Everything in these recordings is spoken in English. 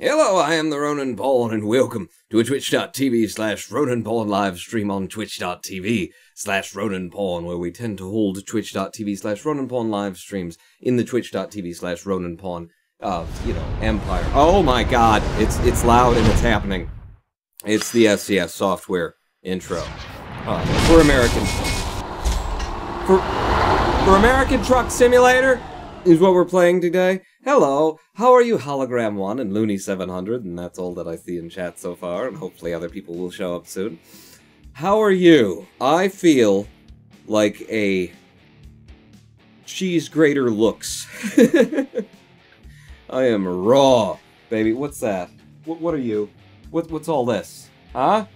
Hello, I am the Ronan Pawn, and welcome to a twitch.tv/Ronan Pawn live stream on twitch.tv/Ronan Pawn, where we tend to hold twitch.tv/Ronan Pawn live streams in the twitch.tv/Ronan Pawn, empire. Oh my god, it's loud and it's happening. It's the SCS software intro. For American Truck Simulator is what we're playing today. Hello, how are you, Hologram1 and Looney700? And that's all that I see in chat so far, and hopefully other people will show up soon. How are you? I feel like a cheese grater looks. I am raw, baby. What's that? What are you? What's all this? Huh?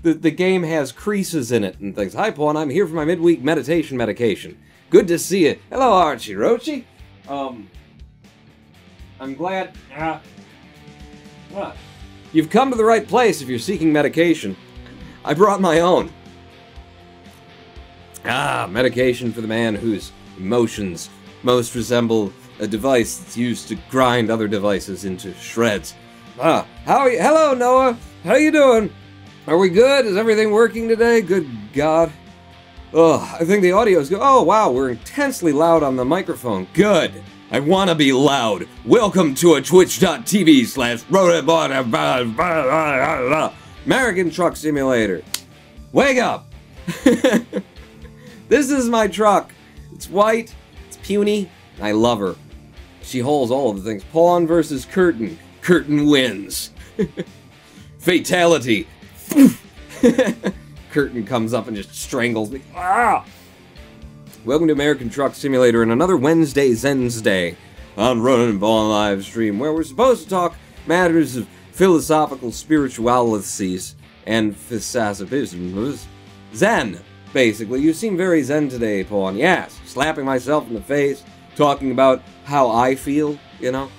The game has creases in it and things. Hi, Pawn, I'm here for my midweek medication. Good to see you. Hello, Archie Rochi. I'm glad... You've come to the right place if you're seeking medication. I brought my own. Medication for the man whose emotions most resemble a device that's used to grind other devices into shreds. How are you? Hello, Noah. How you doing? Are we good? Is everything working today? Good God. I think the audio's good. Oh, wow, we're intensely loud on the microphone. Good. I wanna be loud. Welcome to a twitch.tv/American Truck Simulator. Wake up! This is my truck. It's white, it's puny, and I love her. She holds all of the things. Pawn versus Curtain. Curtain wins. Fatality. Curtain comes up and just strangles me. Welcome to American Truck Simulator and another Wednesday Zendnesday on Ronan Pawn live stream, where we're supposed to talk matters of philosophical spiritualities and philosophism. Zen, basically. You seem very zen today, Pawn. Yes, slapping myself in the face, talking about how I feel, you know?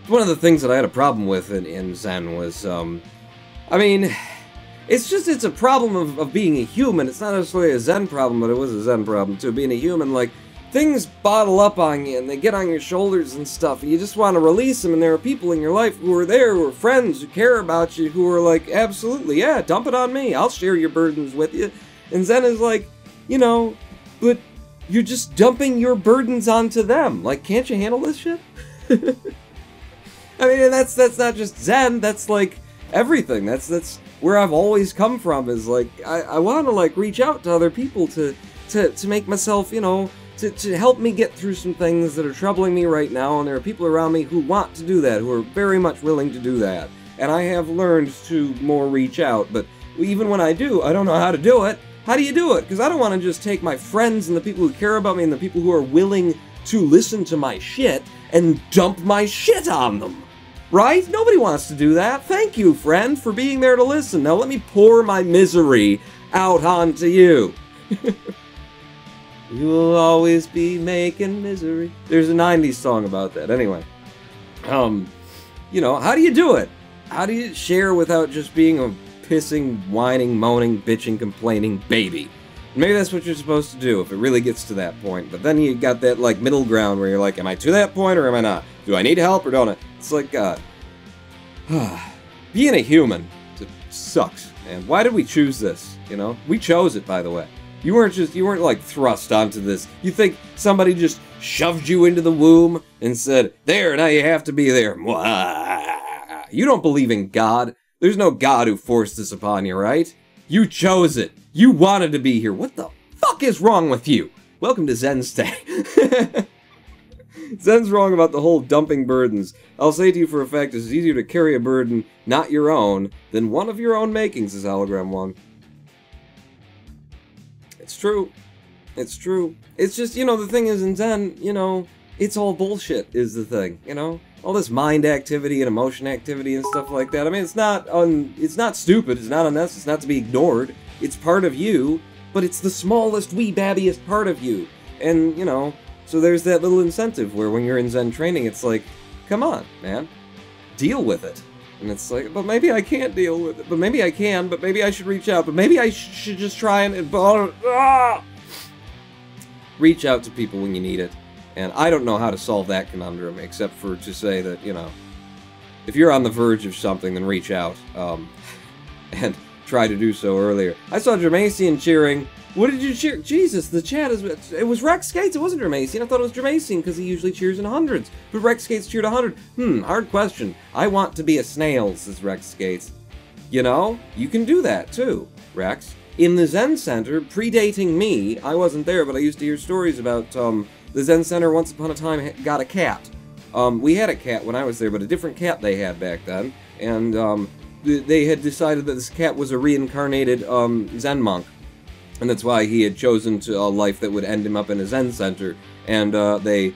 One of the things that I had a problem with in Zen was, it's a problem of being a human. It's not necessarily a Zen problem, but it was a Zen problem too. Being a human, like, things bottle up on you and they get on your shoulders and stuff, and you just want to release them, and there are people in your life who are there, who are friends, who care about you, who are like, absolutely, yeah, dump it on me, I'll share your burdens with you. And Zen is like, you know, but you're just dumping your burdens onto them. Like, can't you handle this shit? I mean, that's not just Zen, that's like everything. That's where I've always come from, is like, I want to like reach out to other people to make myself, you know, to help me get through some things that are troubling me right now, and there are people around me who want to do that, who are very much willing to do that. And I have learned to more reach out, but even when I do, I don't know how to do it. How do you do it? Because I don't want to just take my friends and the people who care about me and the people who are willing to listen to my shit and dump my shit on them. Right? Nobody wants to do that. Thank you, friend, for being there to listen. Now let me pour my misery out onto you. You'll always be making misery. There's a 90s song about that. Anyway. You know, how do you do it? How do you share without just being a pissing, whining, moaning, bitching, complaining baby? Maybe that's what you're supposed to do if it really gets to that point. But then you got that, like, middle ground where you're like, am I to that point or am I not? Do I need help or don't I? It's like, being a human sucks, man. Why did we choose this, you know? We chose it, by the way. You weren't, like, thrust onto this. You think somebody just shoved you into the womb and said, there, now you have to be there. You don't believe in God. There's no God who forced this upon you, right? You chose it. You wanted to be here. What the fuck is wrong with you? Welcome to Zendnesday. Zen's wrong about the whole dumping burdens. I'll say to you for a fact, it's easier to carry a burden not your own than one of your own makings, is Hologram1. It's true. It's true. It's just, you know, the thing is in Zen, you know, it's all bullshit is the thing, you know? All this mind activity and emotion activity and stuff like that. I mean, it's not stupid, it's not unnecessary, it's not to be ignored. It's part of you, but it's the smallest, wee babbiest part of you. And, you know, so there's that little incentive where when you're in Zen training, it's like, come on, man, deal with it. And it's like, but maybe I can't deal with it, but maybe I can, but maybe I should reach out, but maybe I should just try and reach out to people when you need it. And I don't know how to solve that conundrum, except for to say that, you know, if you're on the verge of something, then reach out, and try to do so earlier. I saw Jermacian cheering. What did you cheer? Jesus, the chat is... It was Rex Skates, it wasn't Jermacian. I thought it was Jermacian, because he usually cheers in hundreds. But Rex Skates cheered 100. Hard question. I want to be a snail, says Rex Skates. You know, you can do that, too, Rex. In the Zen Center, predating me, I wasn't there, but I used to hear stories about, the Zen Center once upon a time got a cat. We had a cat when I was there, but a different cat they had back then. And, they had decided that this cat was a reincarnated, Zen monk. And that's why he had chosen a life that would end him up in a Zen center. And they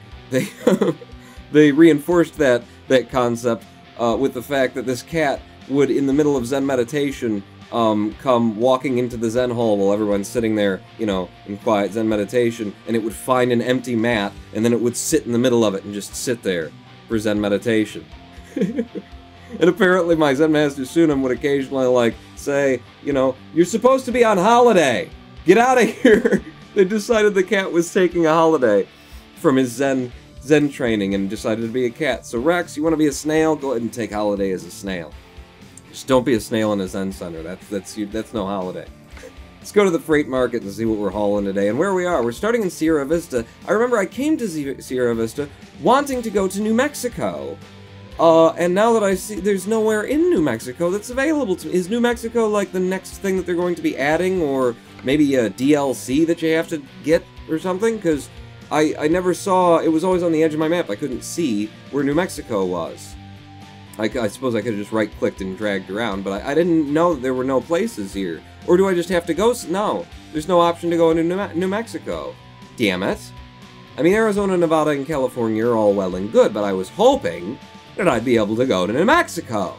they reinforced that concept with the fact that this cat would, in the middle of Zen meditation, come walking into the Zen hall while everyone's sitting there, you know, in quiet Zen meditation, and it would find an empty mat, and then it would sit in the middle of it and just sit there for Zen meditation. And apparently my Zen master Sunam would occasionally, like, say, you know, you're supposed to be on holiday! Get out of here! They decided the cat was taking a holiday from his Zen training and decided to be a cat. So Rex, you want to be a snail? Go ahead and take holiday as a snail. Just don't be a snail in a Zen center. That's no holiday. Let's go to the freight market and see what we're hauling today. And where we are, we're starting in Sierra Vista. I remember I came to Sierra Vista wanting to go to New Mexico. And now that I see there's nowhere in New Mexico that's available to me. Is New Mexico like the next thing that they're going to be adding, or maybe a DLC that you have to get or something? Because I never saw, it was always on the edge of my map. I couldn't see where New Mexico was. I suppose I could have just right-clicked and dragged around, but I didn't know that there were no places here. Or do I just have to go? No, there's no option to go into New Mexico. Damn it. I mean, Arizona, Nevada, and California are all well and good, but I was hoping that I'd be able to go to New Mexico.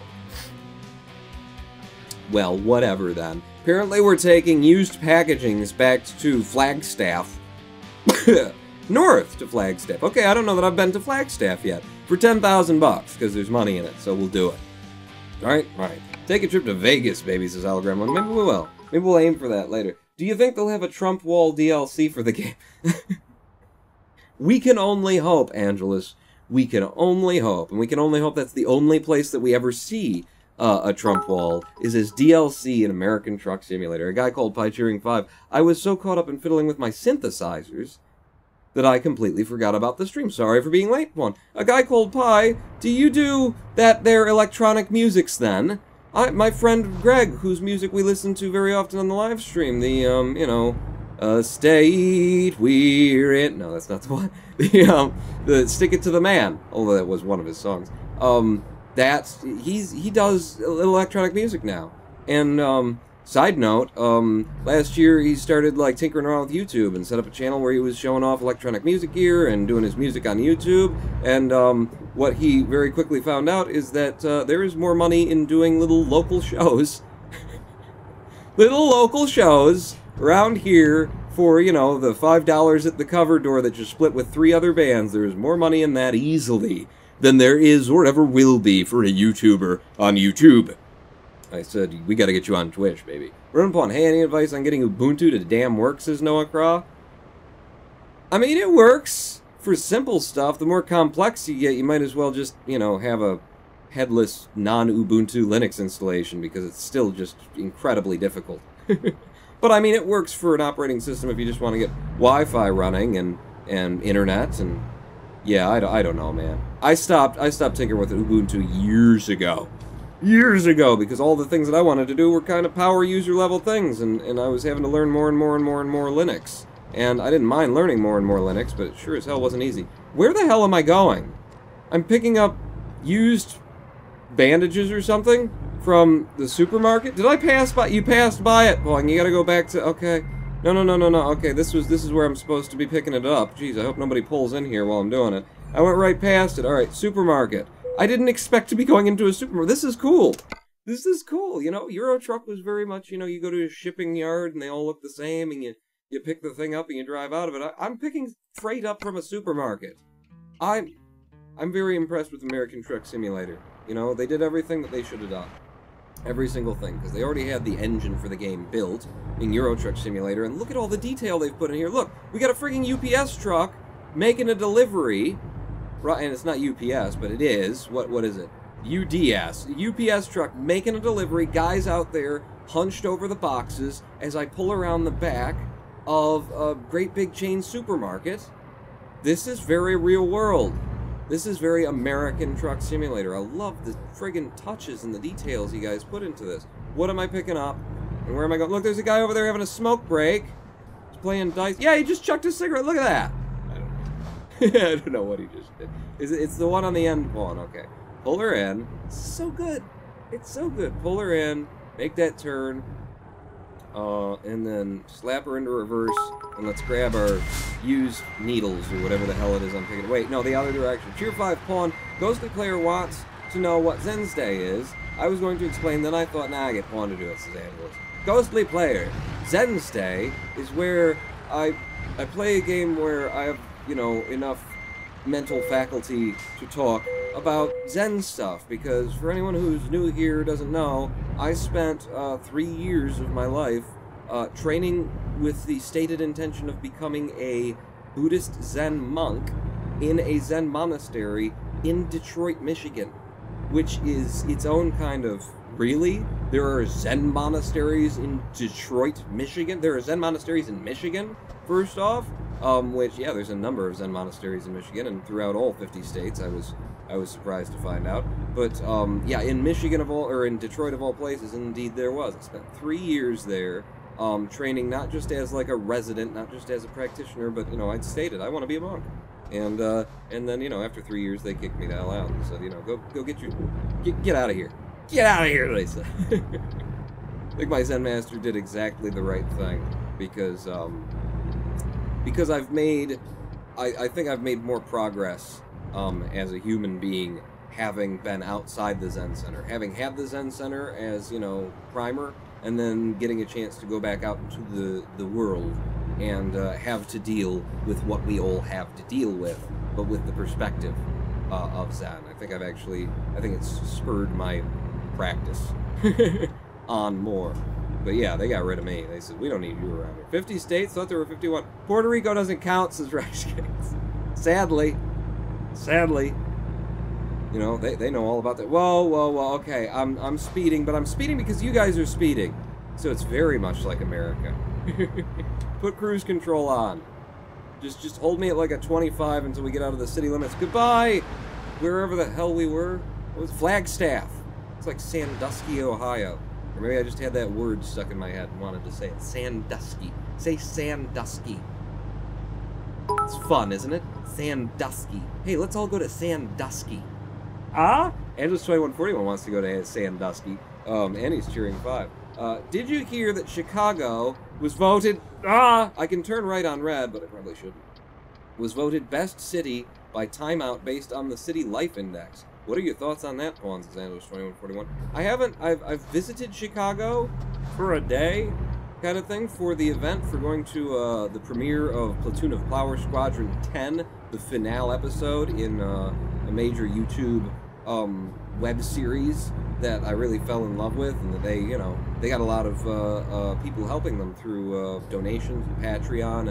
Well, whatever then. Apparently we're taking used packagings back to Flagstaff. North to Flagstaff. Okay, I don't know that I've been to Flagstaff yet. For 10,000 bucks, because there's money in it, so we'll do it. Alright. Take a trip to Vegas, baby, says Hologram One. Maybe we will. Maybe we'll aim for that later. Do you think they'll have a Trump wall DLC for the game? We can only hope, Angelus. We can only hope. And we can only hope that's the only place that we ever see a Trump wall, is as DLC in American Truck Simulator. A guy called PieCheering5. I was so caught up in fiddling with my synthesizers that I completely forgot about the stream. Sorry for being late, one. A guy called Pie, do you do their electronic musics then? My friend Greg, whose music we listen to very often on the live stream, the, you know, State We're In. No, that's not the one. The Stick It to the Man, although that was one of his songs. He does electronic music now. And, side note, last year he started, like, tinkering around with YouTube and set up a channel where he was showing off electronic music gear and doing his music on YouTube. And, what he very quickly found out is that, there is more money in doing little local shows. Little local shows around here for, you know, the $5 at the cover door that you split with 3 other bands. There's more money in that easily than there is or ever will be for a YouTuber on YouTube. I said, we gotta get you on Twitch, baby. Run upon, hey, any advice on getting Ubuntu to damn work, says Noah Craw? I mean, it works for simple stuff. The more complex you get, you might as well just, you know, have a headless, non-Ubuntu Linux installation, because it's still just incredibly difficult. But I mean, it works for an operating system if you just want to get Wi-Fi running and internet, and yeah, I don't know, man. I stopped tinkering with Ubuntu years ago, because all the things that I wanted to do were kind of power user level things, and I was having to learn more and more Linux. And I didn't mind learning more and more Linux, but it sure as hell wasn't easy. Where the hell am I going? I'm picking up used bandages or something from the supermarket. Did I pass by? You passed by it. Well, you gotta go back to, okay. No. Okay, this is where I'm supposed to be picking it up. Jeez, I hope nobody pulls in here while I'm doing it. I went right past it. Alright, supermarket. I didn't expect to be going into a supermarket. This is cool. This is cool. You know, Euro Truck was very much, you know, you go to a shipping yard and they all look the same, and you pick the thing up and you drive out of it. I'm picking freight up from a supermarket. I'm very impressed with American Truck Simulator. You know, they did everything that they should have done. Every single thing, because they already had the engine for the game built in Euro Truck Simulator, and look at all the detail they've put in here. Look, we got a frigging UPS truck making a delivery, right? And it's not UPS, but it is. What is it? UPS truck making a delivery, guys out there hunched over the boxes as I pull around the back of a great big chain supermarket. This is very real world. This is very American Truck Simulator. I love the friggin' touches and the details you guys put into this. What am I picking up? And where am I going? Look, there's a guy over there having a smoke break. He's playing dice. Yeah, he just chucked a cigarette. Look at that. I don't know. I don't know what he just did. It's the one on the end one. Okay. Pull her in. It's so good. It's so good. Pull her in. Make that turn. And then slap her into reverse. And let's grab our used needles or whatever the hell it is I'm picking. Wait, no, the other direction. Tier 5 pawn. Ghostly player wants to know what Zendnesday is. I was going to explain, then I thought, nah, I get pawn to do it, says Angelos. Ghostly player. Zendnesday is where I play a game where I have, you know, enough mental faculty to talk about Zen stuff, because for anyone who's new here doesn't know, I spent 3 years of my life training with the stated intention of becoming a Buddhist Zen monk in a Zen monastery in Detroit, Michigan, which is its own kind of... Really? There are Zen monasteries in Detroit, Michigan? There are Zen monasteries in Michigan, first off? Which, yeah, there's a number of Zen monasteries in Michigan, and throughout all 50 states, I was surprised to find out. But, yeah, in Michigan or in Detroit of all places, indeed there was. I spent 3 years there, training not just as, like, a resident, not just as a practitioner, but, you know, I'd stated, I want to be a monk. And then, you know, after 3 years, they kicked me the hell out and said, you know, go get out of here. Get out of here, they said. I think my Zen master did exactly the right thing, because I've made, I think I've made more progress as a human being having been outside the Zen Center, having had the Zen Center as, you know, primer, and then getting a chance to go back out into the world and have to deal with what we all have to deal with, but with the perspective of Zen. I think it's spurred my practice on more. But yeah, they got rid of me. They said, we don't need you around here. 50 states, thought there were 51. Puerto Rico doesn't count, says Rashkins. Sadly. You know, they know all about that. Whoa, okay. I'm speeding, but I'm speeding because you guys are speeding. So it's very much like America. Put cruise control on. Just hold me at like a 25 until we get out of the city limits. Goodbye! Wherever the hell we were. It was Flagstaff. It's like Sandusky, Ohio. Or maybe I just had that word stuck in my head and wanted to say it. Sandusky. Say Sandusky. It's fun, isn't it? Sandusky. Hey, let's all go to Sandusky. Ah? Angelus 2141 wants to go to Sandusky. And he's cheering 5. Did you hear that Chicago was voted... I can turn right on red, but I probably shouldn't. Was voted best city by Time Out based on the City Life Index. What are your thoughts on that, Pawns, Angelus 2141? I haven't... I've visited Chicago for a day, kind of thing, for the event, for going to the premiere of Platoon of Power Squadron 10, the finale episode in a major YouTube web series that I really fell in love with, and that they, you know, they got a lot of people helping them through donations and Patreon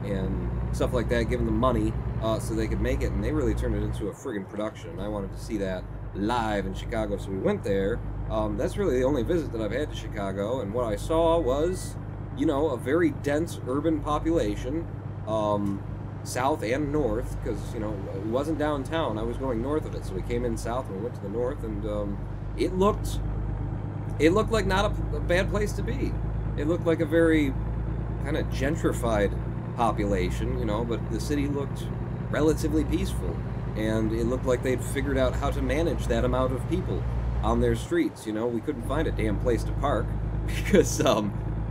and stuff like that, giving them money so they could make it, and they really turned it into a friggin' production. I wanted to see that live in Chicago, so we went there. That's really the only visit that I've had to Chicago, and what I saw was, you know, a very dense urban population, south and north, because, you know, it wasn't downtown. I was going north of it, so we came in south and we went to the north, and it looked like not a bad place to be. It looked like a very kind of gentrified population, you know, but the city looked relatively peaceful, and it looked like they'd figured out how to manage that amount of people on their streets. You know, we couldn't find a damn place to park because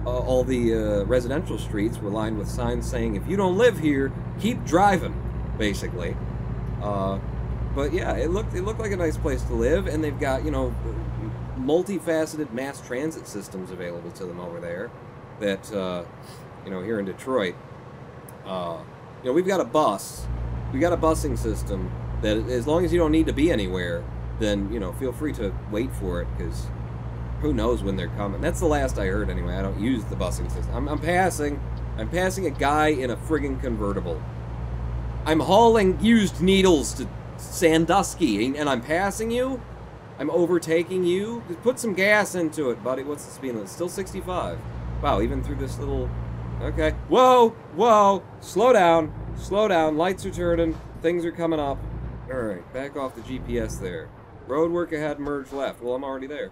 all the residential streets were lined with signs saying, if you don't live here, keep driving, basically. But yeah, it looked like a nice place to live, and they've got, you know, multifaceted mass transit systems available to them over there that, you know, here in Detroit, you know, we've got a bus. We got a busing system that, as long as you don't need to be anywhere, then, you know, feel free to wait for it, because who knows when they're coming. That's the last I heard, anyway. I don't use the busing system. I'm passing a guy in a friggin' convertible. I'm hauling used needles to Sandusky, and I'm passing you? I'm overtaking you? Just put some gas into it, buddy. What's the speed limit? Still 65. Wow, even through this little... Okay. Whoa! Whoa! Slow down. Slow down. Lights are turning. Things are coming up. Alright, back off the GPS there. Road work ahead, merge left. Well, I'm already there.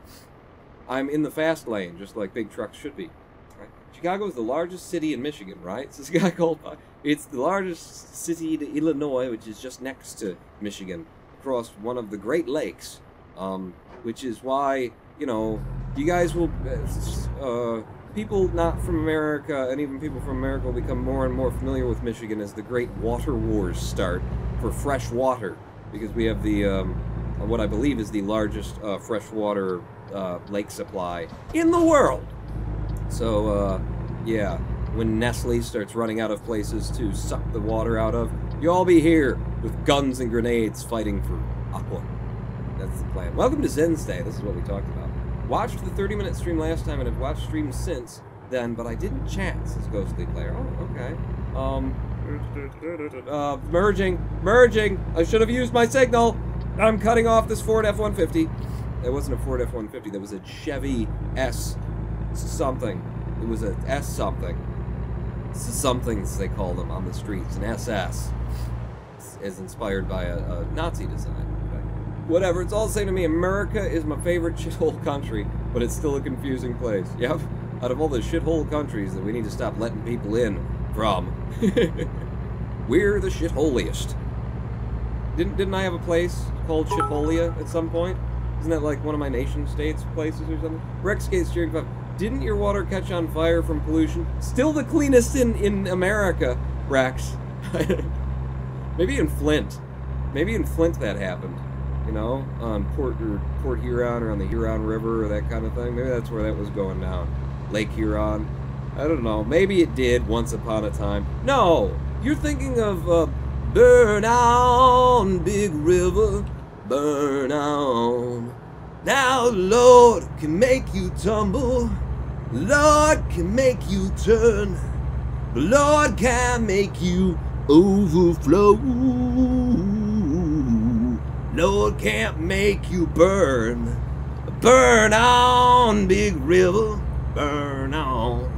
I'm in the fast lane, just like big trucks should be. Right? Chicago is the largest city in Michigan, right? It's this guy called... It's the largest city in Illinois, which is just next to Michigan, across one of the Great Lakes. Which is why, you know, you guys will... people not from America, and even people from America, will become more and more familiar with Michigan as the Great Water Wars start for fresh water, because we have the, what I believe is the largest freshwater lake supply in the world. So, yeah, when Nestle starts running out of places to suck the water out of, you'll all be here with guns and grenades fighting for aqua. That's the plan. Welcome to Zendnesday. This is what we talked about. Watched the 30-minute stream last time and have watched streams since then, but I didn't chat, says Ghostly Player. Oh, okay. Merging! I should have used my signal! I'm cutting off this Ford F-150. It wasn't a Ford F-150, that was a Chevy S something. It was a S something. Somethings they call them on the streets. An SS. Is inspired by a Nazi design. Whatever, it's all the same to me. America is my favorite shithole country, but it's still a confusing place. Yep, out of all the shithole countries that we need to stop letting people in from, we're the shitholiest. Didn't I have a place called Shitholia at some point? Isn't that like one of my nation states places or something? Rexgate Steering Club. Didn't your water catch on fire from pollution? Still the cleanest in America, Rex. Maybe in Flint. Maybe in Flint that happened. You know, on Port Huron or on the Huron River or that kind of thing. Maybe that's where that was going down. Lake Huron. I don't know. Maybe it did once upon a time. No! You're thinking of, burn on, big river, burn on. Now the Lord can make you tumble. The Lord can make you turn. The Lord can make you overflow. Lord can't make you burn. Burn on, big river, burn on.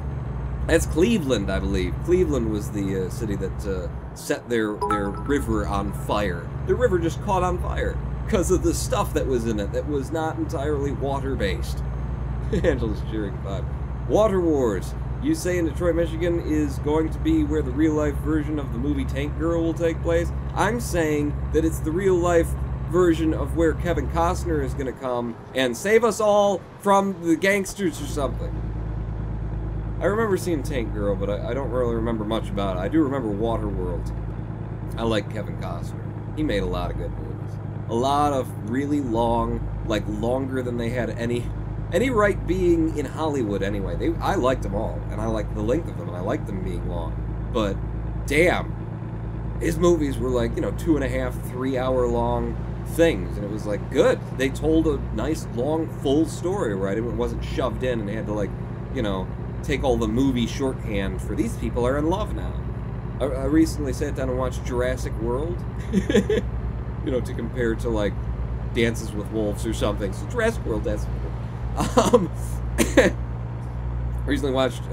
That's Cleveland, I believe. Cleveland was the city that set their river on fire. The river just caught on fire because of the stuff that was in it that was not entirely water-based. Angela's cheering 5. Water Wars. You say in Detroit, Michigan is going to be where the real-life version of the movie Tank Girl will take place. I'm saying that it's the real-life version of where Kevin Costner is going to come and save us all from the gangsters or something. I remember seeing Tank Girl, but I don't really remember much about it. I do remember Waterworld. I like Kevin Costner. He made a lot of good movies. A lot of really long, like longer than they had any right being in Hollywood anyway. I liked them all, and I liked the length of them, and I liked them being long. But, damn, his movies were like, you know, 2.5, 3 hour long things, and it was like good. They told a nice long full story, right? It wasn't shoved in and they had to, like, you know, take all the movie shorthand for these people are in love now. I recently sat down and watched Jurassic World, you know, to compare to like Dances with Wolves or something. So Jurassic World, that's recently watched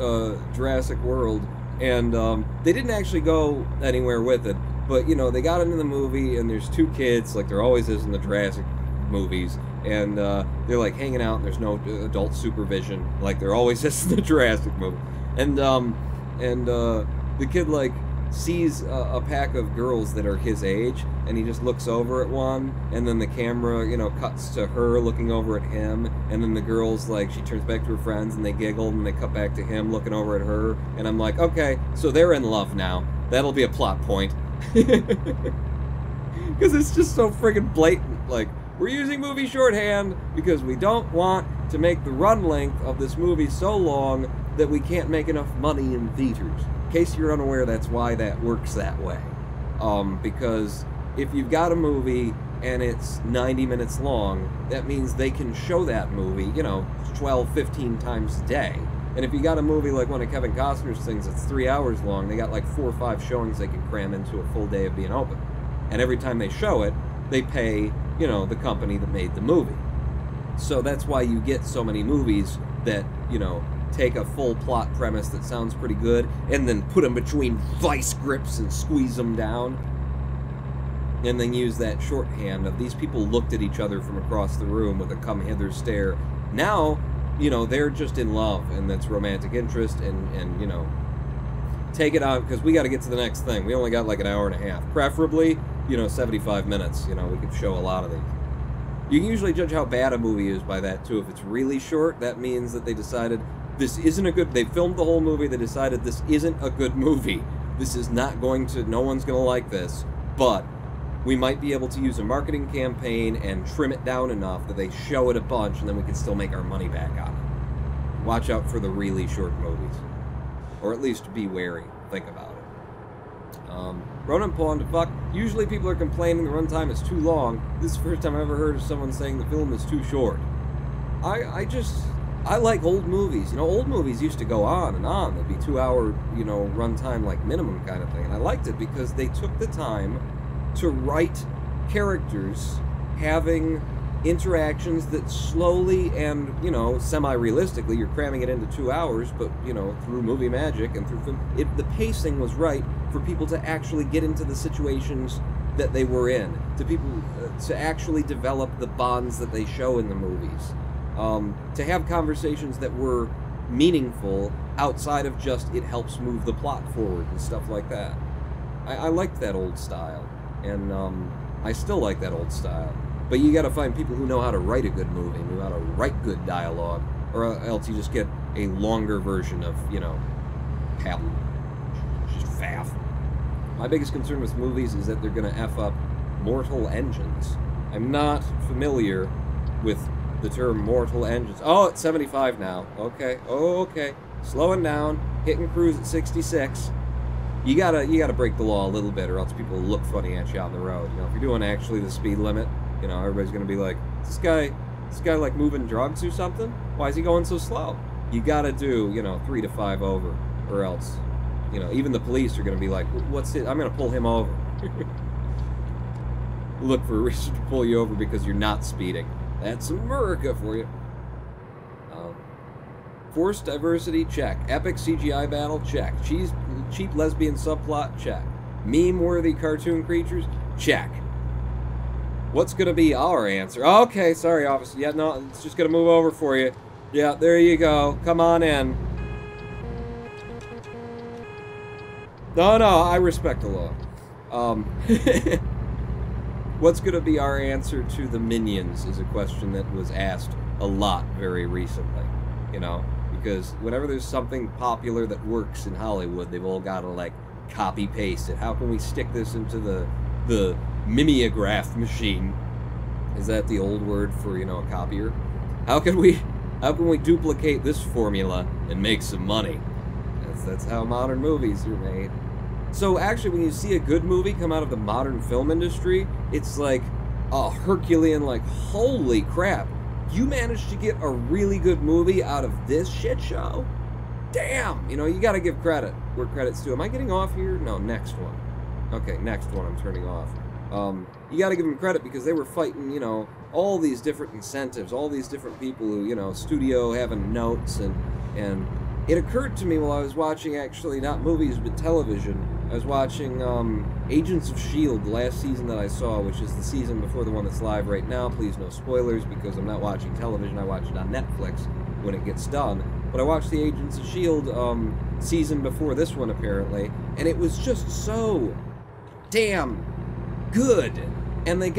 Jurassic World, and they didn't actually go anywhere with it. But, you know, they got into the movie, and there's 2 kids, like there always is in the Jurassic movies, and they're, like, hanging out, and there's no adult supervision, like there always is in the Jurassic movie. And the kid, like, sees a pack of girls that are his age, and he just looks over at one, and then the camera, you know, cuts to her looking over at him, and then the girls, like, she turns back to her friends, and they giggle, and they cut back to him looking over at her, and I'm like, okay, so they're in love now. That'll be a plot point. Because it's just so friggin' blatant. Like, we're using movie shorthand because we don't want to make the run length of this movie so long that we can't make enough money in theaters. In case you're unaware, that's why that works that way. Because if you've got a movie and it's 90 minutes long, that means they can show that movie, you know, 12, 15 times a day. And if you got a movie like one of Kevin Costner's things that's 3 hours long, they got like 4 or 5 showings they can cram into a full day of being open. And every time they show it, they pay, you know, the company that made the movie. So that's why you get so many movies that, you know, take a full plot premise that sounds pretty good and then put them between vice grips and squeeze them down. And then use that shorthand of these people looked at each other from across the room with a come-hither stare. Now, you know, they're just in love, and that's romantic interest, and you know, take it out, because we got to get to the next thing. We only got like an hour and a half. Preferably, you know, 75 minutes. You know, we could show a lot of these. You can usually judge how bad a movie is by that, too. If it's really short, that means that they decided this isn't a good... They filmed the whole movie, they decided this isn't a good movie. This is not going to... No one's going to like this, but... we might be able to use a marketing campaign and trim it down enough that they show it a bunch, and then we can still make our money back on it. Watch out for the really short movies. Or at least be wary. Think about it. Ronan Pawn to fuck. Usually people are complaining the runtime is too long. This is the first time I've ever heard of someone saying the film is too short. I like old movies. You know, old movies used to go on and on. They'd be 2 hour, you know, runtime like minimum kind of thing. And I liked it because they took the time to write characters having interactions that slowly and, you know, semi-realistically, you're cramming it into 2 hours, but, you know, through movie magic and through film, the pacing was right for people to actually get into the situations that they were in, to people to actually develop the bonds that they show in the movies, to have conversations that were meaningful outside of just it helps move the plot forward and stuff like that. I liked that old style. And I still like that old style. But you gotta find people who know how to write a good movie, know how to write good dialogue, or else you just get a longer version of, you know, just faff. My biggest concern with movies is that they're gonna F up mortal engines. I'm not familiar with the term mortal engines. Oh, it's 75 now. Okay, okay. Slowing down, hitting cruise at 66. You gotta break the law a little bit, or else people will look funny at you on the road. You know, if you're doing actually the speed limit, you know, everybody's gonna be like, this guy like moving drugs or something? Why is he going so slow? You gotta do, you know, 3 to 5 over, or else, you know, even the police are gonna be like, what's it? I'm gonna pull him over. Look for a reason to pull you over because you're not speeding. That's America for you. Forced diversity, check. Epic CGI battle, check. Cheap lesbian subplot, check. Meme-worthy cartoon creatures, check. What's gonna be our answer? Okay, sorry, officer. Yeah, no, it's just gonna move over for you. Yeah, there you go. Come on in. No, I respect the law. What's gonna be our answer to the Minions is a question that was asked a lot very recently, you know? Because whenever there's something popular that works in Hollywood, they've all got to, like, copy-paste it. How can we stick this into the mimeograph machine? Is that the old word for, you know, a copier? How can we duplicate this formula and make some money? That's how modern movies are made. So actually, when you see a good movie come out of the modern film industry, it's like a Herculean, like, holy crap. You managed to get a really good movie out of this shit show? Damn! You know, you gotta give credit where credit's due. Am I getting off here? No, next one. Okay, next one I'm turning off. You gotta give them credit because they were fighting, you know, all these different incentives, all these different people who, you know, studio having notes, and it occurred to me while I was watching, actually, not movies, but television. I was watching Agents of S.H.I.E.L.D., the last season that I saw, which is the season before the one that's live right now. Please, no spoilers, because I'm not watching television. I watch it on Netflix when it gets done. But I watched the Agents of S.H.I.E.L.D. Season before this one, apparently, and it was just so damn good. And they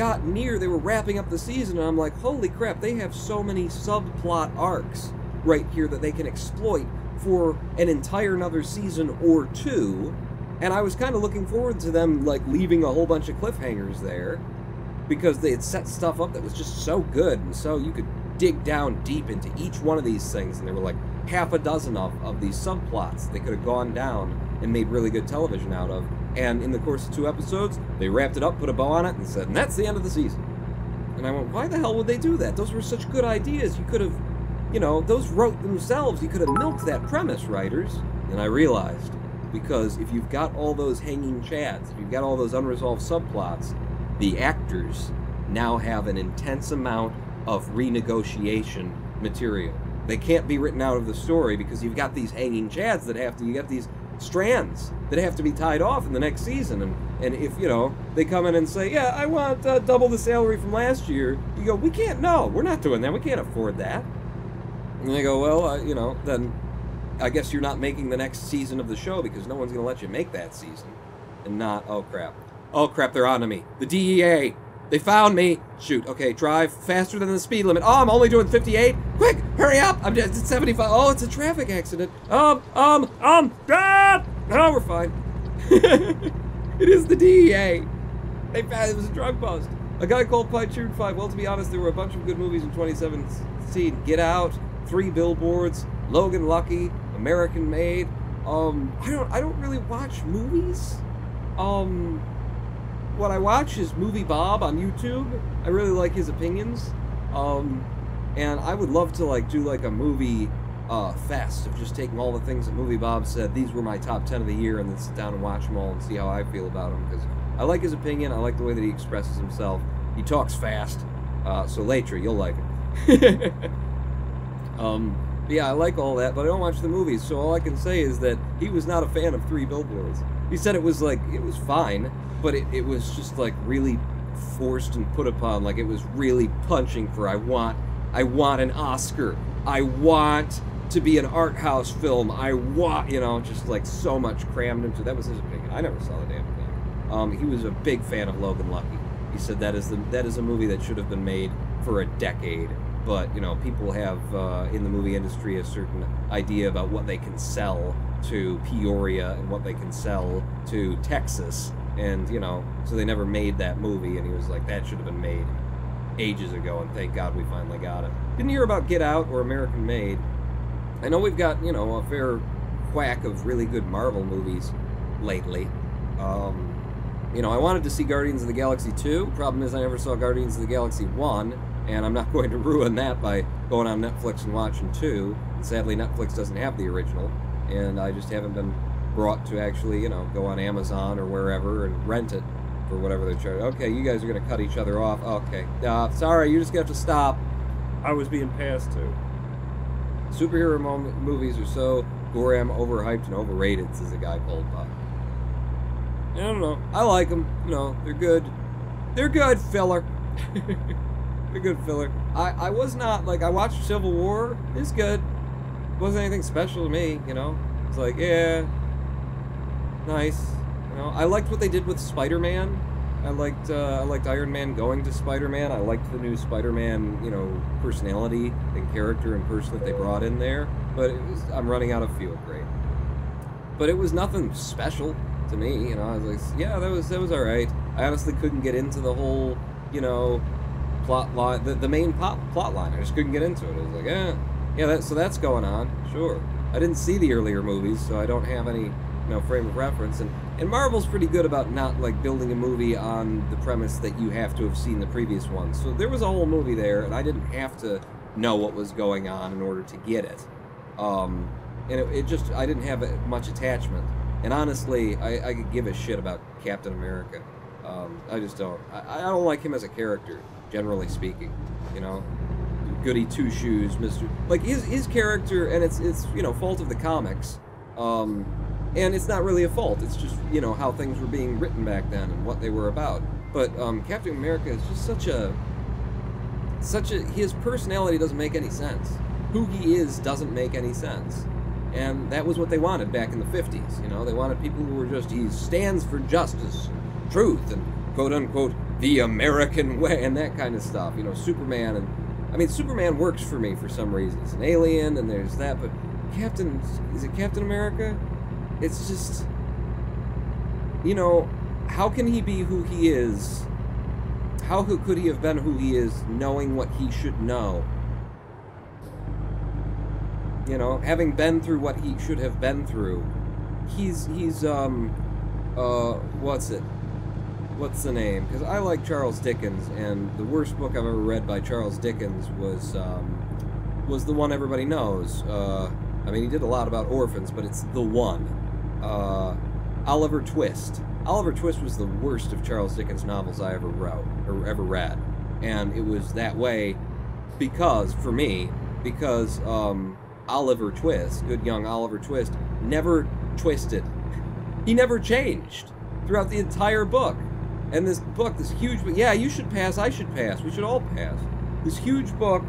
were wrapping up the season, and I'm like, holy crap, they have so many subplot arcs right here that they can exploit for an entire another season or two. And I was kind of looking forward to them, like, leaving a whole bunch of cliffhangers there, because they had set stuff up that was just so good, and so you could dig down deep into each one of these things, and there were like half a dozen of these subplots they could have gone down and made really good television out of. And in the course of 2 episodes, they wrapped it up, put a bow on it, and said, and that's the end of the season. And I went, why the hell would they do that? Those were such good ideas. You could have, you know, those wrote themselves. You could have milked that premise, writers. And I realized, because if you've got all those hanging chads, if you've got all those unresolved subplots, the actors now have an intense amount of renegotiation material. They can't be written out of the story because you've got these hanging chads that have to, you got these strands that have to be tied off in the next season. And if, you know, they come in and say, yeah, I want double the salary from last year, you go, we can't, no, we're not doing that, we can't afford that. And they go, well, you know, then I guess you're not making the next season of the show because no one's going to let you make that season. And not, oh crap, they're onto me. The DEA, they found me. Shoot, okay, drive faster than the speed limit. Oh, I'm only doing 58. Quick, hurry up. I'm just at 75. Oh, it's a traffic accident. Ah! No, we're fine. It is the DEA. They found it was a drug bust. A Guy Called Pie Cheered 5. Well, to be honest, there were a bunch of good movies in 2017. Get Out, 3 Billboards, Logan Lucky, American Made. I don't really watch movies. What I watch is Movie Bob on YouTube. I really like his opinions. And I would love to like do like a movie fest of just taking all the things that Movie Bob said. These were my top 10 of the year, and then sit down and watch them all and see how I feel about them, because I like his opinion. I like the way that he expresses himself. He talks fast. So later, you'll like it. Yeah, I like all that, but I don't watch the movies, so all I can say is that he was not a fan of 3 Billboards. He said it was like, it was fine, but it was just like really forced and put upon, like it was really punching for, I want an Oscar, I want to be an art house film, I want, you know, just like so much crammed into, that was his opinion. I never saw the damn thing. He was a big fan of Logan Lucky. He said that is a movie that should have been made for a decade. But, you know, people have, in the movie industry, a certain idea about what they can sell to Peoria and what they can sell to Texas. And, you know, so they never made that movie. And he was like, that should have been made ages ago. And thank God we finally got it. Didn't hear about Get Out or American Made. I know we've got, you know, a fair whack of really good Marvel movies lately. You know, I wanted to see Guardians of the Galaxy 2. Problem is I never saw Guardians of the Galaxy 1. And I'm not going to ruin that by going on Netflix and watching 2. And sadly, Netflix doesn't have the original, and I just haven't been brought to actually, you know, go on Amazon or wherever and rent it for whatever they're charging. Okay, you guys are going to cut each other off. Okay, sorry, you're just going to have to stop. I was being passed to. Superhero movies are so goddamn overhyped and overrated, says a guy called Buck. I don't know. I like them. You know, they're good. They're good filler. A good filler. I was not, like, I watched Civil War. It's good. It wasn't anything special to me, you know? It's like, yeah, nice. You know, I liked what they did with Spider-Man. I liked Iron Man going to Spider-Man. I liked the new Spider-Man, you know, personality and character and person that they brought in there. But it was, I'm running out of fuel, great. But it was nothing special to me, you know? I was like, yeah, that was all right. I honestly couldn't get into the whole, you know, plot line, the main plot line. I just couldn't get into it. I was like, yeah, so that's going on, sure. I didn't see the earlier movies, so I don't have any, you know, frame of reference. And Marvel's pretty good about not, like, building a movie on the premise that you have to have seen the previous one. So there was a whole movie there, and I didn't have to know what was going on in order to get it. And it just, I didn't have much attachment. And honestly, I could give a shit about Captain America. I just don't. I don't like him as a character, generally speaking, you know, goody two-shoes, Mr. Like, his character, and it's you know, fault of the comics, and it's not really a fault, it's just, you know, how things were being written back then and what they were about. But Captain America is just such a, his personality doesn't make any sense. Who he is doesn't make any sense. And that was what they wanted back in the 50s, you know, they wanted people who were just, he stands for justice, truth, and quote-unquote, the American way, and that kind of stuff, you know, Superman, and, I mean, Superman works for me for some reason. It's an alien, and there's that, but is it Captain America? It's just, you know, how can he be who he is? How could he have been who he is, knowing what he should know? You know, having been through what he should have been through. He's what's the name? Because I like Charles Dickens, and the worst book I've ever read by Charles Dickens was the one everybody knows. I mean, he did a lot about orphans, but it's the one. Oliver Twist. Oliver Twist was the worst of Charles Dickens' novels I ever wrote, or ever read. And it was that way because, for me, because Oliver Twist, good young Oliver Twist, never twisted. He never changed throughout the entire book. And this book, this huge book, yeah, you should pass, I should pass, we should all pass. This huge book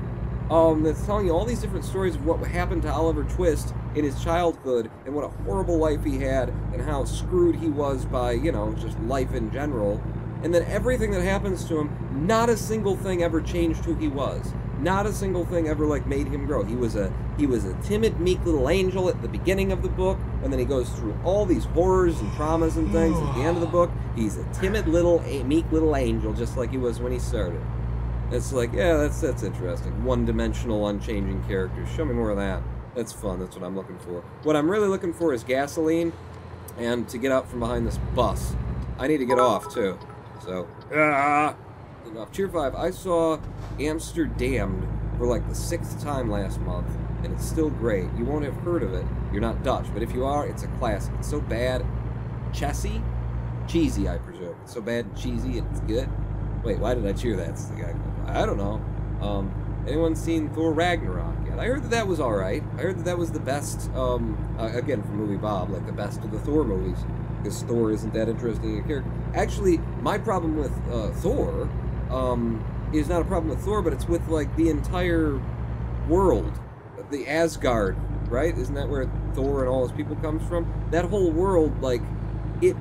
that's telling you all these different stories of what happened to Oliver Twist in his childhood and what a horrible life he had and how screwed he was by, you know, just life in general. And then everything that happens to him, not a single thing ever changed who he was. Not a single thing ever, like, made him grow. He was a timid, meek little angel at the beginning of the book, and then he goes through all these horrors and traumas and things at the end of the book. He's a timid little, meek little angel, just like he was when he started. It's like, yeah, that's interesting. One-dimensional, unchanging characters. Show me more of that. That's fun. That's what I'm looking for. What I'm really looking for is gasoline, and to get out from behind this bus. I need to get off, too. So, enough. Tier 5, I saw Amsterdam for like the 6th time last month, and it's still great. You won't have heard of it. You're not Dutch, but if you are, it's a classic. It's so bad. Cheesy, I presume. It's so bad and cheesy, it's good. Wait, why did I cheer that? It's the guy. I don't know. Anyone seen Thor Ragnarok yet? I heard that was alright. I heard that was the best, again, from Movie Bob, like the best of the Thor movies. Because Thor isn't that interesting a character. Actually, my problem with Thor is not a problem with Thor, but it's with, like, the entire world. The Asgard, right? Isn't that where Thor and all his people comes from? That whole world, like, it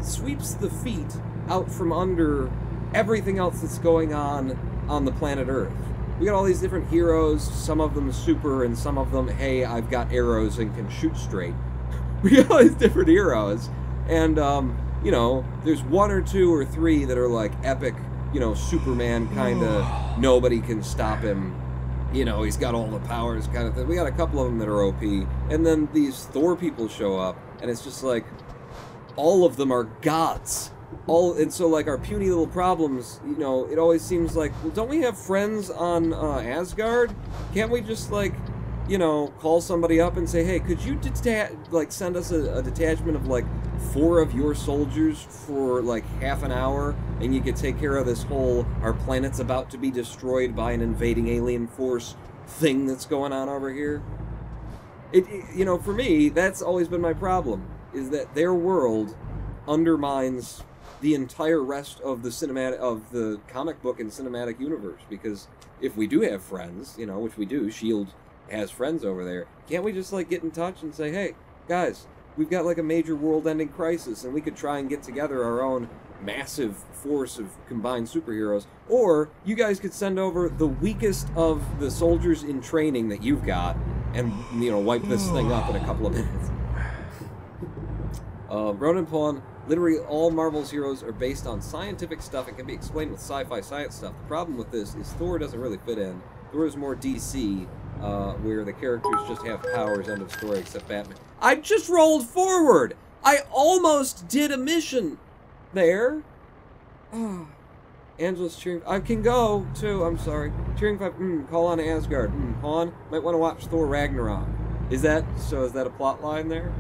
sweeps the feet out from under everything else that's going on the planet Earth. We got all these different heroes, some of them super, and some of them, hey, I've got arrows and can shoot straight. We got all these different heroes, and, you know, there's 1 or 2 or 3 that are, like, epic, you know, Superman kind of, nobody can stop him, you know, he's got all the powers kind of thing. We got a couple of them that are OP, and then these Thor people show up, and it's just like, all of them are gods. And so, like, our puny little problems, you know, it always seems like, well, don't we have friends on Asgard? Can't we just, like, you know, call somebody up and say, hey, could you send us a detachment of, like, 4 of your soldiers for, like, half an hour, and you could take care of this whole, our planet's about to be destroyed by an invading alien force thing that's going on over here? You know, for me, that's always been my problem, is that their world undermines the entire rest of the comic book and cinematic universe, because if we do have friends, you know, which we do, S.H.I.E.L.D. has friends over there, can't we just, like, get in touch and say, hey, guys, we've got, like, a major world-ending crisis, and we could try and get together our own massive force of combined superheroes, or you guys could send over the weakest of the soldiers in training that you've got, and, you know, wipe this thing up in a couple of minutes. Ronan Pawn, literally all Marvel's heroes are based on scientific stuff and can be explained with sci-fi science stuff. The problem with this is Thor doesn't really fit in. Thor is more DC, where the characters just have powers, end of story, except Batman. I just rolled forward! I almost did a mission there! Angela's cheering. I can go, too, I'm sorry. Cheering 5, call on Asgard. Pawn, might want to watch Thor Ragnarok. Is that a plot line there?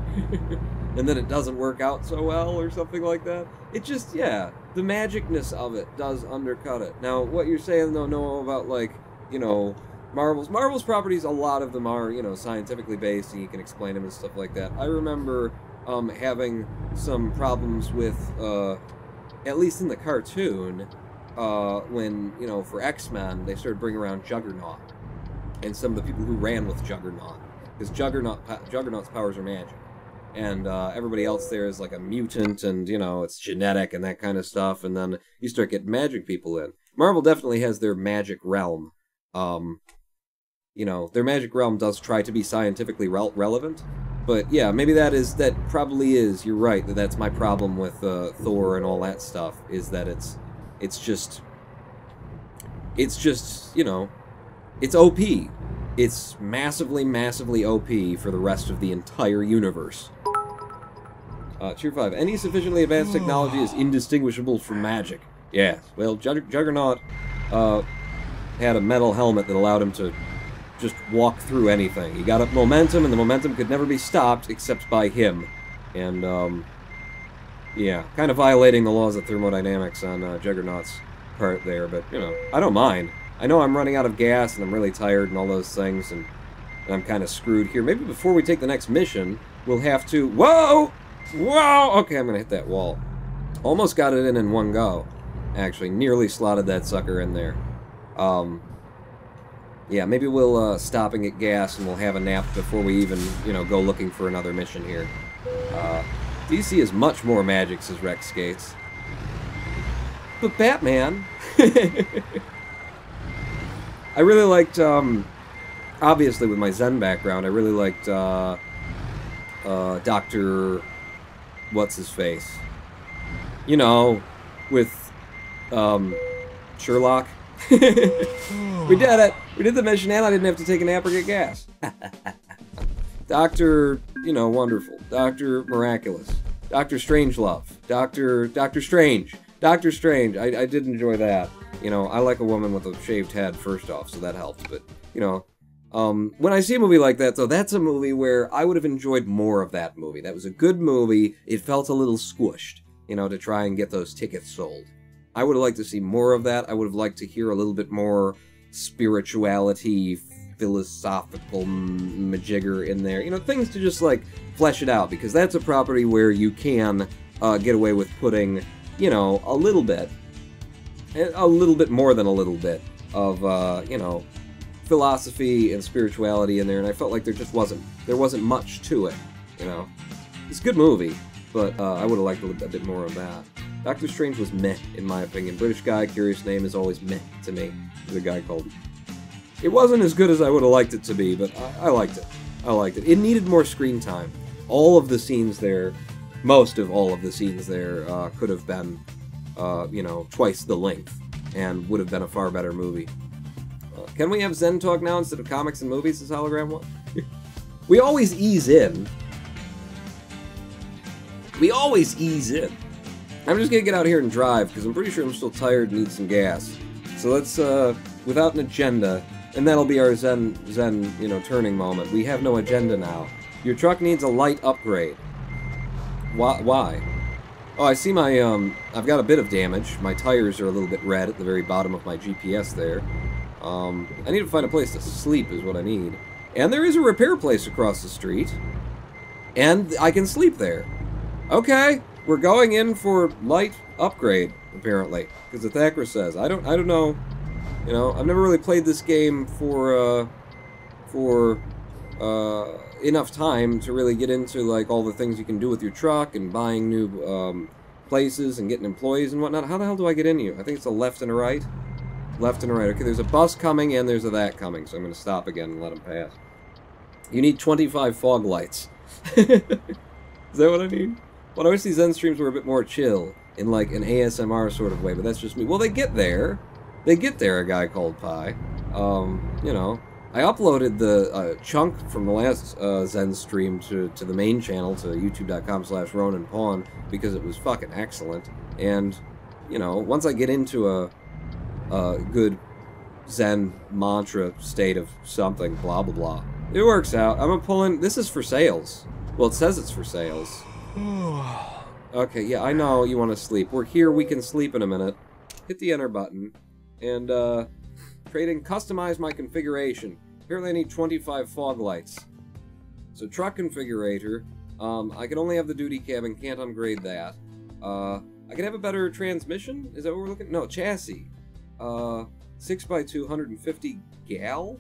And then it doesn't work out so well, or something like that? It just, yeah, the magicness of it does undercut it. Now, what you're saying, though, Noah, about, like, you know, Marvel's properties, a lot of them are, you know, scientifically based, and you can explain them and stuff like that. I remember having some problems with, at least in the cartoon, when, you know, for X-Men, they started bringing around Juggernaut, and some of the people who ran with Juggernaut, because Juggernaut's powers are magic. And everybody else there is like a mutant, and, you know, it's genetic and that kind of stuff, and then you start getting magic people in. Marvel definitely has their magic realm. You know, their magic realm does try to be scientifically relevant, but yeah, maybe that probably is, you're right, that's my problem with Thor and all that stuff, is that it's just, you know, it's OP. It's massively, massively OP for the rest of the entire universe. Tier 5. Any sufficiently advanced technology is indistinguishable from magic. Yeah, well, Juggernaut had a metal helmet that allowed him to just walk through anything. He got up momentum, and the momentum could never be stopped except by him. And, yeah, kind of violating the laws of thermodynamics on Juggernaut's part there, but, you know, I don't mind. I know I'm running out of gas, and I'm really tired and all those things, and I'm kind of screwed here. Maybe before we take the next mission, we'll have to... Whoa! Whoa! Okay, I'm going to hit that wall. Almost got it in one go. Actually, nearly slotted that sucker in there. Yeah, maybe we'll stop and get gas, and we'll have a nap before we even, you know, go looking for another mission here. DC is much more magic, says Rex Skates. But Batman... I really liked, obviously with my Zen background, I really liked, Dr... What's-his-face? You know, with, Sherlock. We did it! We did the mission and I didn't have to take a nap or get gas. Dr. You know, Wonderful. Dr. Miraculous. Dr. Strangelove. Dr. Strange. Dr. Strange. I did enjoy that. You know, I like a woman with a shaved head, first off, so that helps. But, you know, when I see a movie like that, though, that's a movie where I would have enjoyed more of that movie. That was a good movie. It felt a little squished, you know, to try and get those tickets sold. I would have liked to see more of that. I would have liked to hear a little bit more spirituality, philosophical majigger in there. You know, things to just, like, flesh it out, because that's a property where you can get away with putting, you know, a little bit more than a little bit of, you know, philosophy and spirituality in there, and I felt like there wasn't much to it, you know. It's a good movie, but I would have liked a bit more of that. Doctor Strange was meh, in my opinion. British guy, curious name, is always meh to me. There's a guy called... It wasn't as good as I would have liked it to be, but I liked it. I liked it. It needed more screen time. All of the scenes there, most of all of the scenes there, could have been, you know, twice the length, and would have been a far better movie. Can we have Zen talk now instead of comics and movies, says Hologram One? We always ease in. We always ease in. I'm just gonna get out here and drive, because I'm pretty sure I'm still tired and need some gas. So let's, without an agenda, and that'll be our Zen, you know, turning moment. We have no agenda now. Your truck needs a light upgrade. Why? Oh, I see my, I've got a bit of damage. My tires are a little bit red at the very bottom of my GPS there. I need to find a place to sleep is what I need. And there is a repair place across the street. And I can sleep there. Okay, we're going in for light upgrade, apparently. Because the Thackeray says. I don't know. You know, I've never really played this game for enough time to really get into, like, all the things you can do with your truck and buying new, places and getting employees and whatnot. How the hell do I get in you? I think it's a left and a right. Left and a right. Okay, there's a bus coming and there's a that coming, so I'm going to stop again and let them pass. You need 25 fog lights. Is that what I need? Well, I wish these Zen streams were a bit more chill, in like an ASMR sort of way, but that's just me. Well, they get there. They get there, a guy called Pi. You know, I uploaded the chunk from the last Zen stream to the main channel, to youtube.com/RonanPawn, because it was fucking excellent. And, you know, once I get into a good Zen mantra state of something, blah, blah, blah. It works out. I'm gonna pull in... This is for sales. Well, it says it's for sales. Okay, yeah, I know you want to sleep. We're here, we can sleep in a minute. Hit the enter button. And, trading, customize my configuration. Apparently I need 25 fog lights. So, truck configurator. I can only have the duty cabin, can't upgrade that. I can have a better transmission? Is that what we're looking... No, chassis. 6x2, 150 gal?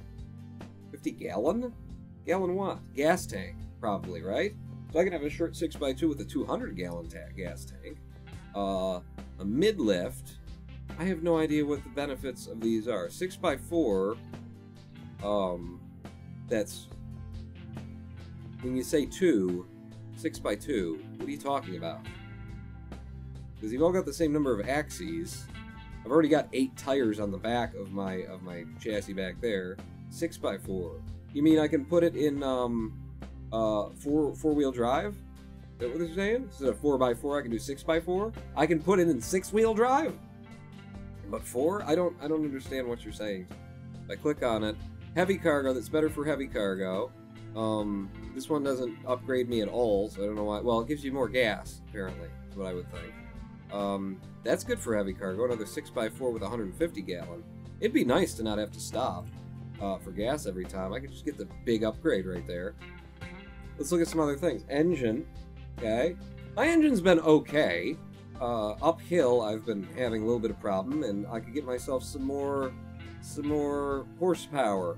50 gallon? Gallon what? Gas tank, probably, right? So I can have a short 6x2 with a 200 gallon gas tank. A mid-lift. I have no idea what the benefits of these are. 6x4, that's... When you say 2, 6x2, what are you talking about? Because you've all got the same number of axes. I've already got 8 tires on the back of my chassis back there. 6x4. You mean I can put it in four-wheel drive? Is that what they're saying? Instead of 4x4, I can do 6x4. I can put it in 6-wheel drive. But 4? I don't understand what you're saying. If I click on it, heavy cargo. That's better for heavy cargo. This one doesn't upgrade me at all, so I don't know why. Well, it gives you more gas, apparently. Is what I would think. That's good for heavy cargo. Another 6x4 with 150 gallon. It'd be nice to not have to stop for gas every time. I could just get the big upgrade right there. Let's look at some other things. Engine. Okay. My engine's been okay. Uphill, I've been having a little bit of problem, and I could get myself some more horsepower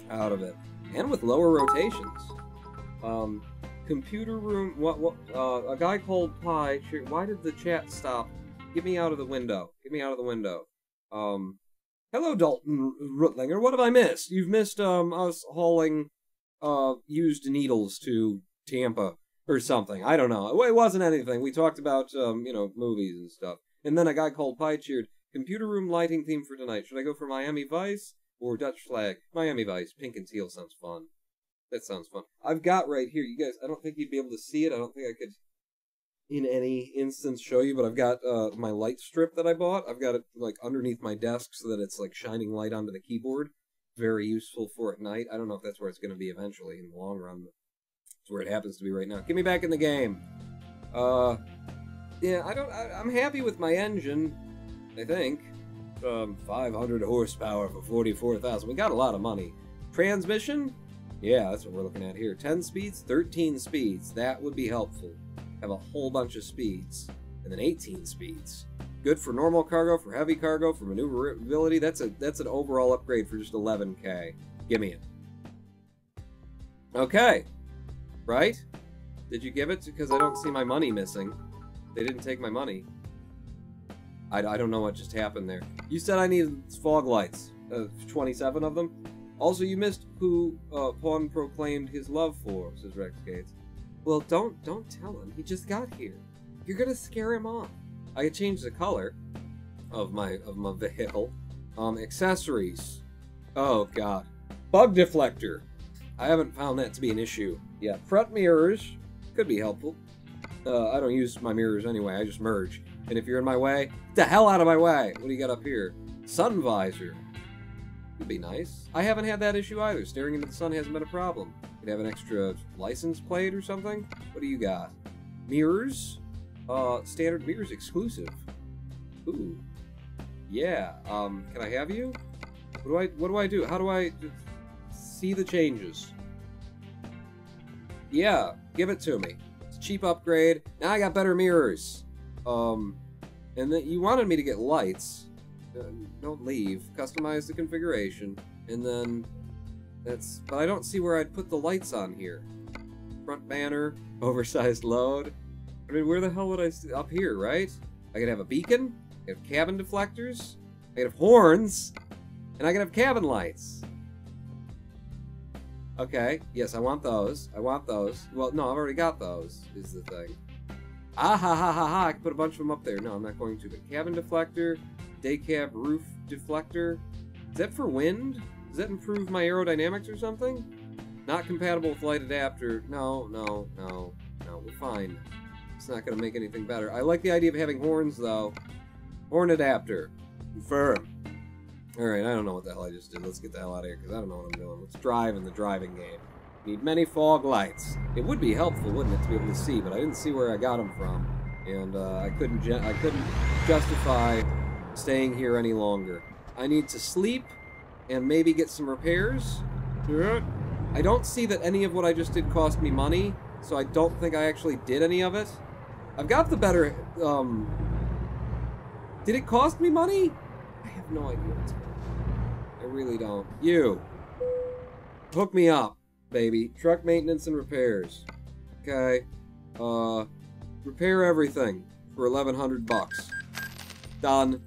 out of it, and with lower rotations. Computer room. A guy called Pi. Why did the chat stop? Get me out of the window. Get me out of the window. Hello, Dalton Rutlinger. What have I missed? You've missed us hauling used needles to Tampa or something. I don't know. It wasn't anything. We talked about movies and stuff. And then a guy called Pi cheered. Computer room lighting theme for tonight. Should I go for Miami Vice or Dutch Flag? Miami Vice. Pink and teal sounds fun. That sounds fun. I've got right here, you guys, I don't think you'd be able to see it. I don't think I could, in any instance, show you, but I've got my light strip that I bought. I've got it, like, underneath my desk so that it's, like, shining light onto the keyboard. Very useful for at night. I don't know if that's where it's going to be eventually in the long run, but it's where it happens to be right now. Get me back in the game. Yeah, I'm happy with my engine, I think. 500 horsepower for 44,000. We got a lot of money. Transmission? Yeah, that's what we're looking at here. 10 speeds, 13 speeds. That would be helpful. Have a whole bunch of speeds. And then 18 speeds. Good for normal cargo, for heavy cargo, for maneuverability. That's an overall upgrade for just 11K. Give me it. Okay. Right? Did you give it? Because I don't see my money missing. They didn't take my money. I don't know what just happened there. You said I needed fog lights. 27 of them? Also, you missed who Pawn proclaimed his love for, says Rex Gates. Well, don't tell him. He just got here. You're gonna scare him off. I could change the color of my vehicle. Accessories. Oh god. Bug deflector. I haven't found that to be an issue yet. Front mirrors could be helpful. I don't use my mirrors anyway. I just merge. And if you're in my way, get the hell out of my way. What do you got up here? Sun visor. Could be nice. I haven't had that issue either. Staring into the sun hasn't been a problem. Could have an extra license plate or something. What do you got? Mirrors. Standard mirrors exclusive. Ooh. Yeah. Can I have you? What do I do? How do I see the changes? Yeah. Give it to me. It's a cheap upgrade. Now I got better mirrors. And then you wanted me to get lights. Don't leave. Customize the configuration. And then but I don't see where I'd put the lights on here. Front banner, oversized load. I mean, where the hell would up here, right? I could have a beacon, I could have cabin deflectors, I could have horns, and I could have cabin lights. Okay, yes, I want those. I want those. Well, no, I've already got those, is the thing. Ah ha ha ha ha, I can put a bunch of them up there. No, I'm not going to. But cabin deflector, day cab roof deflector. Is that for wind? Does that improve my aerodynamics or something? Not compatible with light adapter. No, we're fine. It's not going to make anything better. I like the idea of having horns, though. Horn adapter. Confirm. Alright, I don't know what the hell I just did. Let's get the hell out of here, because I don't know what I'm doing. Let's drive in the driving game. Need many fog lights. It would be helpful, wouldn't it, to be able to see, but I didn't see where I got them from. And I couldn't justify staying here any longer. I need to sleep and maybe get some repairs. I don't see that any of what I just did cost me money, so I don't think I actually did any of it. I've got the better, Did it cost me money? I have no idea what's going on. I really don't. You. Hook me up, baby. Truck maintenance and repairs. Okay. Repair everything for 1,100 bucks. Done.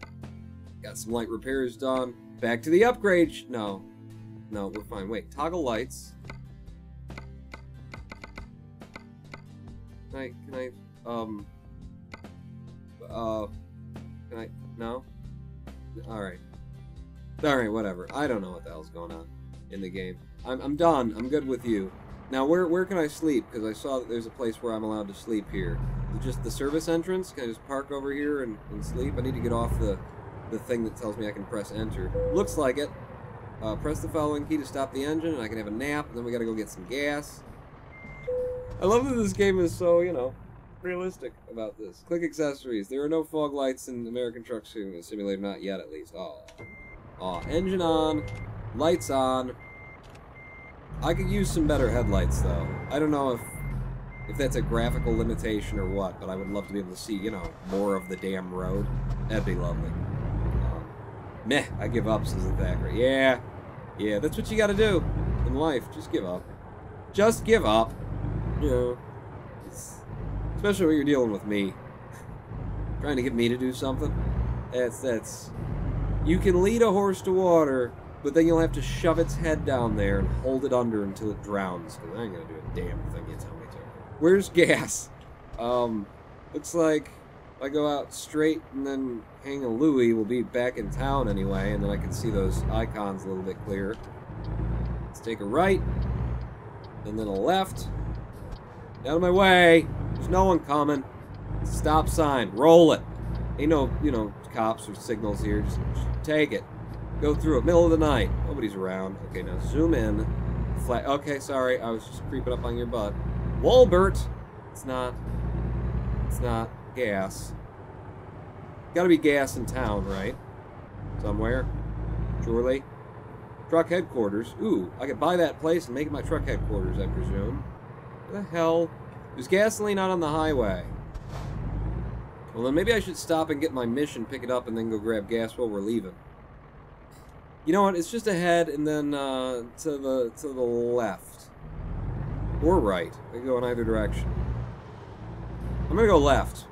Got some light repairs done. Back to the upgrade. No, we're fine. Wait, toggle lights. Can I, no? Alright, whatever. I don't know what the hell's going on in the game. I'm done. I'm good with you. Now, where can I sleep? Because I saw that there's a place where I'm allowed to sleep here. Is it just the service entrance? Can I just park over here and sleep? I need to get off the thing that tells me I can press enter. Looks like it. Press the following key to stop the engine, and I can have a nap, and then we gotta go get some gas. I love that this game is so, realistic about this. Click accessories. There are no fog lights in American Truck Simulator, not yet at least. Oh. Oh, engine on, lights on. I could use some better headlights though. I don't know if that's a graphical limitation or what, but I would love to be able to see, you know, more of the damn road. That'd be lovely. Meh, I give up, says the Thackeray. Yeah, that's what you gotta do in life. Just give up. Just give up. You know, especially when you're dealing with me. Trying to get me to do something. That's... You can lead a horse to water, but then you'll have to shove its head down there and hold it under until it drowns. Because I ain't gonna do a damn thing you tell me to. Where's gas? Looks like if I go out straight and then hang a Louis, we'll be back in town anyway, and then I can see those icons a little bit clearer. Let's take a right, and then a left. Out of my way! There's no one coming. Stop sign. Roll it. Ain't no, you know, cops or signals here. Just take it. Go through it. Middle of the night. Nobody's around. Okay, now zoom in. Flat. Okay, sorry. I was just creeping up on your butt. Walbert! It's not gas. Gotta be gas in town, right? Somewhere. Surely. Truck headquarters. Ooh, I could buy that place and make it my truck headquarters, I presume. What the hell? There's gasoline out on the highway. Well, then maybe I should stop and get my mission, pick it up, and then go grab gas while we're leaving. You know what? It's just ahead and then to the left. Or right. I can go in either direction. I'm gonna go left.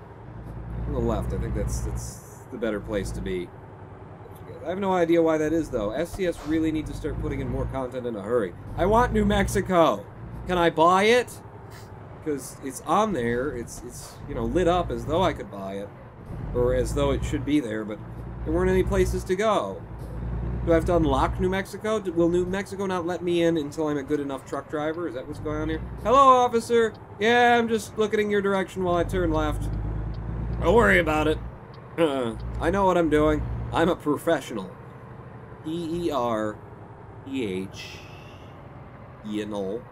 I'm gonna go left. I think that's the better place to be. I have no idea why that is, though. SCS really need to start putting in more content in a hurry. I want New Mexico! Can I buy it? Because it's on there. It's you know, lit up as though I could buy it. Or as though it should be there, but there weren't any places to go. Do I have to unlock New Mexico? Will New Mexico not let me in until I'm a good enough truck driver? Is that what's going on here? Hello, officer! Yeah, I'm just looking in your direction while I turn left. Don't worry about it. I know what I'm doing. I'm a professional. P-E-R-E-H. You know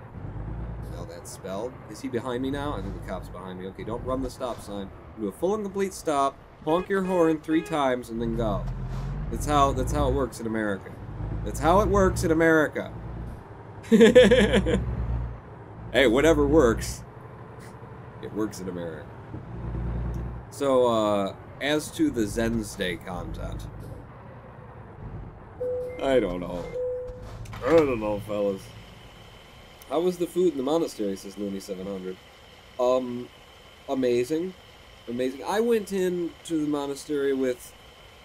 how that's spelled. Is he behind me now? I think the cop's behind me. Okay, don't run the stop sign. Do a full and complete stop, honk your horn 3 times, and then go. That's how it works in America. That's how it works in America. Hey, whatever works. It works in America. So, as to the Zendnesday content. I don't know. I don't know, fellas. How was the food in the monastery, says Looney700? Amazing. Amazing. I went into the monastery with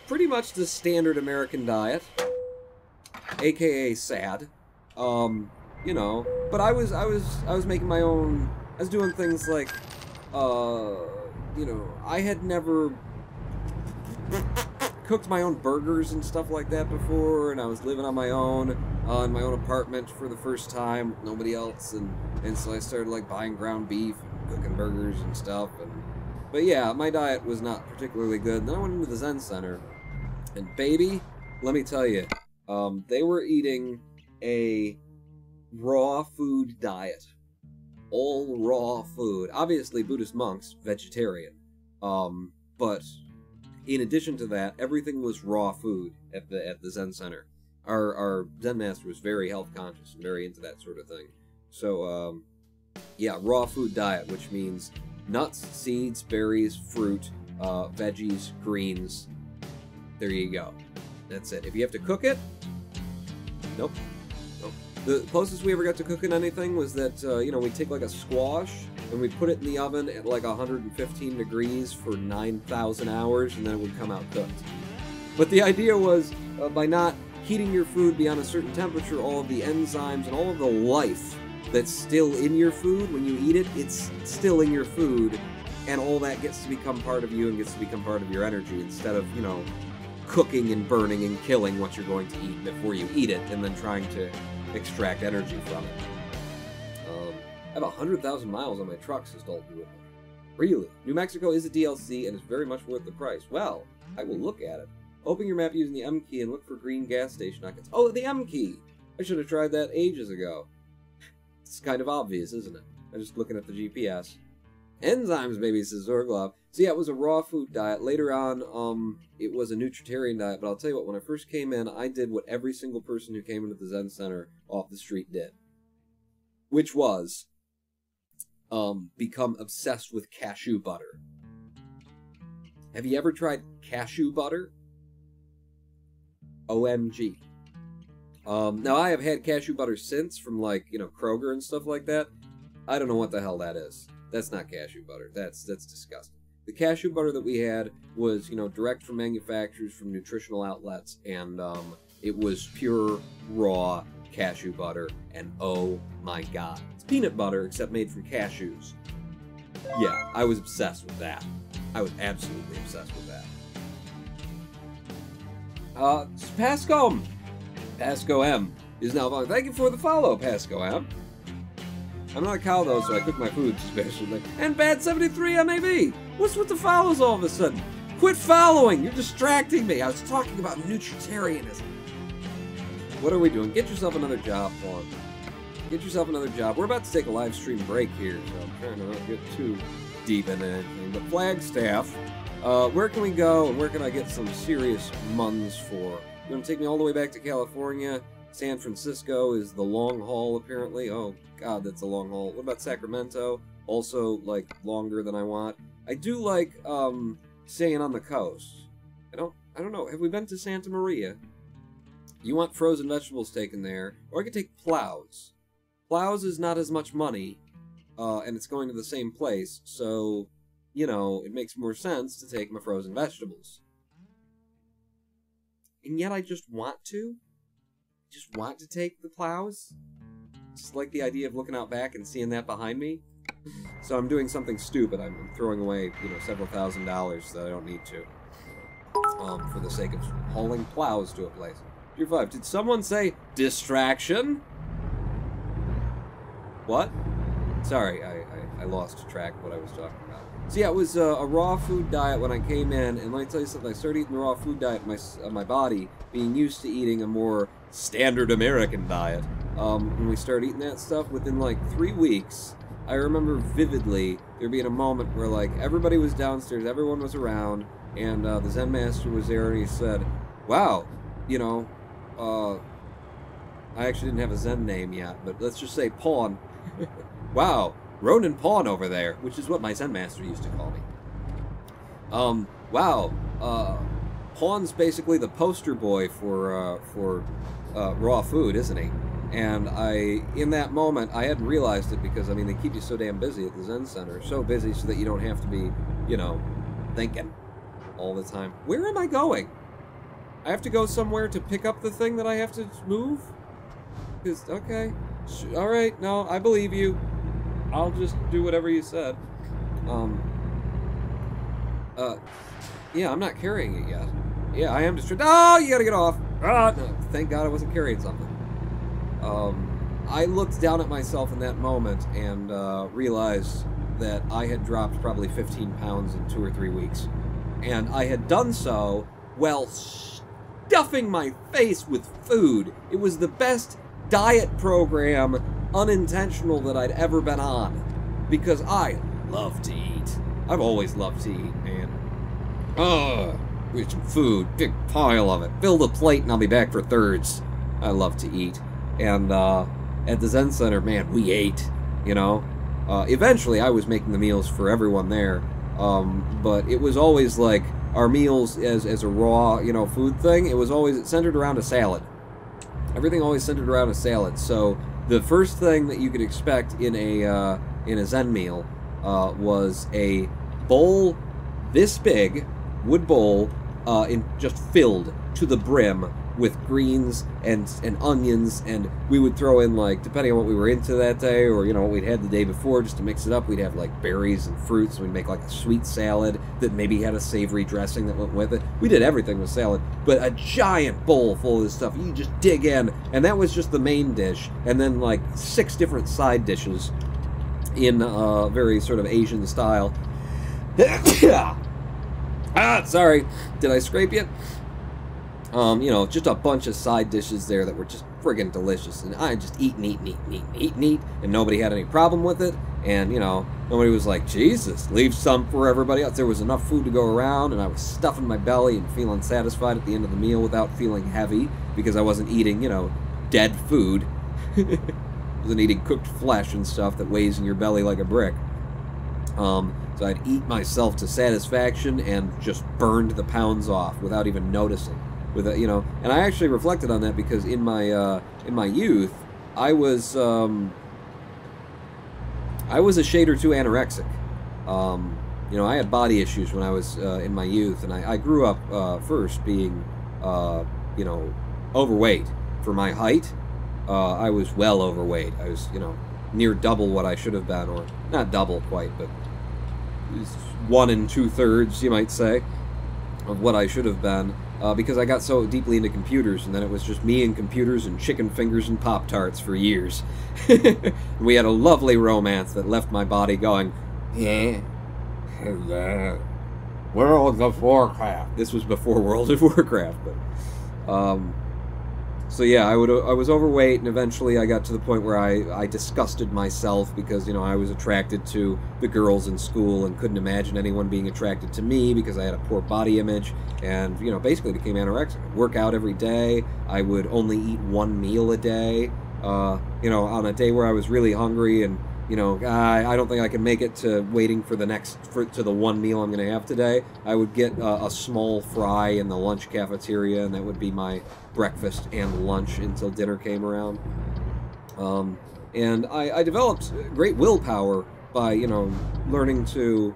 pretty much the standard American diet. AKA sad. You know, but I was making my own. I was doing things like, you know, I had never cooked my own burgers and stuff like that before, and I was living on my own in my own apartment for the first time with nobody else, and so I started like buying ground beef and cooking burgers and stuff, but yeah, my diet was not particularly good. Then I went into the Zen Center, and baby, let me tell you, they were eating a raw food diet. All raw food. Obviously, Buddhist monks, vegetarian. But in addition to that, everything was raw food at the Zen Center. Our Zen master was very health conscious and very into that sort of thing. So, yeah, raw food diet, which means nuts, seeds, berries, fruit, veggies, greens. There you go. That's it. If you have to cook it, nope. The closest we ever got to cooking anything was that, you know, we'd take like a squash and we'd put it in the oven at like 115 degrees for 9,000 hours, and then it would come out cooked. But the idea was, by not heating your food beyond a certain temperature, all of the enzymes and all of the life that's still in your food, when you eat it, it's still in your food, and all that gets to become part of you and gets to become part of your energy, instead of, you know, cooking and burning and killing what you're going to eat before you eat it, and then trying to extract energy from it. I have 100,000 miles on my truck, says Dalton Whitman. Really? New Mexico is a DLC and is very much worth the price. Well, I will look at it. Open your map using the M key and look for green gas station icons. Oh, the M key! I should have tried that ages ago. It's kind of obvious, isn't it? I'm just looking at the GPS. Enzymes, baby, says Zorglov. So yeah, it was a raw food diet. Later on, it was a nutritarian diet. But I'll tell you what, when I first came in, I did what every single person who came into the Zen Center off the street did. Which was, become obsessed with cashew butter. Have you ever tried cashew butter? OMG. Now I have had cashew butter since from like, Kroger and stuff like that. I don't know what the hell that is. That's not cashew butter. That's disgusting. The cashew butter that we had was, direct from manufacturers, from nutritional outlets, and it was pure, raw cashew butter, and oh my god. It's peanut butter, except made from cashews. Yeah, I was obsessed with that. I was absolutely obsessed with that. Pasco M is now following. Thank you for the follow, Pasco M. I'm not a cow though, so I cook my food especially. And Bad 73 MAB. What's with the follows all of a sudden? Quit following. You're distracting me. I was talking about nutritarianism. What are we doing? Get yourself another job, Paul. Get yourself another job. We're about to take a live stream break here, so I'm trying to not get too deep in anything. But Flagstaff, where can we go and where can I get some serious muns for? You're going to take me all the way back to California. San Francisco is the long haul, apparently. Oh, God, that's a long haul. What about Sacramento? Also, like, longer than I want. I do like, staying on the coast. I don't know. Have we been to Santa Maria? You want frozen vegetables taken there, or I could take Plows. Plows is not as much money, and it's going to the same place, so, it makes more sense to take my frozen vegetables. And yet I just want to? Just want to take the Plows? Just like the idea of looking out back and seeing that behind me? So I'm doing something stupid. I'm throwing away, several $1,000s that I don't need to. For the sake of hauling Plows to a place. Tier 5. Did someone say distraction? What? Sorry, I lost track of what I was talking about. So yeah, it was a raw food diet when I came in, and let me tell you something, I started eating the raw food diet, my body being used to eating a more standard American diet. When we started eating that stuff, within like 3 weeks, I remember vividly there being a moment where like everybody was downstairs, everyone was around, and the Zen master was there, and he said, wow, I actually didn't have a Zen name yet, but let's just say Pawn. Wow, Ronin Pawn over there, which is what my Zen master used to call me. Wow, Pawn's basically the poster boy for raw food, isn't he? And in that moment, I hadn't realized it because, they keep you so damn busy at the Zen Center. So busy so that you don't have to be, thinking all the time. Where am I going? I have to go somewhere to pick up the thing that I have to move? Because, okay. Alright, no, I believe you. I'll just do whatever you said. Yeah, I'm not carrying it yet. Yeah, I am distracted. Oh, you gotta get off. Ah, no, thank God I wasn't carrying something. I looked down at myself in that moment and realized that I had dropped probably 15 pounds in 2 or 3 weeks. And I had done so while stuffing my face with food. It was the best diet program, unintentional, that I'd ever been on. Because I love to eat. I've always loved to eat, man. With some food, big pile of it. Fill the plate and I'll be back for thirds. I love to eat. And at the Zen Center, man, we ate, Eventually I was making the meals for everyone there. But it was always like our meals as a raw, food thing. It centered around a salad. Everything always centered around a salad. So the first thing that you could expect in a Zen meal was a bowl this big, wood bowl, just filled to the brim with greens and onions, and we would throw in, like, depending on what we were into that day, or, what we'd had the day before, just to mix it up, we'd have, like, berries and fruits, and we'd make, like, a sweet salad that maybe had a savory dressing that went with it. We did everything with salad, but a giant bowl full of this stuff, you just dig in, and that was just the main dish, and then, like, 6 different side dishes in very sort of Asian style. Sorry, did I scrape you? Just a bunch of side dishes there that were just friggin' delicious. And I just eat and eat and eat and eat and eat and eat, and nobody had any problem with it. And, nobody was like, Jesus, leave some for everybody else. There was enough food to go around, and I was stuffing my belly and feeling satisfied at the end of the meal without feeling heavy, because I wasn't eating, dead food. I wasn't eating cooked flesh and stuff that weighs in your belly like a brick. So I'd eat myself to satisfaction and just burned the pounds off without even noticing. And I actually reflected on that because in my youth, I was a shade or two anorexic. I had body issues when I was in my youth, and I grew up first being overweight for my height. I was well overweight. I was near double what I should have been, or not double quite, but 1 2/3, you might say, of what I should have been. Because I got so deeply into computers, and then it was just me and computers and chicken fingers and Pop-Tarts for years. We had a lovely romance that left my body going, yeah, World of Warcraft. This was before World of Warcraft, but, so yeah, I was overweight, and eventually I got to the point where I disgusted myself because, I was attracted to the girls in school and couldn't imagine anyone being attracted to me because I had a poor body image, and, basically became anorexic. I'd work out every day. I would only eat 1 meal a day, on a day where I was really hungry and, I don't think I can make it to waiting for to the 1 meal I'm going to have today. I would get a small fry in the lunch cafeteria, and that would be my breakfast and lunch until dinner came around. And I developed great willpower by, learning to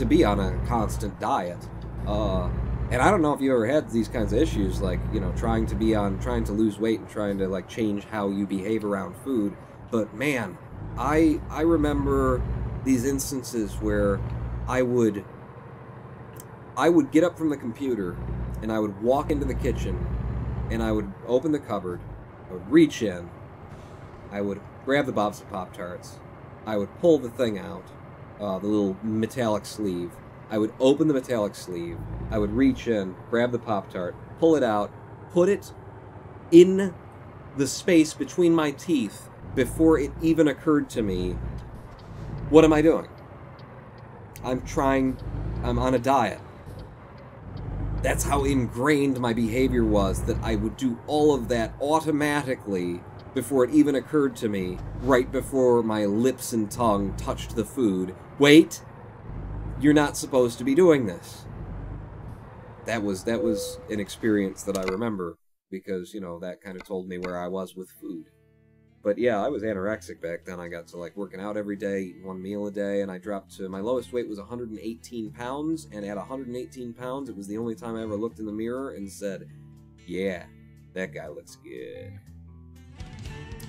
be on a constant diet. And I don't know if you ever had these kinds of issues, like, trying to lose weight and trying to, like, change how you behave around food. But, man, I remember these instances where I would get up from the computer, and I would walk into the kitchen, and I would open the cupboard, I would reach in, I would grab the box of Pop-Tarts, I would pull the thing out, the little metallic sleeve, I would open the metallic sleeve, I would reach in, grab the Pop-Tart, pull it out, put it in the space between my teeth before it even occurred to me, what am I doing? I'm on a diet. That's how ingrained my behavior was, that I would do all of that automatically before it even occurred to me, right before my lips and tongue touched the food. Wait, you're not supposed to be doing this. That was an experience that I remember, because, that kind of told me where I was with food. But yeah, I was anorexic back then. I got to, like, working out every day, eating 1 meal a day, and I dropped to, my lowest weight was 118 pounds, and at 118 pounds, it was the only time I ever looked in the mirror and said, yeah, that guy looks good.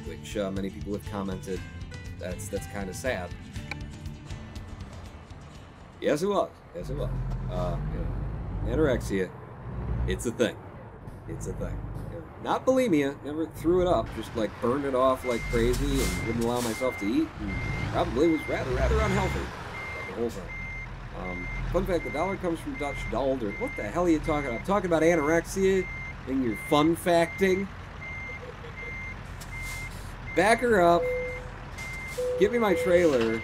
Which, many people have commented, that's kind of sad. Yes, it was. Yes, it was. Anorexia, it's a thing. It's a thing. Not bulimia, never threw it up, just, like, burned it off like crazy and wouldn't allow myself to eat, and probably was rather unhealthy, like, the whole time. Fun fact, the dollar comes from Dutch dalder. What the hell are you talking about? I'm talking about anorexia and your fun facting? Back her up. Give me my trailer.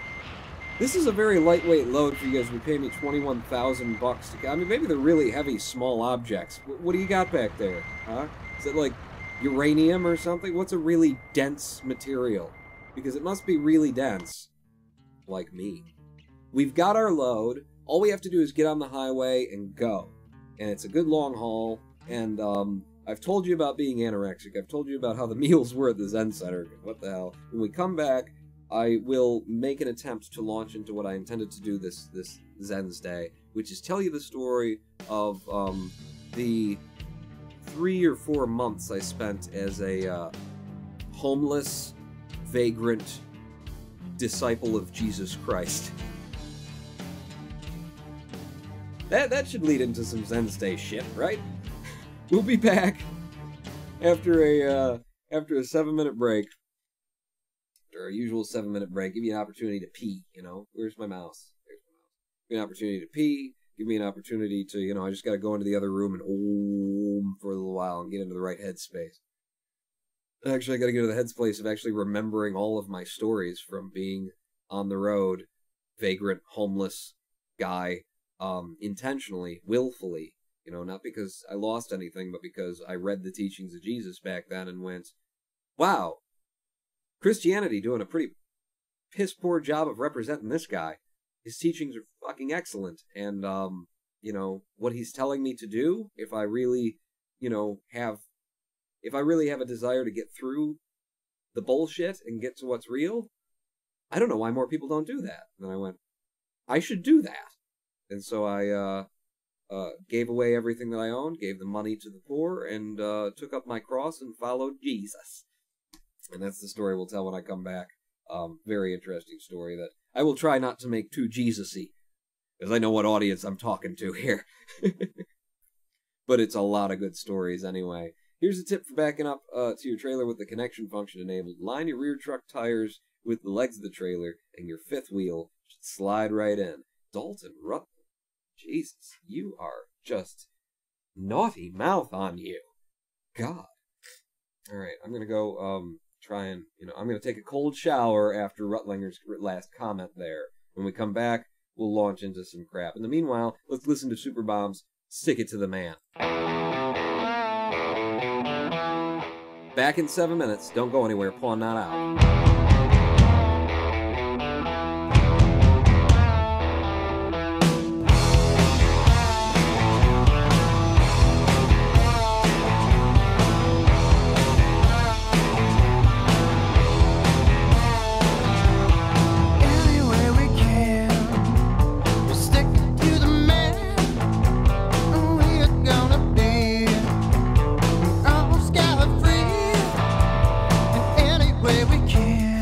This is a very lightweight load for you guys to be paying me 21,000 bucks to... I mean, maybe they're really heavy, small objects. What do you got back there, huh? Is it like uranium or something? What's a really dense material? Because it must be really dense. Like me. We've got our load. All we have to do is get on the highway and go. And it's a good long haul. And, I've told you about being anorexic. I've told you about how the meals were at the Zen Center. What the hell? When we come back, I will make an attempt to launch into what I intended to do this Zendnesday, which is tell you the story of the 3 or 4 months I spent as a homeless, vagrant disciple of Jesus Christ. That should lead into some Zendnesday shit, right? We'll be back after a 7-minute break. Our usual 7-minute break, give you an opportunity to pee, Where's my mouse? There's my mouse. Give you an opportunity to pee, give me an opportunity to, you know, I just got to go into the other room and om for a little while and get into the right headspace. Actually, I got to get to the headspace of actually remembering all of my stories from being on the road, vagrant, homeless guy, intentionally, willfully, you know, not because I lost anything, but because I read the teachings of Jesus back then and went, wow, Christianity doing a pretty piss poor job of representing this guy. His teachings are fucking excellent, and, you know, what he's telling me to do, if I really, you know, have a desire to get through the bullshit and get to what's real, I don't know why more people don't do that. And I went, I should do that. And so I gave away everything that I owned, gave the money to the poor, and took up my cross and followed Jesus. And that's the story we'll tell when I come back. Very interesting story that I will try not to make too Jesus-y, because I know what audience I'm talking to here. But it's a lot of good stories anyway. Here's a tip for backing up to your trailer with the connection function enabled. Line your rear truck tires with the legs of the trailer, and your fifth wheel should slide right in. Dalton Rutland. Jesus, you are just naughty mouth on you. God. Alright, I'm gonna go, try and, you know, I'm gonna take a cold shower after Rutlinger's last comment there. When we come back, we'll launch into some crap. In the meanwhile, let's listen to Superbomb's Stick It to the Man. Back in 7 minutes. Don't go anywhere. Pawn not out. We can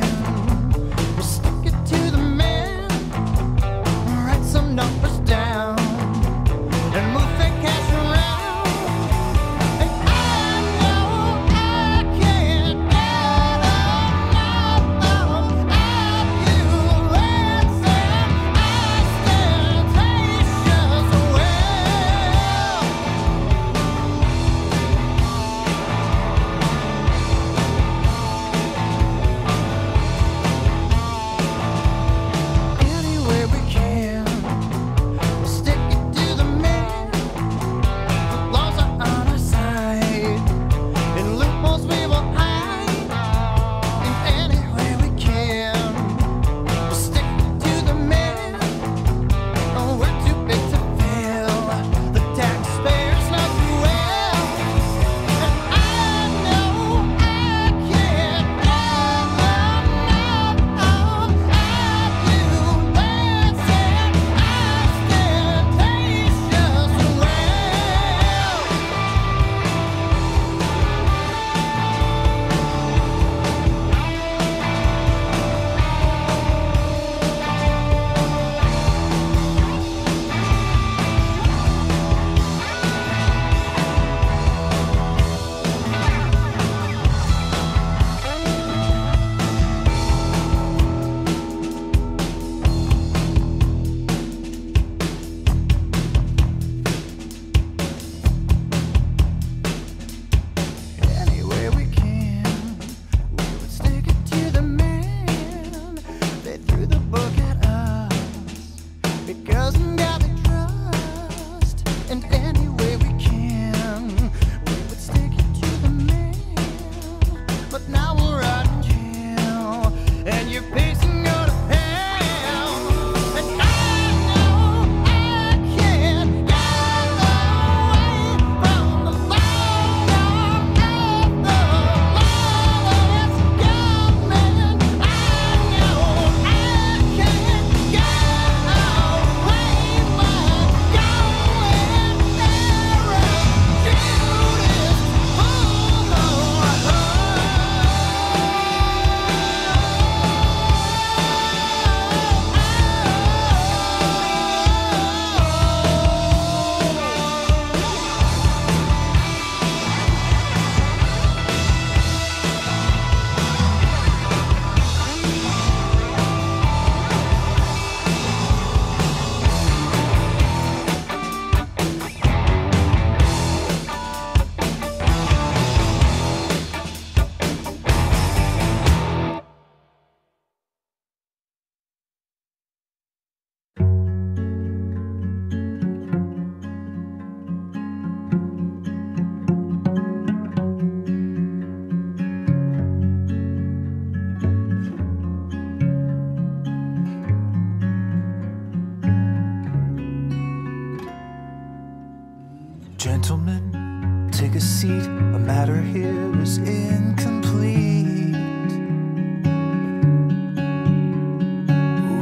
matter here is incomplete.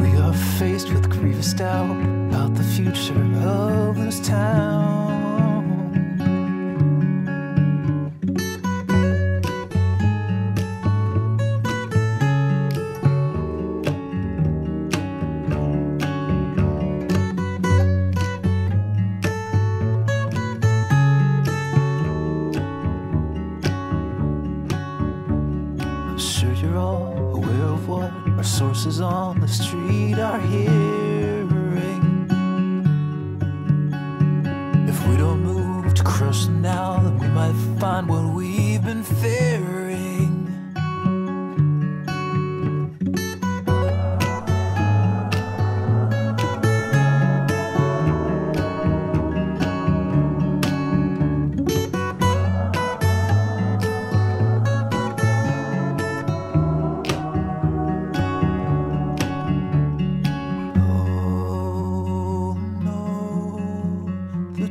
We are faced with grievous doubt about the future of this town. Our sources on the street are hearing. If we don't move to crush them now, then we might find what we've been fearing.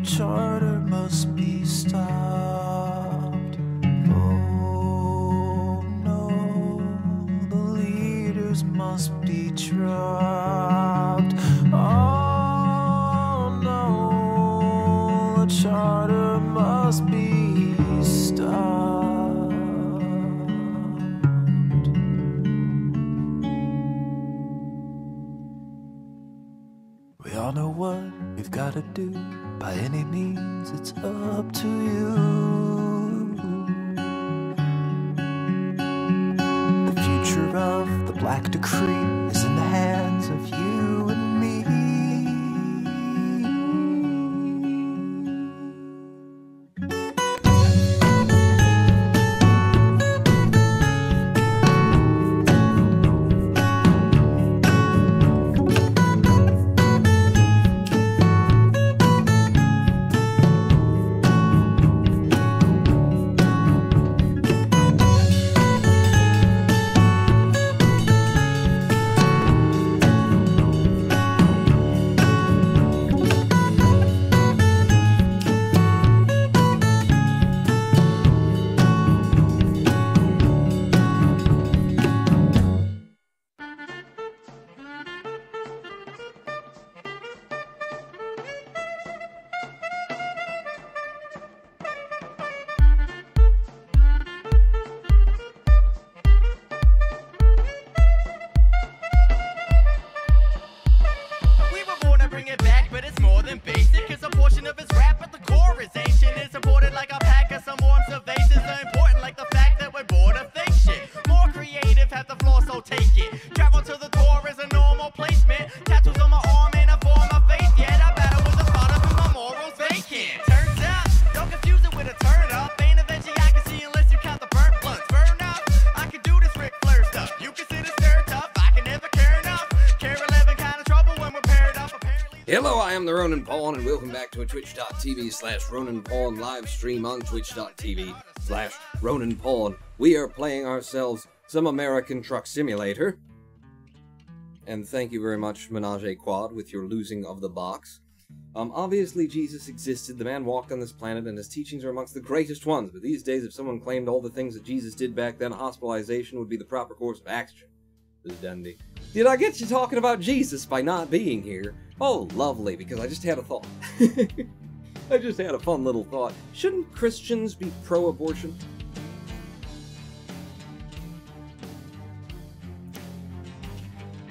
Charter must be stopped. Oh no, the leaders must be dropped. Oh no, the charter must be stopped. We all know what we've got to do. By any means, it's up to you. The future of the Black Decree is in the hands of you and me. Hello, I am the Ronan Pawn, and welcome back to a twitch.tv/Ronan Pawn live stream on twitch.tv/Ronan Pawn. We are playing ourselves some American Truck Simulator. And thank you very much, Menage a Quad, with your losing of the box. Obviously Jesus existed, the man walked on this planet, and his teachings are amongst the greatest ones, but these days if someone claimed all the things that Jesus did back then, hospitalization would be the proper course of action. This is Dundee. Did I get you talking about Jesus by not being here? Oh, lovely, because I just had a thought. I just had a fun little thought. Shouldn't Christians be pro-abortion?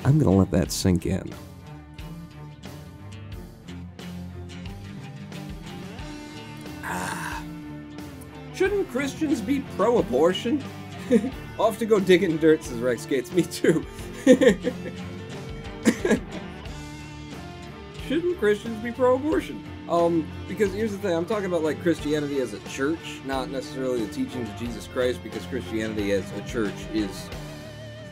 I'm gonna let that sink in. Shouldn't Christians be pro-abortion? Off to go dig in dirt, says Rex Gates. Me too. Shouldn't Christians be pro-abortion? Because here's the thing, I'm talking about like Christianity as a church, not necessarily the teachings of Jesus Christ, because Christianity as a church is...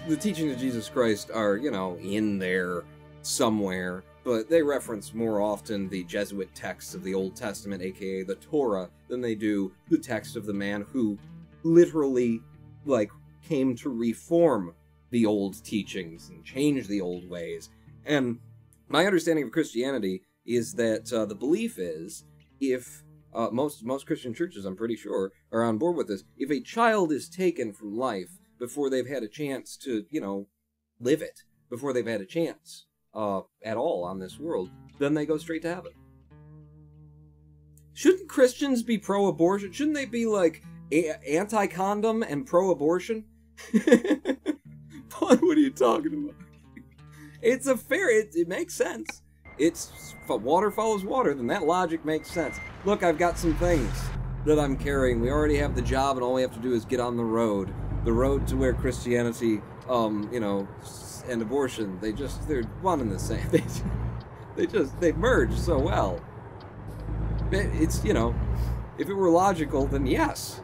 The teachings of Jesus Christ are, you know, in there somewhere, but they reference more often the Jesuit texts of the Old Testament, aka the Torah, than they do the text of the man who literally, like, came to reform the old teachings and change the old ways. And my understanding of Christianity is that the belief is if most Christian churches, I'm pretty sure, are on board with this. If a child is taken from life before they've had a chance to, live it, before they've had a chance at all on this world, then they go straight to heaven. Shouldn't Christians be pro-abortion? Shouldn't they be, like, anti-condom and pro-abortion? What are you talking about? It's a fair... It makes sense. It's... If water follows water, then that logic makes sense. Look, I've got some things that I'm carrying. We already have the job, and all we have to do is get on the road. The road to where Christianity, and abortion, they're one and the same. They merge so well. It's, if it were logical, then yes,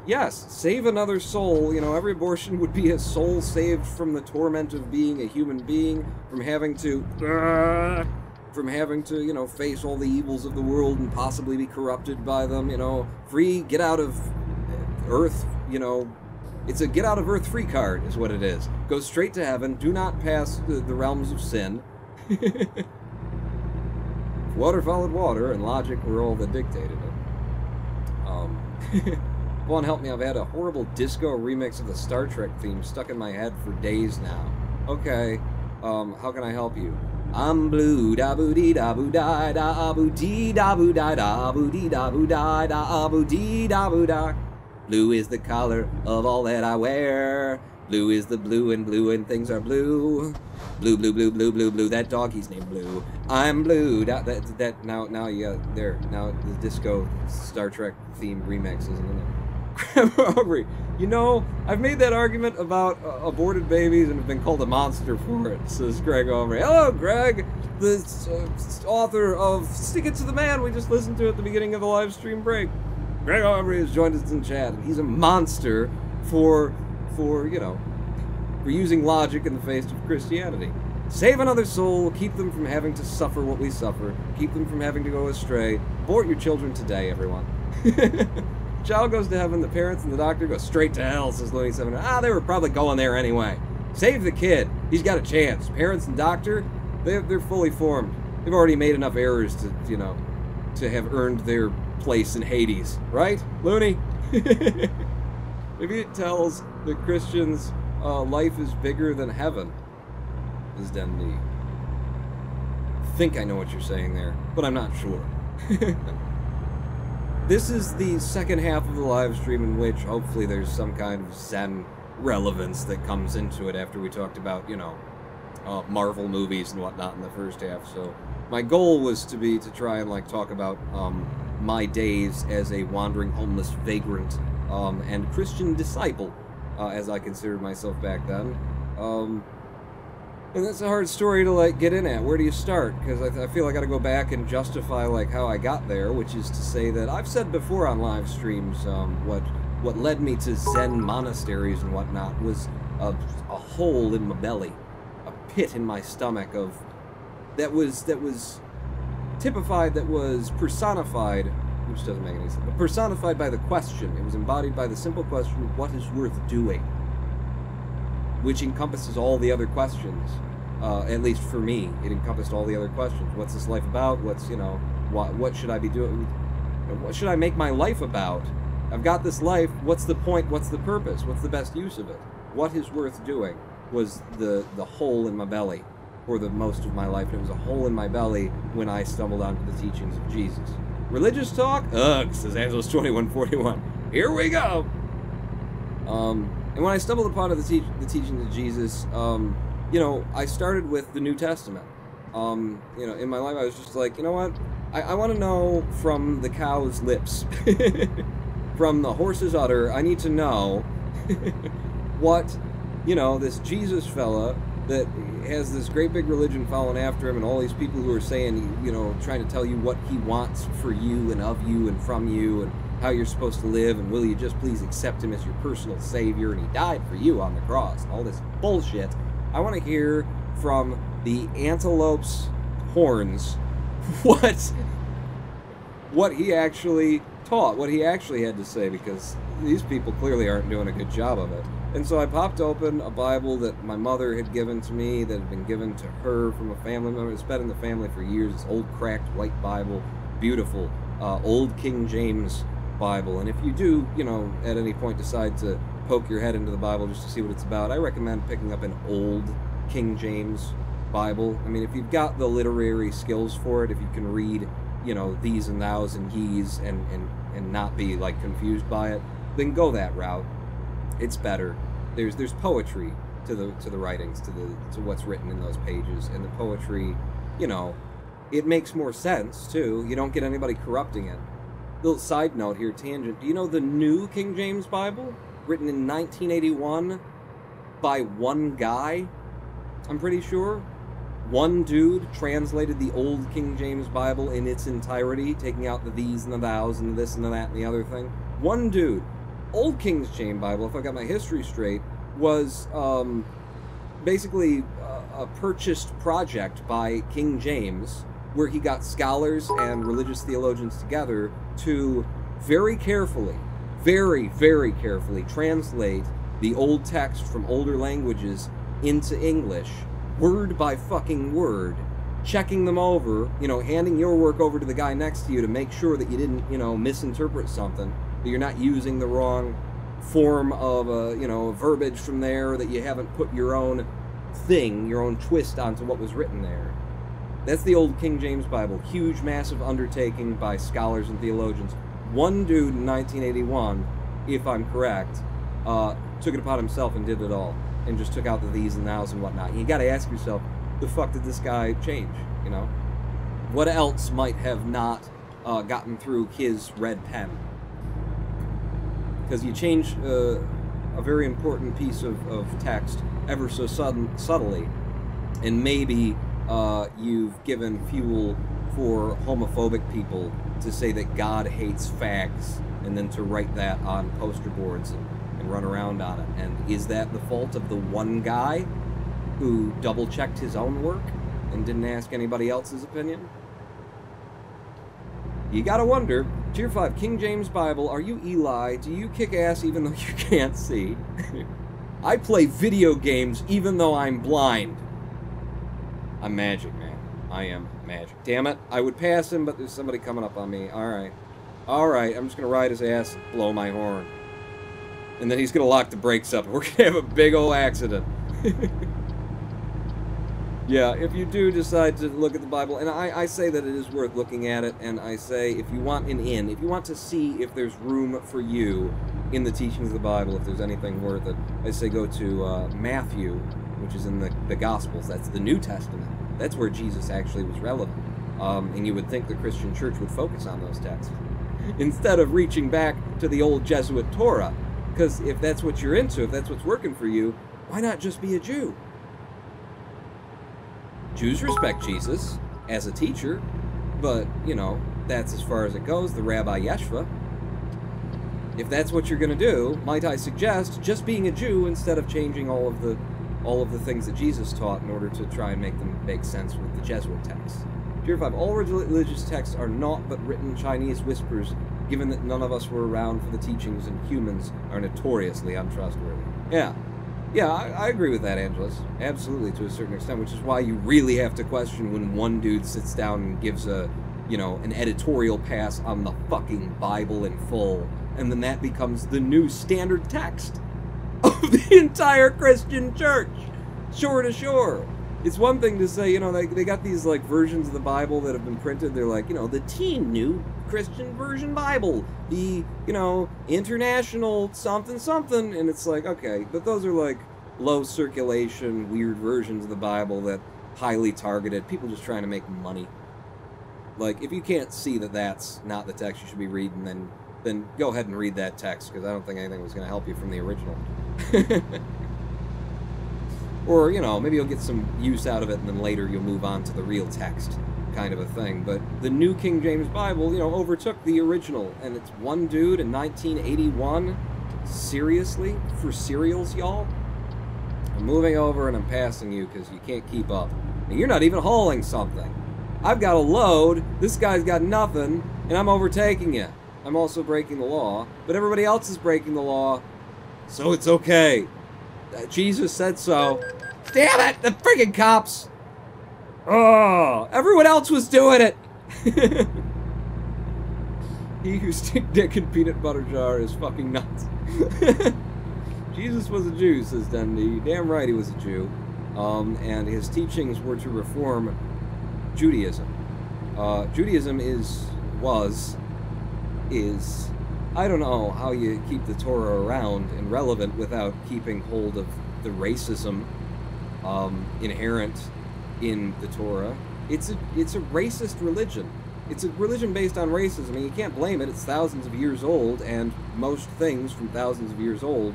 save another soul. Every abortion would be a soul saved from the torment of being a human being, from having to, face all the evils of the world and possibly be corrupted by them, free, get out of earth, it's a get out of earth free card is what it is. Go straight to heaven, do not pass the realms of sin. Water followed water, and logic were all that dictated it. Go on, help me, I've had a horrible disco remix of the Star Trek theme stuck in my head for days now. Okay, how can I help you? I'm blue, da boo dee da boo da da boo dee da boo da boo dee da boo da boo dee da boo da. Blue is the color of all that I wear. Blue is the blue and things are blue. Blue, blue, blue, blue, blue, blue. That dog, he's named Blue. I'm blue. Now the disco Star Trek themed remix isn't in there. I've made that argument about aborted babies and have been called a monster for it, says Greg Aubrey. Hello, Greg, the author of Stick It to the Man we just listened to at the beginning of the live stream break. Greg Aubrey has joined us in chat, and he's a monster for using logic in the face of Christianity. Save another soul, keep them from having to suffer what we suffer, keep them from having to go astray. Abort your children today, everyone. Child goes to heaven, the parents and the doctor go straight to hell, says Looney 7. They were probably going there anyway. Save the kid. He's got a chance. Parents and doctor, they're fully formed. They've already made enough errors to have earned their place in Hades. Right, Looney? Maybe it tells the Christians life is bigger than heaven, is Zendnesday. I think I know what you're saying there, but I'm not sure. This is the second half of the live stream in which hopefully there's some kind of Zen relevance that comes into it after we talked about, Marvel movies and whatnot in the first half. So my goal was to try and talk about my days as a wandering homeless vagrant and Christian disciple, as I considered myself back then. And that's a hard story to get in at. Where do you start? Because I feel I got to go back and justify how I got there, which is to say that I've said before on live streams what led me to Zen monasteries and whatnot was a hole in my belly, a pit in my stomach that was typified, that was personified, which doesn't make any sense, but personified by the question. It was embodied by the simple question, what is worth doing? Which encompasses all the other questions. At least for me, it encompassed all the other questions. What's this life about? What should I be doing? What should I make my life about? I've got this life. What's the point? What's the purpose? What's the best use of it? What is worth doing was the hole in my belly for the most of my life. And it was a hole in my belly when I stumbled onto the teachings of Jesus. Religious talk? Ugh, says Angelos 2141. Here we go! And when I stumbled upon the teachings of Jesus, I started with the New Testament. In my life I was just like, you know what? I want to know from the cow's lips, from the horse's udder, I need to know what, this Jesus fella that has this great big religion following after him and all these people who are saying, trying to tell you what he wants for you and of you and from you and how you're supposed to live, and will you just please accept him as your personal savior, and he died for you on the cross, and all this bullshit. I want to hear from the antelope's horns what he actually taught, what he actually had to say, because these people clearly aren't doing a good job of it. And so I popped open a Bible that my mother had given to me, that had been given to her from a family member. It's been in the family for years, this old cracked white Bible, beautiful, Old King James Bible. And if you do, you know, at any point decide to poke your head into the Bible just to see what it's about, I recommend picking up an Old King James Bible. I mean, if you've got the literary skills for it, if you can read, you know, these and thous and ye's and not be, like, confused by it, then go that route. It's better. There's poetry to the writings, to what's written in those pages, and the poetry, you know, it makes more sense too. You don't get anybody corrupting it. Little side note here, tangent. Do you know the New King James Bible, written in 1981 by one guy? I'm pretty sure. One dude translated the Old King James Bible in its entirety, taking out the these and the thous and the this and the that and the other thing. One dude. Old King James Bible, if I got my history straight, was basically a purchased project by King James, where he got scholars and religious theologians together to very carefully, very, very carefully translate the old text from older languages into English, word by fucking word, checking them over, you know, handing your work over to the guy next to you to make sure that you didn't, you know, misinterpret something, that you're not using the wrong form of, you know, verbiage from there, that you haven't put your own thing, your own twist onto what was written there. That's the Old King James Bible. Huge, massive undertaking by scholars and theologians. One dude in 1981, if I'm correct, took it upon himself and did it all, and just took out the these and thous and whatnot. You gotta ask yourself, the fuck did this guy change, you know? What else might have not gotten through his red pen? Because you change a very important piece of text ever so subtly, and maybe you've given fuel for homophobic people to say that God hates fags, and then to write that on poster boards and run around on it. And is that the fault of the one guy who double-checked his own work and didn't ask anybody else's opinion? You gotta wonder. Tier 5, King James Bible, are you Eli? Do you kick ass even though you can't see? I play video games even though I'm blind. I'm magic, man. I am magic. Damn it. I would pass him, but there's somebody coming up on me. Alright. Alright, I'm just gonna ride his ass, blow my horn. And then he's gonna lock the brakes up, and we're gonna have a big ol' accident. Yeah, if you do decide to look at the Bible, and I say that it is worth looking at it, and I say if you want an in, if you want to see if there's room for you in the teachings of the Bible, if there's anything worth it, I say go to Matthew, which is in the Gospels. That's the New Testament. That's where Jesus actually was relevant. And you would think the Christian church would focus on those texts, instead of reaching back to the old Jesuit Torah. Because if that's what you're into, if that's what's working for you, why not just be a Jew? Jews respect Jesus as a teacher, but, you know, that's as far as it goes, the Rabbi Yeshua. If that's what you're going to do, might I suggest just being a Jew instead of changing all of the things that Jesus taught in order to try and make them make sense with the Jesuit texts. Tier 5, all religious texts are naught but written Chinese whispers, given that none of us were around for the teachings and humans are notoriously untrustworthy. Yeah, I agree with that, Angelus. Absolutely, to a certain extent, which is why you really have to question when one dude sits down and gives a, you know, an editorial pass on the fucking Bible in full, and then that becomes the new standard text of the entire Christian church, shore to shore. It's one thing to say, you know, they got these, like, versions of the Bible that have been printed. They're like, you know, the teen new Christian version Bible, the, you know, international something something, and it's like, okay, but those are, like, low circulation, weird versions of the Bible that highly targeted, people just trying to make money. Like, if you can't see that that's not the text you should be reading, then go ahead and read that text, because I don't think anything was going to help you from the original. Or, you know, maybe you'll get some use out of it, and then later you'll move on to the real text, kind of a thing. But the New King James Bible, you know, overtook the original, and it's one dude in 1981. Seriously? For cereals, y'all? I'm moving over and I'm passing you because you can't keep up. And you're not even hauling something. I've got a load, this guy's got nothing, and I'm overtaking you. I'm also breaking the law, but everybody else is breaking the law, so it's okay. Jesus said so. Damn it! The friggin' cops! Oh, everyone else was doing it! He who stick dick in peanut butter jar is fucking nuts. Jesus was a Jew, says Dendy. Damn right he was a Jew. And his teachings were to reform Judaism. Judaism is, I don't know how you keep the Torah around and relevant without keeping hold of the racism inherent in the Torah. It's a racist religion. It's a religion based on racism, and you can't blame it. It's thousands of years old, and most things from thousands of years old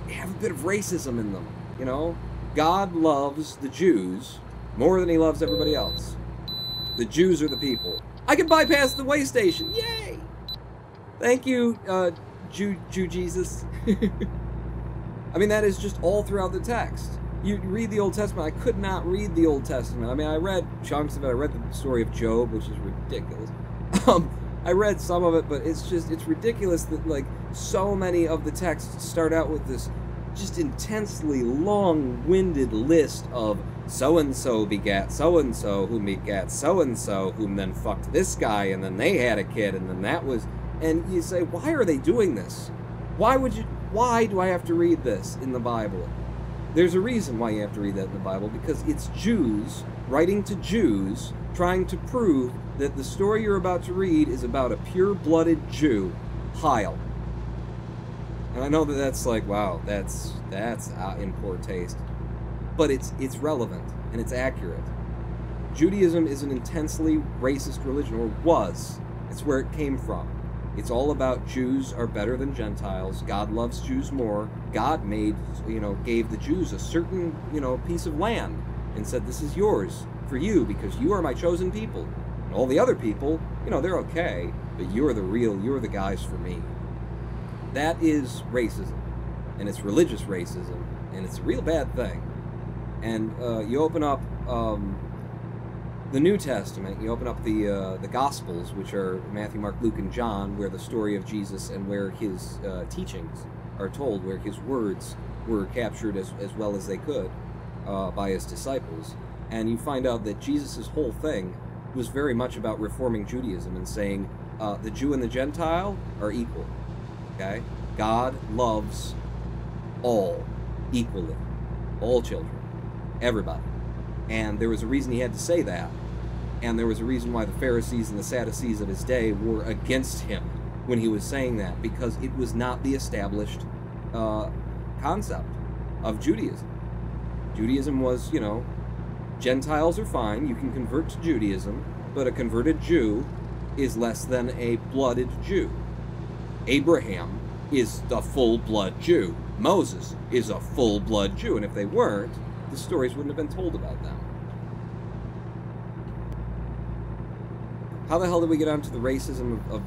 have a bit of racism in them, you know? God loves the Jews more than he loves everybody else. The Jews are the people. I can bypass the way station! Yay! Thank you, Jew Jesus. I mean, that is just all throughout the text. You read the Old Testament. I could not read the Old Testament. I mean, I read chunks of it. I read the story of Job, which is ridiculous. I read some of it, but it's ridiculous that, like, so many of the texts start out with this just intensely long-winded list of so-and-so begat so-and-so, whom begat so-and-so, whom then fucked this guy, and then they had a kid, and then that was... And you say, why are they doing this? Why do I have to read this in the Bible? There's a reason why you have to read that in the Bible, because it's Jews writing to Jews trying to prove that the story you're about to read is about a pure-blooded Jew, Heil. And I know that that's like, wow, that's in poor taste. But it's relevant, and it's accurate. Judaism is an intensely racist religion, or was. It's where it came from. It's all about Jews are better than Gentiles. God loves Jews more. God gave the Jews a certain, piece of land and said, this is yours for you because you are my chosen people. And all the other people, they're okay, but you're the guys for me. That is racism. And it's religious racism. And it's a real bad thing. And you open up the New Testament, you open up the Gospels, which are Matthew, Mark, Luke, and John, where the story of Jesus and where his teachings are told, where his words were captured as well as they could by his disciples. And you find out that Jesus' whole thing was very much about reforming Judaism and saying the Jew and the Gentile are equal. Okay? God loves all equally. All children. Everybody. And there was a reason he had to say that. And there was a reason why the Pharisees and the Sadducees of his day were against him when he was saying that, because it was not the established concept of Judaism. Judaism was, Gentiles are fine, you can convert to Judaism, but a converted Jew is less than a blooded Jew. Abraham is the full-blood Jew. Moses is a full-blood Jew, and if they weren't, the stories wouldn't have been told about them. How the hell did we get onto the racism of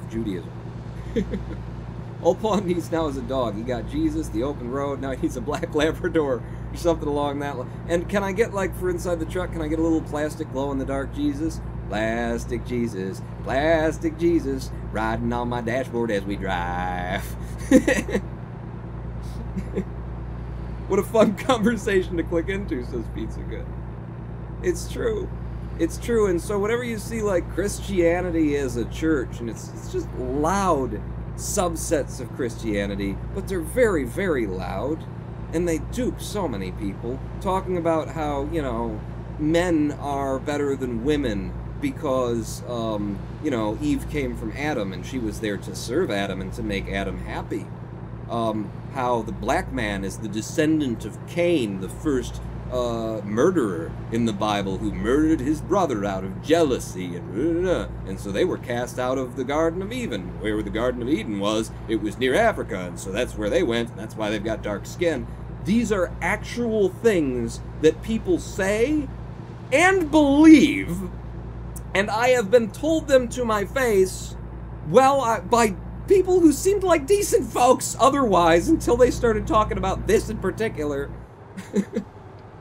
Judaism? All Paul needs now is a dog. He got Jesus, the open road, now he needs a black Labrador, or something along that line. And can I get, for inside the truck, can I get a little plastic glow-in-the-dark Jesus? Plastic Jesus, riding on my dashboard as we drive. What a fun conversation to click into, says Pizza Good. It's true. It's true, and so whenever you see, Christianity as a church, and it's just loud subsets of Christianity, but they're very, very loud, and they dupe so many people, talking about how, men are better than women because, Eve came from Adam, and she was there to serve Adam and to make Adam happy. How the black man is the descendant of Cain, the first murderer in the Bible, who murdered his brother out of jealousy, and so they were cast out of the Garden of Eden. Where the Garden of Eden was, it was near Africa, and so that's where they went, and that's why they've got dark skin. These are actual things that people say and believe, and I have been told them to my face, by people who seemed like decent folks otherwise, until they started talking about this in particular.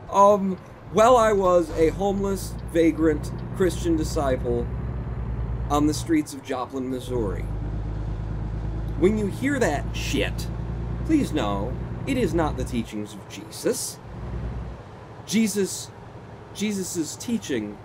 I was a homeless, vagrant Christian disciple on the streets of Joplin, Missouri. When you hear that shit, please know, it is not the teachings of Jesus. Jesus' teaching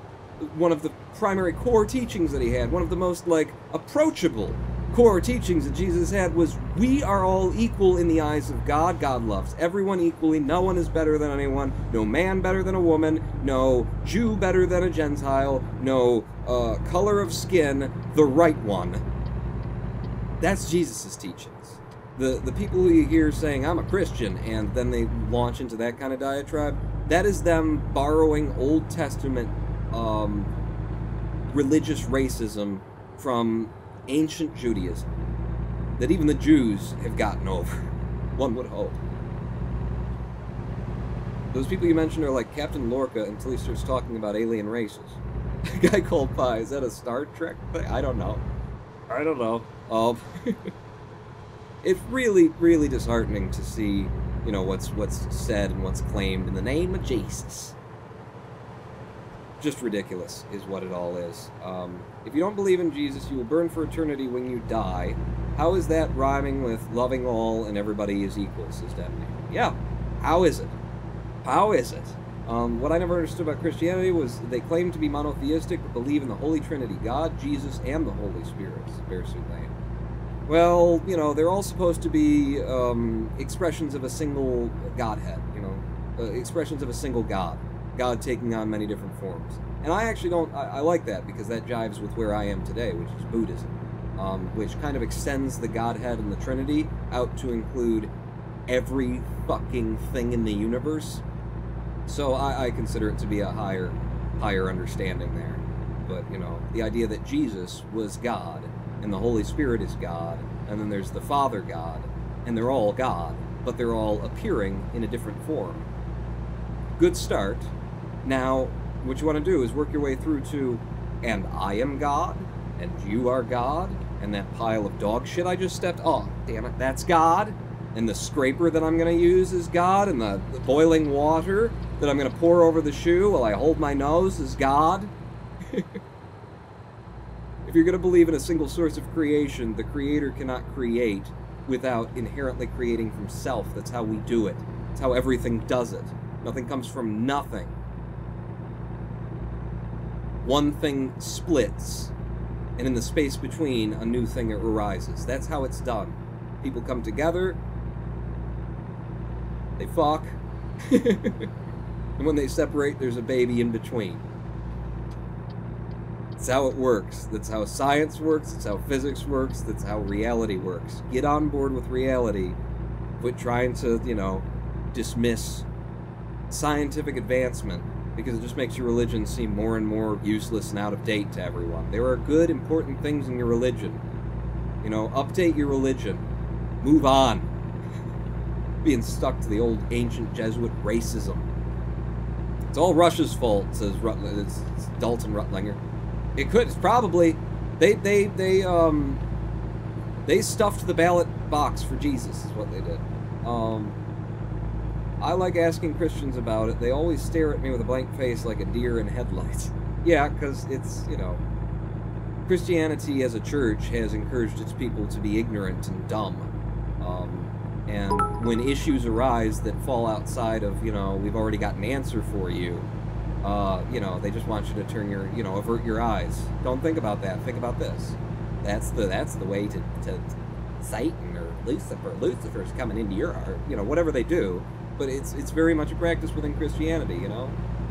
one of the primary core teachings that he had, one of the most, like, approachable core teachings that Jesus had was, we are all equal in the eyes of God. God loves everyone equally. No one is better than anyone. No man better than a woman. No Jew better than a Gentile. No color of skin, the right one. That's Jesus' teachings. The people who you hear saying, I'm a Christian, and then they launch into that kind of diatribe, that is them borrowing Old Testament religious racism from ancient Judaism that even the Jews have gotten over, one would hope. Those people you mentioned are like Captain Lorca until he starts talking about alien races. A guy called Pi, is that a Star Trek thing? I don't know. I don't know. It's really, really disheartening to see, you know, what's said and what's claimed in the name of Jesus. Just ridiculous is what it all is. If you don't believe in Jesus, you will burn for eternity when you die. How is that rhyming with loving all and everybody is equal, says Zendnesday. Yeah, how is it? How is it? What I never understood about Christianity was they claim to be monotheistic but believe in the Holy Trinity, God, Jesus, and the Holy Spirit. Very lame. Well, you know, they're all supposed to be expressions of a single Godhead, you know, expressions of a single God. God taking on many different forms. And I actually don't, I like that because that jives with where I am today, which is Buddhism, which kind of extends the Godhead and the Trinity out to include every fucking thing in the universe. So I consider it to be a higher understanding there. But, you know, the idea that Jesus was God, and the Holy Spirit is God, and then there's the Father God, and they're all God, but they're all appearing in a different form. Good start. Now, what you want to do is work your way through to, and I am God, and you are God, and that pile of dog shit I just stepped, oh, damn it, that's God, and the scraper that I'm going to use is God, and the boiling water that I'm going to pour over the shoe while I hold my nose is God. If you're going to believe in a single source of creation, the Creator cannot create without inherently creating from self. That's how we do it. That's how everything does it. Nothing comes from nothing. One thing splits, and in the space between, a new thing arises. That's how it's done. People come together, they fuck, and when they separate, there's a baby in between. That's how it works. That's how science works. That's how physics works. That's how reality works. Get on board with reality. Quit trying to, you know, dismiss scientific advancement because it just makes your religion seem more and more useless and out of date to everyone. There are good, important things in your religion. You know, update your religion. Move on. Being stuck to the old ancient Jesuit racism. It's all Russia's fault, says it's Dalton Rutlinger. It could. It's probably they stuffed the ballot box for Jesus. Is what they did. I like asking Christians about it. They always stare at me with a blank face like a deer in headlights. Yeah, because it's, you know, Christianity as a church has encouraged its people to be ignorant and dumb. And when issues arise that fall outside of, you know, we've already got an answer for you, you know, they just want you to turn your, you know, avert your eyes. Don't think about that. Think about this. That's the way to Satan or Lucifer. Lucifer's coming into your heart. You know, whatever they do. But it's very much a practice within Christianity, you know?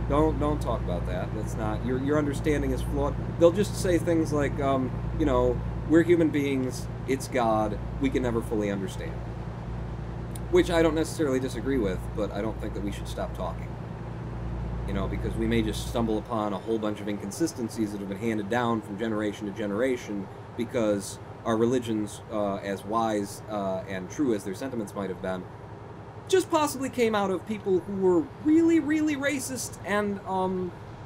Don't talk about that. That's not, your understanding is flawed. They'll just say things like, you know, we're human beings, it's God, we can never fully understand. Which I don't necessarily disagree with, but I don't think that we should stop talking. You know, because we may just stumble upon a whole bunch of inconsistencies that have been handed down from generation to generation because our religions, as wise and true as their sentiments might have been, just possibly came out of people who were really, really racist and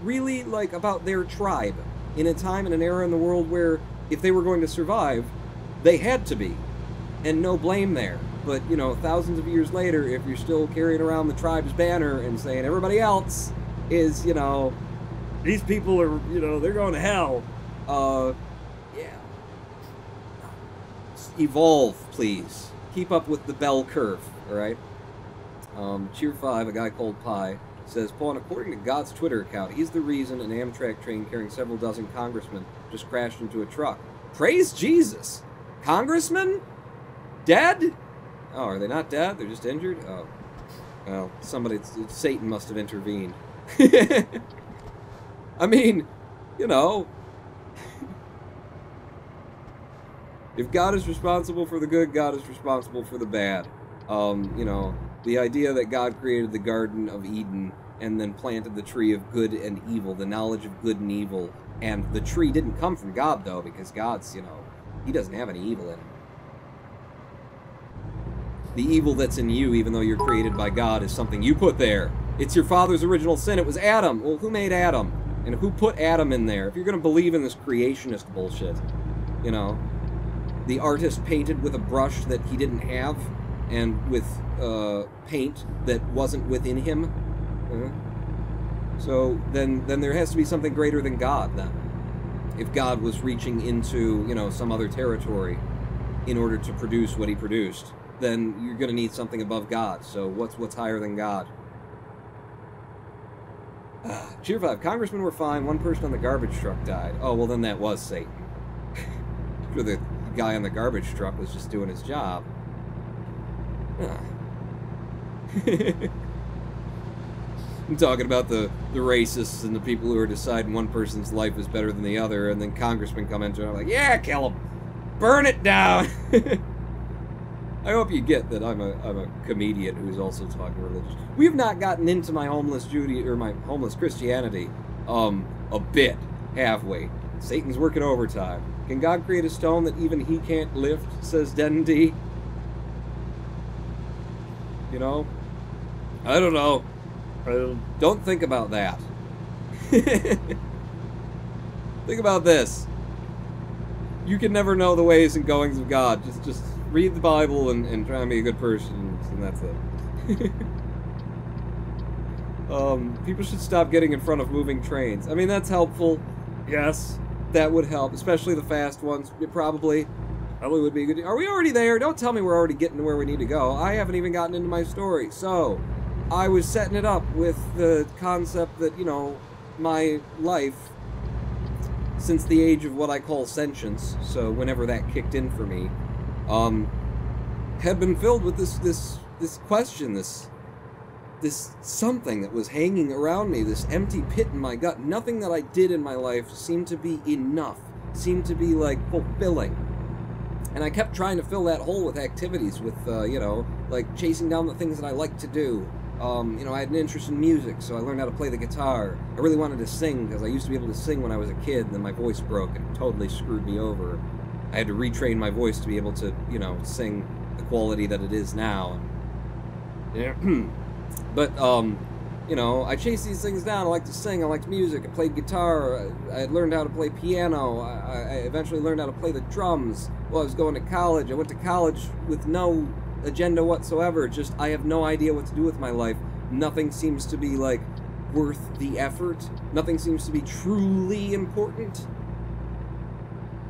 really, like, about their tribe in a time and an era in the world where if they were going to survive, they had to be. And no blame there. But, you know, thousands of years later, if you're still carrying around the tribe's banner and saying everybody else is, you know, These people are, you know, they're going to hell. yeah. Evolve, please. Keep up with the bell curve, alright? Cheer 5, a guy called Pi. says, Paul, according to God's Twitter account, he's the reason an Amtrak train carrying several dozen congressmen just crashed into a truck. Praise Jesus! Congressmen? Dead? Oh, are they not dead? They're just injured? Oh. Well, Satan must have intervened. I mean, you know, if God is responsible for the good, God is responsible for the bad. You know, the idea that God created the Garden of Eden and then planted the tree of good and evil, the knowledge of good and evil, and the tree didn't come from God, though, because God's, you know, he doesn't have any evil in him. The evil that's in you, even though you're created by God, is something you put there. It's your father's original sin. It was Adam. Well, who made Adam? And who put Adam in there? If you're going to believe in this creationist bullshit, you know, the artist painted with a brush that he didn't have, and with paint that wasn't within him. So then there has to be something greater than God, then. If God was reaching into, you know, some other territory in order to produce what he produced, then you're going to need something above God. So what's higher than God? Cheer 5. Congressmen were fine. One person on the garbage truck died. Oh, well, then that was Satan. Sure, the guy on the garbage truck was just doing his job. I'm talking about the racists and the people who are deciding one person's life is better than the other, and then congressmen come into it and are like, yeah, kill him. Burn it down. I hope you get that I'm a comedian who's also talking religious. We have not gotten into my homeless my homeless Christianity a bit, have we? Satan's working overtime. Can God create a stone that even he can't lift, says Zendnesday? You know? I don't know. Don't think about that. Think about this. You can never know the ways and goings of God. Just read the Bible and try and be a good person, and that's it. People should stop getting in front of moving trains. I mean, that's helpful. Yes, that would help, especially the fast ones. It probably would be good. Are we already there? Don't tell me we're already getting to where we need to go. I haven't even gotten into my story. So, I was setting it up with the concept that, you know, my life, since the age of what I call sentience, so whenever that kicked in for me, had been filled with this question, this something that was hanging around me, this empty pit in my gut. Nothing that I did in my life seemed to be enough, seemed to be, like, fulfilling. And I kept trying to fill that hole with activities, with, you know, like chasing down the things that I like to do. You know, I had an interest in music, so I learned how to play the guitar. I really wanted to sing, because I used to be able to sing when I was a kid, and then my voice broke, and it totally screwed me over. I had to retrain my voice to be able to, you know, sing the quality that it is now. Yeah. But, you know, I chased these things down. I liked to sing, I liked music, I played guitar, I had learned how to play piano, I eventually learned how to play the drums while I was going to college. I went to college with no agenda whatsoever, just I have no idea what to do with my life. Nothing seems to be, like, worth the effort. Nothing seems to be truly important.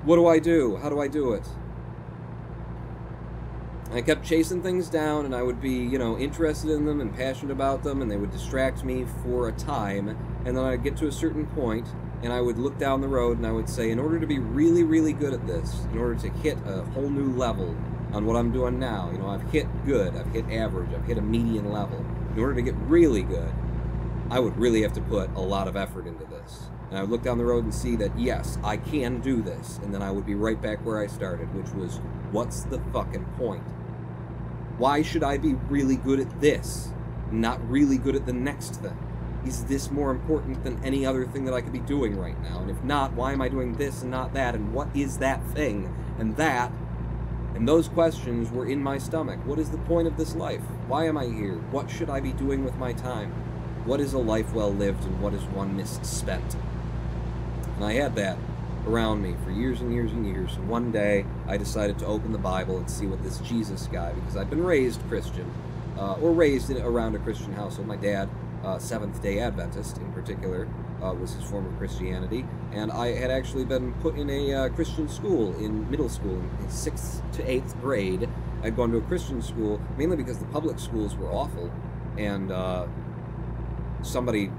What do I do? How do I do it? I kept chasing things down, and I would be, you know, interested in them and passionate about them, and they would distract me for a time, and then I'd get to a certain point, and I would look down the road, and I would say, in order to be really, really good at this, in order to hit a whole new level on what I'm doing now, you know, I've hit good, I've hit average, I've hit a median level. In order to get really good, I would really have to put a lot of effort into this. And I would look down the road and see that, yes, I can do this, and then I would be right back where I started, which was, what's the fucking point? Why should I be really good at this, not really good at the next thing? Is this more important than any other thing that I could be doing right now? And if not, why am I doing this and not that? And what is that thing? And that, and those questions were in my stomach. What is the point of this life? Why am I here? What should I be doing with my time? What is a life well lived, and what is one misspent? And I had that around me for years and years and years. And one day, I decided to open the Bible and see what this Jesus guy, because I'd been raised Christian, or raised around a Christian household. My dad, Seventh-day Adventist in particular, was his form of Christianity, and I had actually been put in a Christian school in middle school, in 6th to 8th grade. I'd gone to a Christian school, mainly because the public schools were awful, and somebody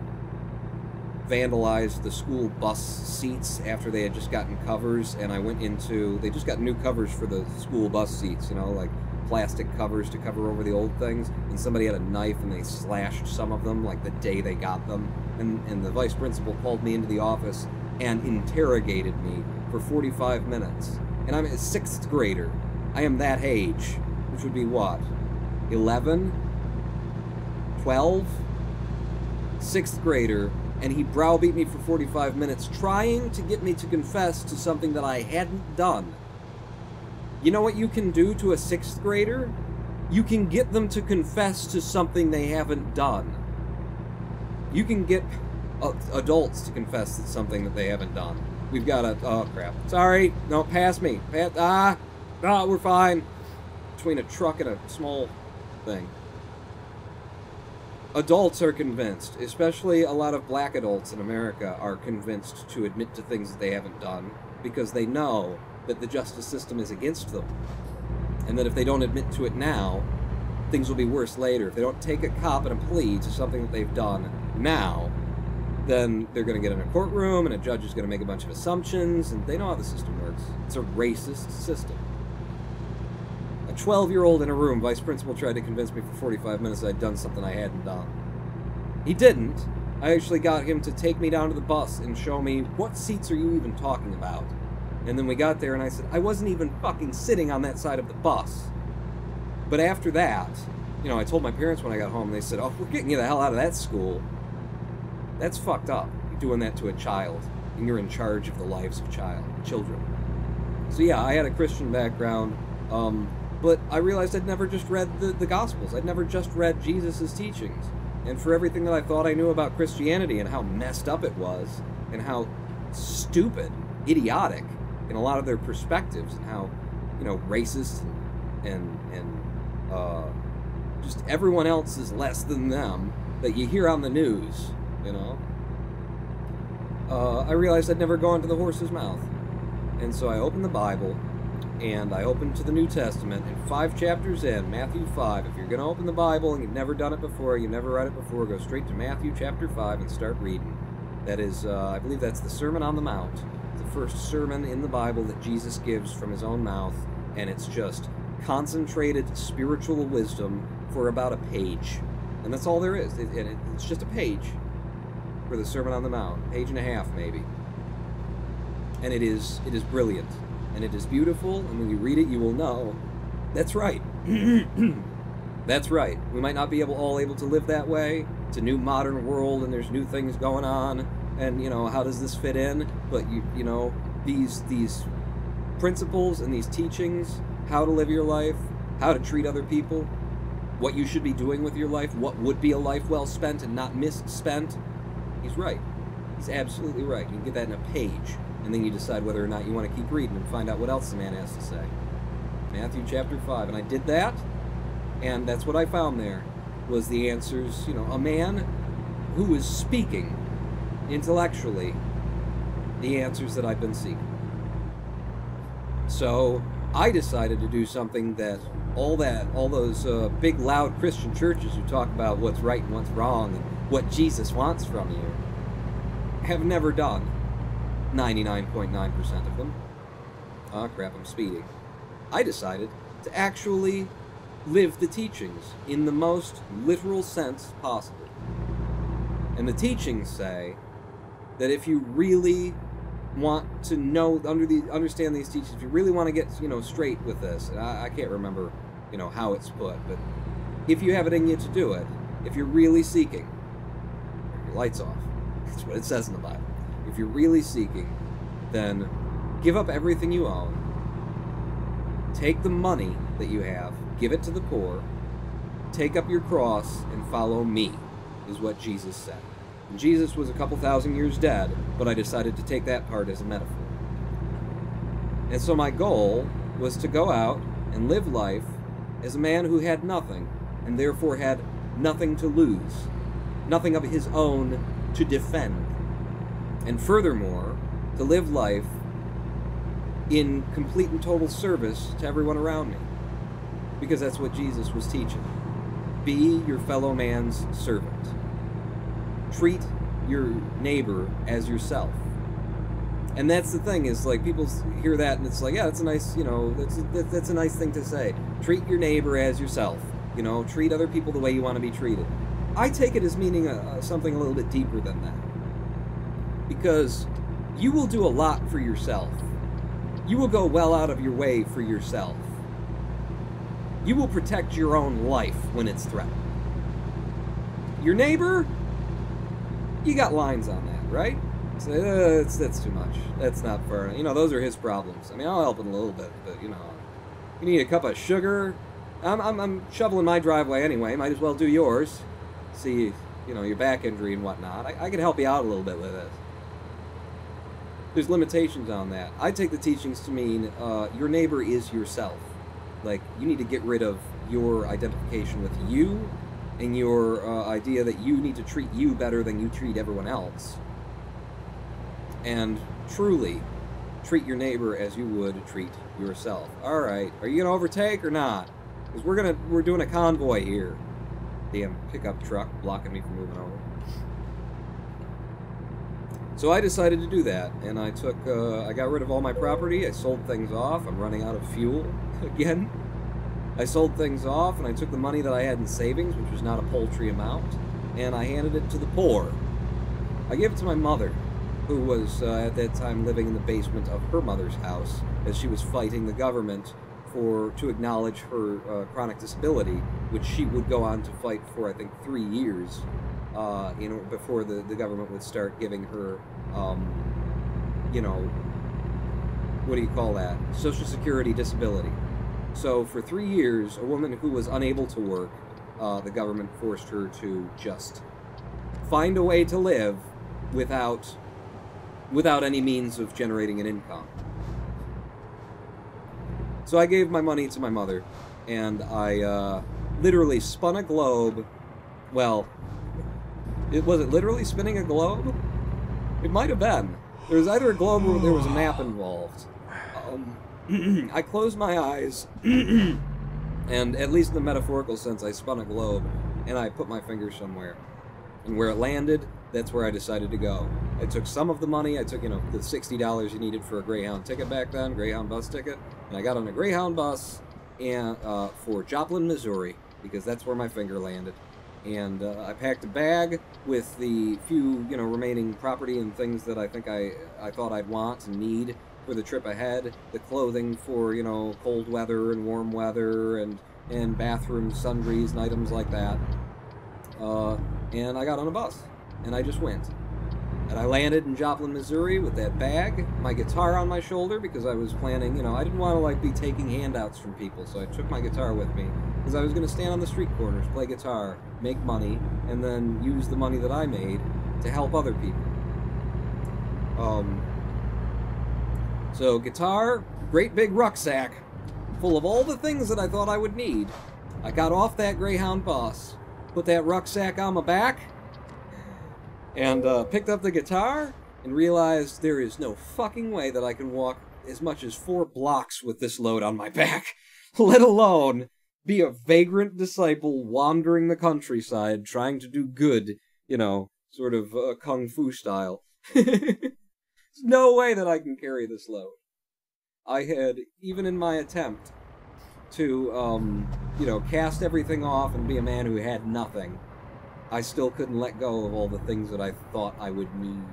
vandalized the school bus seats after they had just gotten covers, and I went into... They just got new covers for the school bus seats, you know, like plastic covers to cover over the old things, and somebody had a knife and they slashed some of them, like the day they got them, and the vice principal called me into the office and interrogated me for 45 minutes. And I'm a 6th grader. I am that age, which would be what? 11? 12? 6th grader, and he browbeat me for 45 minutes, trying to get me to confess to something that I hadn't done. You know what you can do to a 6th grader? You can get them to confess to something they haven't done. You can get adults to confess to something that they haven't done. We've got a... Oh, crap. Sorry. No, pass me. We're fine. Between a truck and a small thing. Adults are convinced, especially a lot of black adults in America, are convinced to admit to things that they haven't done because they know that the justice system is against them. And that if they don't admit to it now, things will be worse later. If they don't take a cop and a plea to something that they've done now, then they're going to get in a courtroom and a judge is going to make a bunch of assumptions, and they know how the system works. It's a racist system. A 12-year-old in a room, vice principal tried to convince me for 45 minutes I'd done something I hadn't done. He didn't. I actually got him to take me down to the bus and show me, what seats are you even talking about? And then we got there and I said, I wasn't even fucking sitting on that side of the bus. But after that, you know, I told my parents when I got home, they said, oh, we're getting you the hell out of that school. That's fucked up. You're doing that to a child, and you're in charge of the lives of children. So yeah, I had a Christian background, but I realized I'd never just read the Gospels. I'd never just read Jesus' teachings. And for everything that I thought I knew about Christianity and how messed up it was, and how stupid, idiotic in a lot of their perspectives, and how, you know, racist and just everyone else is less than them that you hear on the news, you know, I realized I'd never gone to the horse's mouth. And so I opened the Bible, and I opened to the New Testament, and 5 chapters in, Matthew 5, if you're going to open the Bible and you've never done it before, you've never read it before, go straight to Matthew chapter 5 and start reading. That is, I believe that's the Sermon on the Mount, the first sermon in the Bible that Jesus gives from his own mouth, and it's just concentrated spiritual wisdom for about a page. And that's all there is. It's just a page for the Sermon on the Mount, page and a half maybe. And it is brilliant, and it is beautiful, and when you read it you will know, that's right. That's right. We might not be all able to live that way. It's a new modern world, and there's new things going on, and, you know, how does this fit in? But, you know, these principles and these teachings, how to live your life, how to treat other people, what you should be doing with your life, what would be a life well spent and not misspent, he's right. He's absolutely right. You can get that in a page, and then you decide whether or not you want to keep reading and find out what else the man has to say. Matthew chapter 5. And I did that, and that's what I found there, was the answers, you know, a man who was speaking intellectually the answers that I've been seeking. So I decided to do something that all those big loud Christian churches who talk about what's right and what's wrong and what Jesus wants from you have never done. 99.9% of them. Oh crap, I'm speeding. I decided to actually live the teachings in the most literal sense possible. And the teachings say that if you really want to know, understand these teachings, if you really want to get, you know, straight with this, and I can't remember, you know, how it's put, but if you have it in you to do it, if you're really seeking, turn your lights off. That's what it says in the Bible. If you're really seeking, then give up everything you own, take the money that you have, give it to the poor, take up your cross, and follow me, is what Jesus said. And Jesus was a couple thousand years dead, but I decided to take that part as a metaphor. And so my goal was to go out and live life as a man who had nothing, and therefore had nothing to lose, nothing of his own to defend. And furthermore, to live life in complete and total service to everyone around me. Because that's what Jesus was teaching. Be your fellow man's servant. treat your neighbor as yourself. And that's the thing, is like people hear that and it's like, yeah, that's a nice, you know, that's a nice thing to say. Treat your neighbor as yourself. You know, treat other people the way you want to be treated. I take it as meaning something a little bit deeper than that. Because you will do a lot for yourself. You will go well out of your way for yourself. You will protect your own life when it's threatened. Your neighbor, you got lines on that, right? So, that's too much. That's not fair. You know, those are his problems. I mean, I'll help him a little bit, but, you know, you need a cup of sugar. I'm shoveling my driveway anyway. Might as well do yours. See, you know, your back injury and whatnot. I can help you out a little bit with this. There's limitations on that. I take the teachings to mean your neighbor is yourself. Like, you need to get rid of your identification with you and your idea that you need to treat you better than you treat everyone else. And truly treat your neighbor as you would treat yourself. All right, are you gonna overtake or not? Because we're doing a convoy here. Damn pickup truck blocking me from moving over. So I decided to do that, and I got rid of all my property. I sold things off. I'm running out of fuel again. I sold things off, and I took the money that I had in savings, which was not a paltry amount, and I handed it to the poor. I gave it to my mother, who was at that time living in the basement of her mother's house as she was fighting the government to acknowledge her chronic disability, which she would go on to fight for, I think, 3 years before the government would start giving her, you know, what do you call that? Social Security disability. So for 3 years, a woman who was unable to work, the government forced her to just find a way to live without any means of generating an income. So I gave my money to my mother, and I literally spun a globe. Well, was it literally spinning a globe? It might have been. There was either a globe or there was a map involved. I closed my eyes, and at least in the metaphorical sense, I spun a globe, and I put my finger somewhere. And where it landed, that's where I decided to go. I took some of the money. I took, you know, the $60 you needed for a Greyhound ticket back then, Greyhound bus ticket, and I got on a Greyhound bus and for Joplin, Missouri, because that's where my finger landed. And I packed a bag with the few, you know, remaining property and things that I think I thought I'd want and need for the trip ahead. The clothing for, you know, cold weather and warm weather, and bathroom sundries and items like that. And I got on a bus, and I just went. And I landed in Joplin, Missouri with that bag, my guitar on my shoulder, because I was planning, you know, I didn't want to, like, be taking handouts from people, so I took my guitar with me, because I was going to stand on the street corners, play guitar, make money, and then use the money that I made to help other people. So guitar, great big rucksack, full of all the things that I thought I would need. I got off that Greyhound bus, put that rucksack on my back, and picked up the guitar, and realized there is no fucking way that I can walk as much as 4 blocks with this load on my back, let alone be a vagrant disciple wandering the countryside trying to do good, you know, sort of kung fu style. There's no way that I can carry this load. I had, even in my attempt to, you know, cast everything off and be a man who had nothing, I still couldn't let go of all the things that I thought I would need.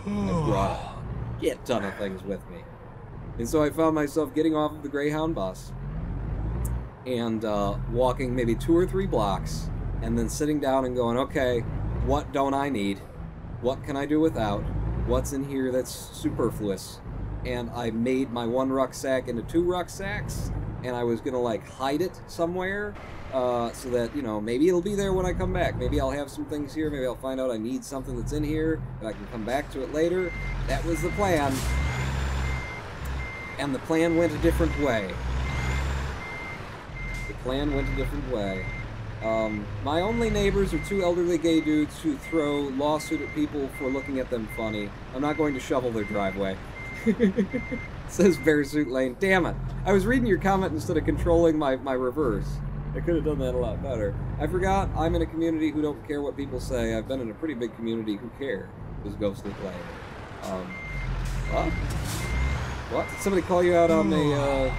I brought a ton of things with me. And so I found myself getting off of the Greyhound bus and walking maybe 2 or 3 blocks, and then sitting down and going, okay, what don't I need? What can I do without? What's in here that's superfluous? And I made my 1 rucksack into 2 rucksacks, and I was gonna, like, hide it somewhere, so that, you know, maybe it'll be there when I come back. Maybe I'll have some things here, maybe I'll find out I need something that's in here, and I can come back to it later. That was the plan. And the plan went a different way. The plan went a different way. My only neighbors are 2 elderly gay dudes who throw lawsuit at people for looking at them funny. I'm not going to shovel their driveway. Says Bearsuit Lane. Damn it. I was reading your comment instead of controlling my reverse. I could have done that a lot better. I forgot I'm in a community who don't care what people say. I've been in a pretty big community who care. Who's ghostly playing. What? What? Did somebody call you out on a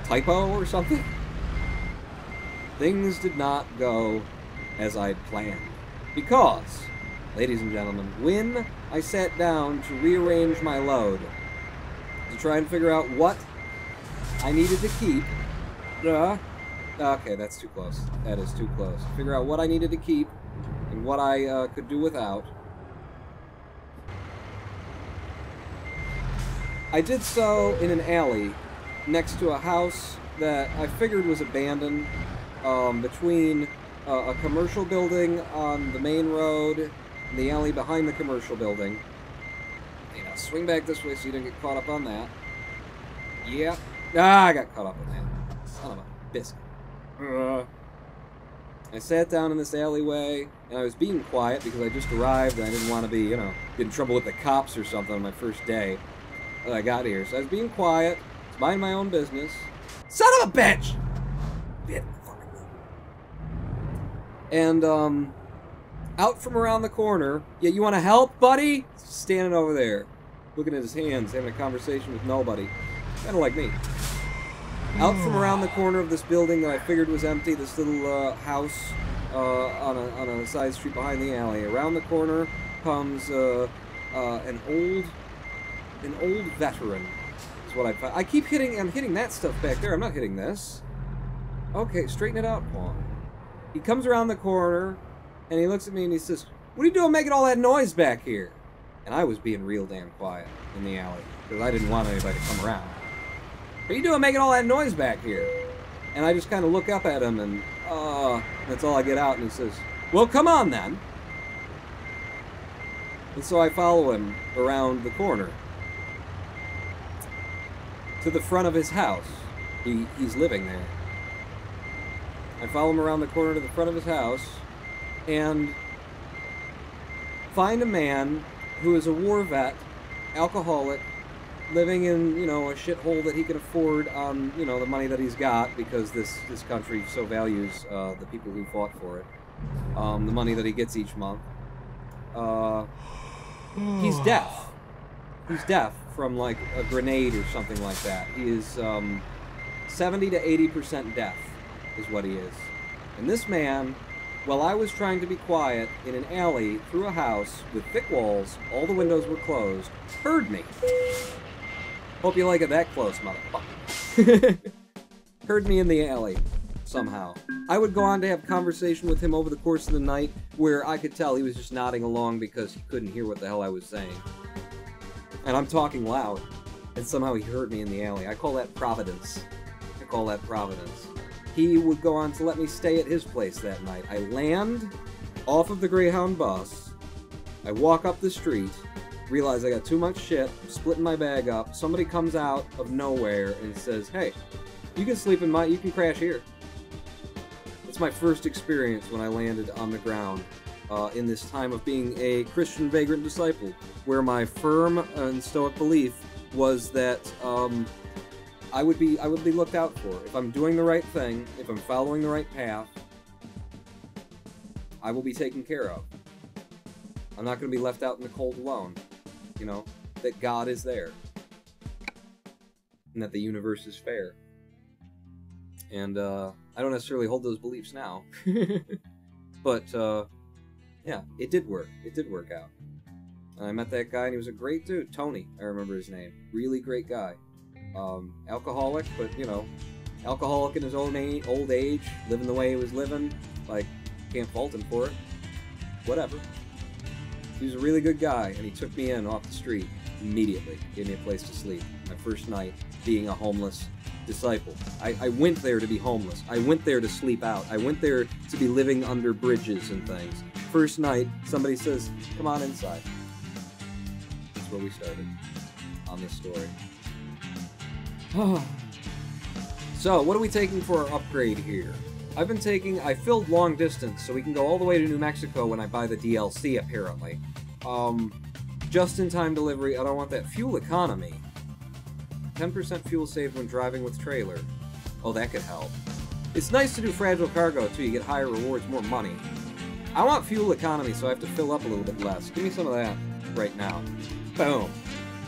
typo or something? Things did not go as I'd planned. Because, ladies and gentlemen, when I sat down to rearrange my load, to try and figure out what I needed to keep, okay, that's too close. That is too close. Figure out what I needed to keep and what I could do without. I did so in an alley next to a house that I figured was abandoned, between a commercial building on the main road and the alley behind the commercial building. You know, swing back this way so you don't get caught up on that. Yeah. I got caught up on that. Son of a biscuit. I sat down in this alleyway, and I was being quiet because I just arrived and I didn't want to be, you know, get in trouble with the cops or something on my first day that I got here. So I was being quiet, minding my own business. Son of a bitch! And, out from around the corner, yeah, you want to help, buddy? Standing over there, looking at his hands, having a conversation with nobody. Kind of like me. Out from around the corner of this building that I figured was empty, this little house on a side street behind the alley. Around the corner comes an old veteran. Is what I keep hitting. I'm hitting that stuff back there. I'm not hitting this. Okay, straighten it out, Paul. He comes around the corner and he looks at me and he says, "What are you doing making all that noise back here?" And I was being real damn quiet in the alley because I didn't want anybody to come around. "What are you doing making all that noise back here?" And I just kind of look up at him and, that's all I get out. And he says, "Well, come on then." And so I follow him around the corner to the front of his house. He's living there. I follow him around the corner to the front of his house and find a man who is a war vet, alcoholic, living in, you know, a shithole that he can afford on, you know, the money that he's got because this country so values the people who fought for it. The money that he gets each month. He's deaf. He's deaf from, like, a grenade or something like that. He is 70 to 80% deaf is what he is. And this man, while I was trying to be quiet in an alley through a house with thick walls, all the windows were closed, heard me. Hope you like it that close, motherfucker. Heard me in the alley, somehow. I would go on to have conversation with him over the course of the night where I could tell he was just nodding along because he couldn't hear what the hell I was saying. And I'm talking loud, and somehow he heard me in the alley. I call that providence. I call that providence. He would go on to let me stay at his place that night. I land off of the Greyhound bus. I walk up the street, realize I got too much shit, I'm splitting my bag up. Somebody comes out of nowhere and says, "Hey, you can sleep in you can crash here." It's my first experience when I landed on the ground in this time of being a Christian vagrant disciple, where my firm and stoic belief was that I would be looked out for. If I'm doing the right thing, if I'm following the right path, I will be taken care of. I'm not going to be left out in the cold alone. You know, that God is there. And that the universe is fair. And, I don't necessarily hold those beliefs now. But, yeah, it did work. It did work out. And I met that guy, and he was a great dude. Tony, I remember his name. Really great guy. Alcoholic, but, you know, alcoholic in his old age, living the way he was living. Like, can't fault him for it. Whatever. He was a really good guy, and he took me in off the street immediately. Gave me a place to sleep. My first night being a homeless disciple. I went there to be homeless. I went there to sleep out. I went there to be living under bridges and things. First night, somebody says, "Come on inside." That's where we started on this story. So, what are we taking for our upgrade here? I filled long distance, so we can go all the way to New Mexico when I buy the DLC, apparently. Just-in-time delivery, I don't want that. Fuel economy. 10% fuel saved when driving with trailer. Oh, that could help. It's nice to do fragile cargo, too. You get higher rewards, more money. I want fuel economy, so I have to fill up a little bit less. Give me some of that right now. Boom.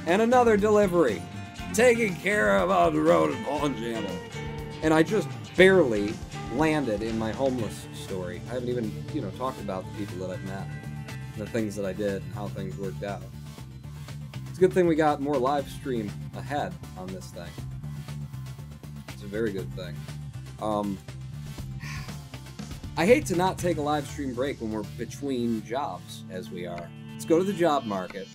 And another delivery. Taking care of on the road in Bonjamel. And I just barely landed in my homeless story. I haven't even, you know, talked about the people that I've met. The things that I did and how things worked out. It's a good thing we got more live stream ahead on this thing. It's a very good thing. I hate to not take a live stream break when we're between jobs, as we are. Let's go to the job market.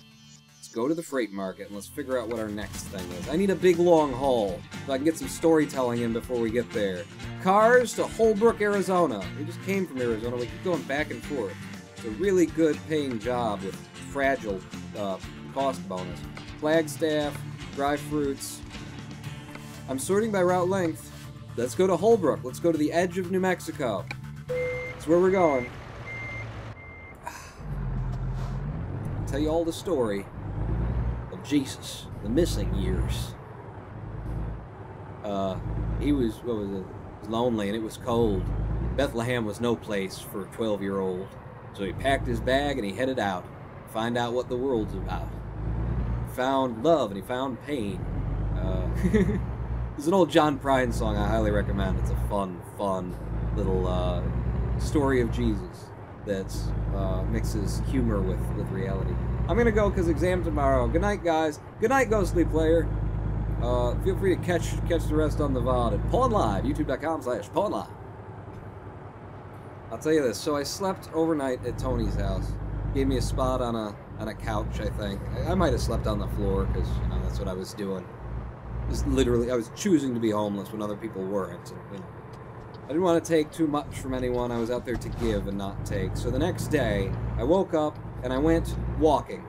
Let's go to the freight market, and let's figure out what our next thing is. I need a big long haul, so I can get some storytelling in before we get there. Cars to Holbrook, Arizona. We just came from Arizona. We keep going back and forth. It's a really good paying job with fragile cost bonus. Flagstaff, dry fruits. I'm sorting by route length. Let's go to Holbrook. Let's go to the edge of New Mexico. That's where we're going. I'll tell you all the story of Jesus, the missing years. He was, what was it? He was lonely and it was cold. Bethlehem was no place for a 12-year-old. So he packed his bag and he headed out to find out what the world's about. He found love and he found pain. There's an old John Prine song I highly recommend. It's a fun little story of Jesus that mixes humor with reality. I'm gonna go because exam tomorrow. Good night, guys. Good night, Ghostly Player. Feel free to catch the rest on the VOD at Pawn Live, youtube.com/Pawn Live. I'll tell you this. So I slept overnight at Tony's house. Gave me a spot on a couch, I think. I might have slept on the floor because, you know, that's what I was doing. Just literally, I was choosing to be homeless when other people weren't. And, you know, I didn't want to take too much from anyone. I was out there to give and not take. So the next day, I woke up and I went walking.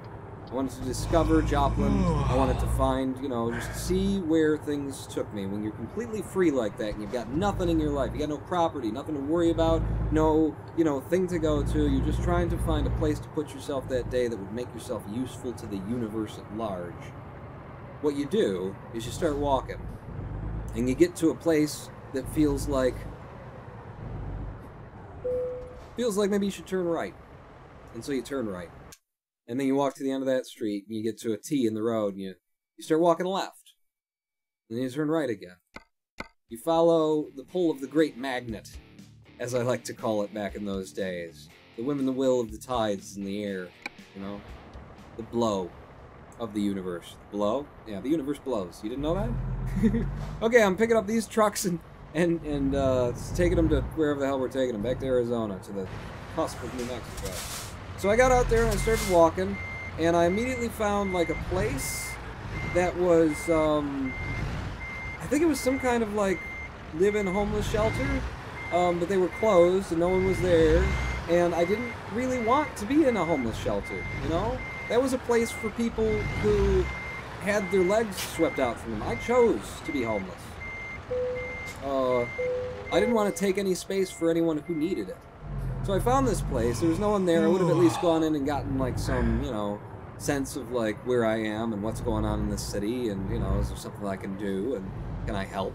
I wanted to discover Joplin. I wanted to find, you know, just see where things took me. When you're completely free like that and you've got nothing in your life, you got no property, nothing to worry about, no, you know, thing to go to, you're just trying to find a place to put yourself that day that would make yourself useful to the universe at large. What you do is you start walking, and you get to a place that feels like maybe you should turn right. And so you turn right. And then you walk to the end of that street, and you get to a T in the road, and you start walking left. And then you turn right again. You follow the pull of the great magnet, as I like to call it back in those days. The whim and the will of the tides in the air, you know? The blow of the universe. Blow? Yeah, the universe blows. You didn't know that? Okay, I'm picking up these trucks and taking them to wherever the hell we're taking them. Back to Arizona, to the cusp of New Mexico. So I got out there and I started walking, and I immediately found like a place that was, I think it was some kind of like live-in homeless shelter, but they were closed and no one was there, and I didn't really want to be in a homeless shelter, you know? That was a place for people who had their legs swept out from them. I chose to be homeless. I didn't want to take any space for anyone who needed it. So I found this place. There was no one there. I would have at least gone in and gotten like some, you know, sense of like where I am and what's going on in this city, and, you know, is there something I can do and can I help?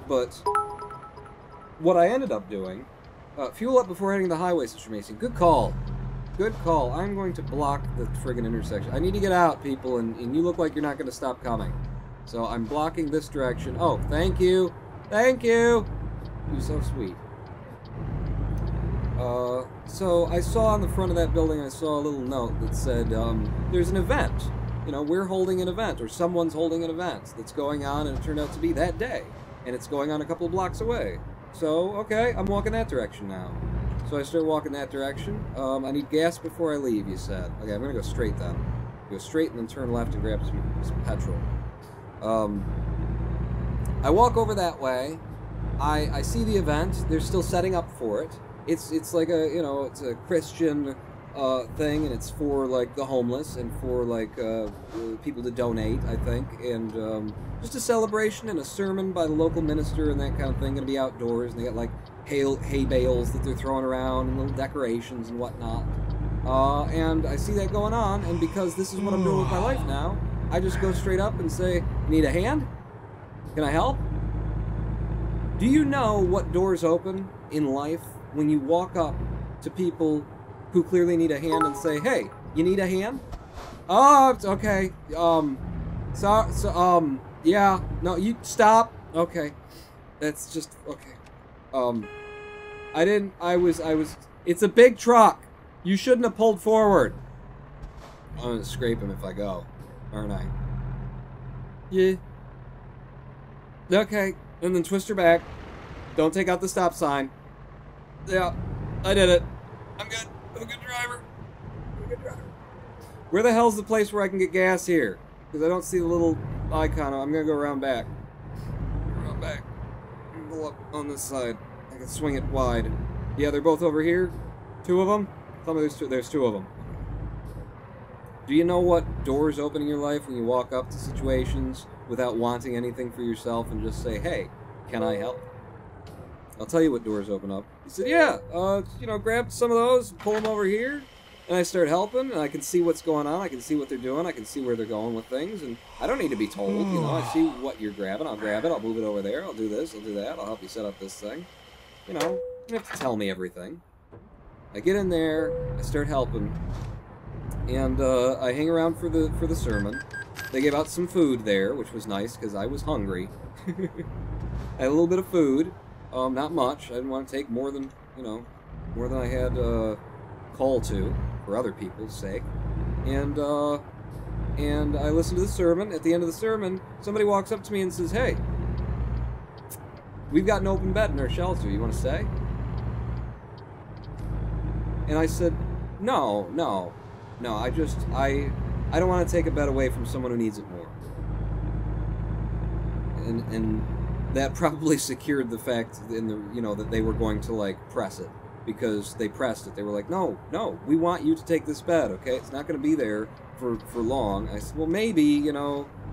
But what I ended up doing, fuel up before heading the highway, Sister Mason. Good call. Good call. I'm going to block the friggin' intersection. I need to get out, people, and you look like you're not going to stop coming. So I'm blocking this direction. Oh, thank you. Thank you. You're so sweet. So I saw on the front of that building, I saw a little note that said, there's an event. You know, we're holding an event, or someone's holding an event that's going on, and it turned out to be that day. And it's going on a couple of blocks away. So, okay, I'm walking that direction now. So I start walking that direction. I need gas before I leave, you said. Okay, I'm gonna go straight then. Go straight and then turn left and grab some petrol. I walk over that way. I see the event. They're still setting up for it. It's like a, you know, it's a Christian thing, and it's for like the homeless and for like people to donate, I think, and just a celebration and a sermon by the local minister and that kind of thing. Gonna be outdoors, and they got like hay bales that they're throwing around and little decorations and whatnot. And I see that going on, and because this is what I'm doing with my life now, I just go straight up and say, "Need a hand? Can I help?" Do you know what doors open in life when you walk up to people who clearly need a hand and say, "Hey, you need a hand?" "Oh, it's okay. Yeah. No, you stop." "Okay. That's just okay. It's a big truck. You shouldn't have pulled forward." I'm gonna scrape him if I go, aren't I? "Yeah. Okay." And then twist her back. "Don't take out the stop sign." "Yeah, I did it. I'm good. I'm a good driver. I'm a good driver." Where the hell's the place where I can get gas here? Because I don't see the little icon. I'm gonna go around back. Around back. Pull up on this side. I can swing it wide. Yeah, they're both over here. Two of them? Tell me there's two of them. Do you know what doors open in your life when you walk up to situations without wanting anything for yourself and just say, "Hey, can I help?" I'll tell you what doors open up. He said, "Yeah, grab some of those, pull them over here." And I start helping, and I can see what's going on. I can see what they're doing. I can see where they're going with things, and I don't need to be told. I see what you're grabbing. I'll grab it. I'll move it over there. I'll do this. I'll do that. I'll help you set up this thing. You don't have to tell me everything. I get in there. I start helping, and I hang around for the sermon. They gave out some food there, which was nice because I was hungry. I had a little bit of food, not much. I didn't want to take more than I had call to for other people's sake. And I listened to the sermon. At the end of the sermon, somebody walks up to me and says, "Hey, we've got an open bed in our shelter. You want to stay?" And I said, No. I don't want to take a bed away from someone who needs it more." And that probably secured the fact that they were going to press it, because they pressed it. They were like, no, we want you to take this bed, okay? It's not going to be there for long. I said, "Well, maybe,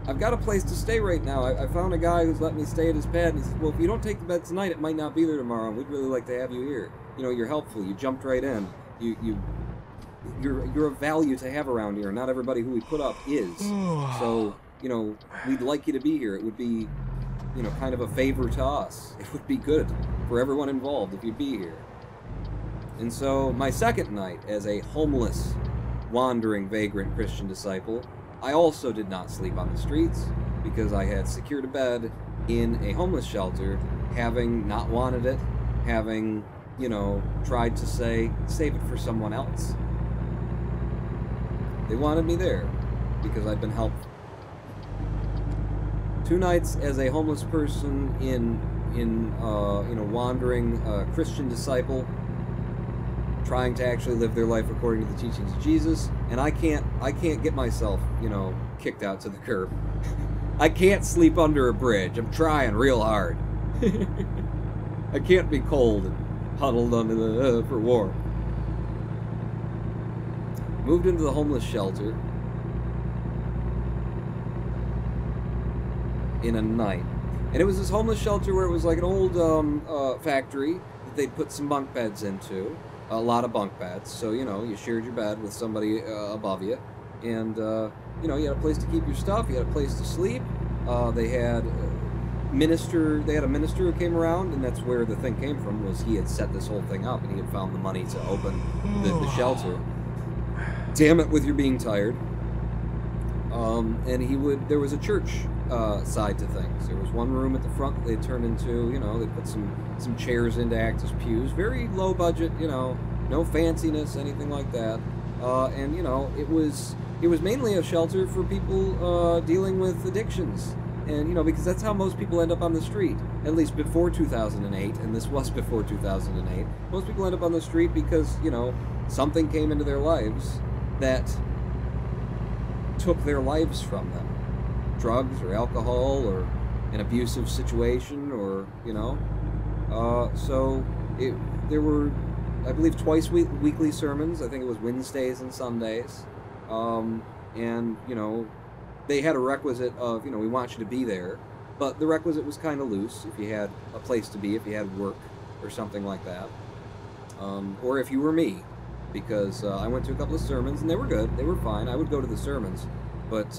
I've got a place to stay right now. I found a guy who's let me stay at his pad." And he said, "Well, if you don't take the bed tonight, it might not be there tomorrow, and we'd really like to have you here. You're helpful. You jumped right in. You're of value to have around here. Not everybody who we put up is. So, we'd like you to be here. It would be, kind of a favor to us. It would be good for everyone involved if you'd be here." And so, my second night as a homeless, wandering, vagrant Christian disciple, I also did not sleep on the streets, because I had secured a bed in a homeless shelter, having not wanted it, having, tried to save it for someone else. They wanted me there, because I'd been helpful. 2 nights as a homeless person in wandering Christian disciple, trying to actually live their life according to the teachings of Jesus, and I can't get myself, kicked out to the curb. I can't sleep under a bridge. I'm trying real hard. I can't be cold and huddled under the for warmth. Moved into the homeless shelter in a night. And it was this homeless shelter where it was like an old factory that they'd put some bunk beds into. A lot of bunk beds. So, you shared your bed with somebody above you. And, you had a place to keep your stuff. You had a place to sleep. They had a minister who came around, and that's where the thing came from, was he had set this whole thing up, and he had found the money to open the shelter. Damn it with your being tired. And there was a church side to things. There was one room at the front that they turned into, they put some chairs in to act as pews. Very low budget, no fanciness, anything like that. And it was mainly a shelter for people dealing with addictions. And, because that's how most people end up on the street, at least before 2008, and this was before 2008. Most people end up on the street because, something came into their lives that took their lives from them. Drugs or alcohol or an abusive situation or, so there were, I believe, twice weekly sermons. I think it was Wednesdays and Sundays. And, they had a requisite of, we want you to be there, but the requisite was kind of loose. If you had a place to be, if you had work or something like that, or if you were me, because I went to a couple of sermons and they were good, they were fine. I would go to the sermons, but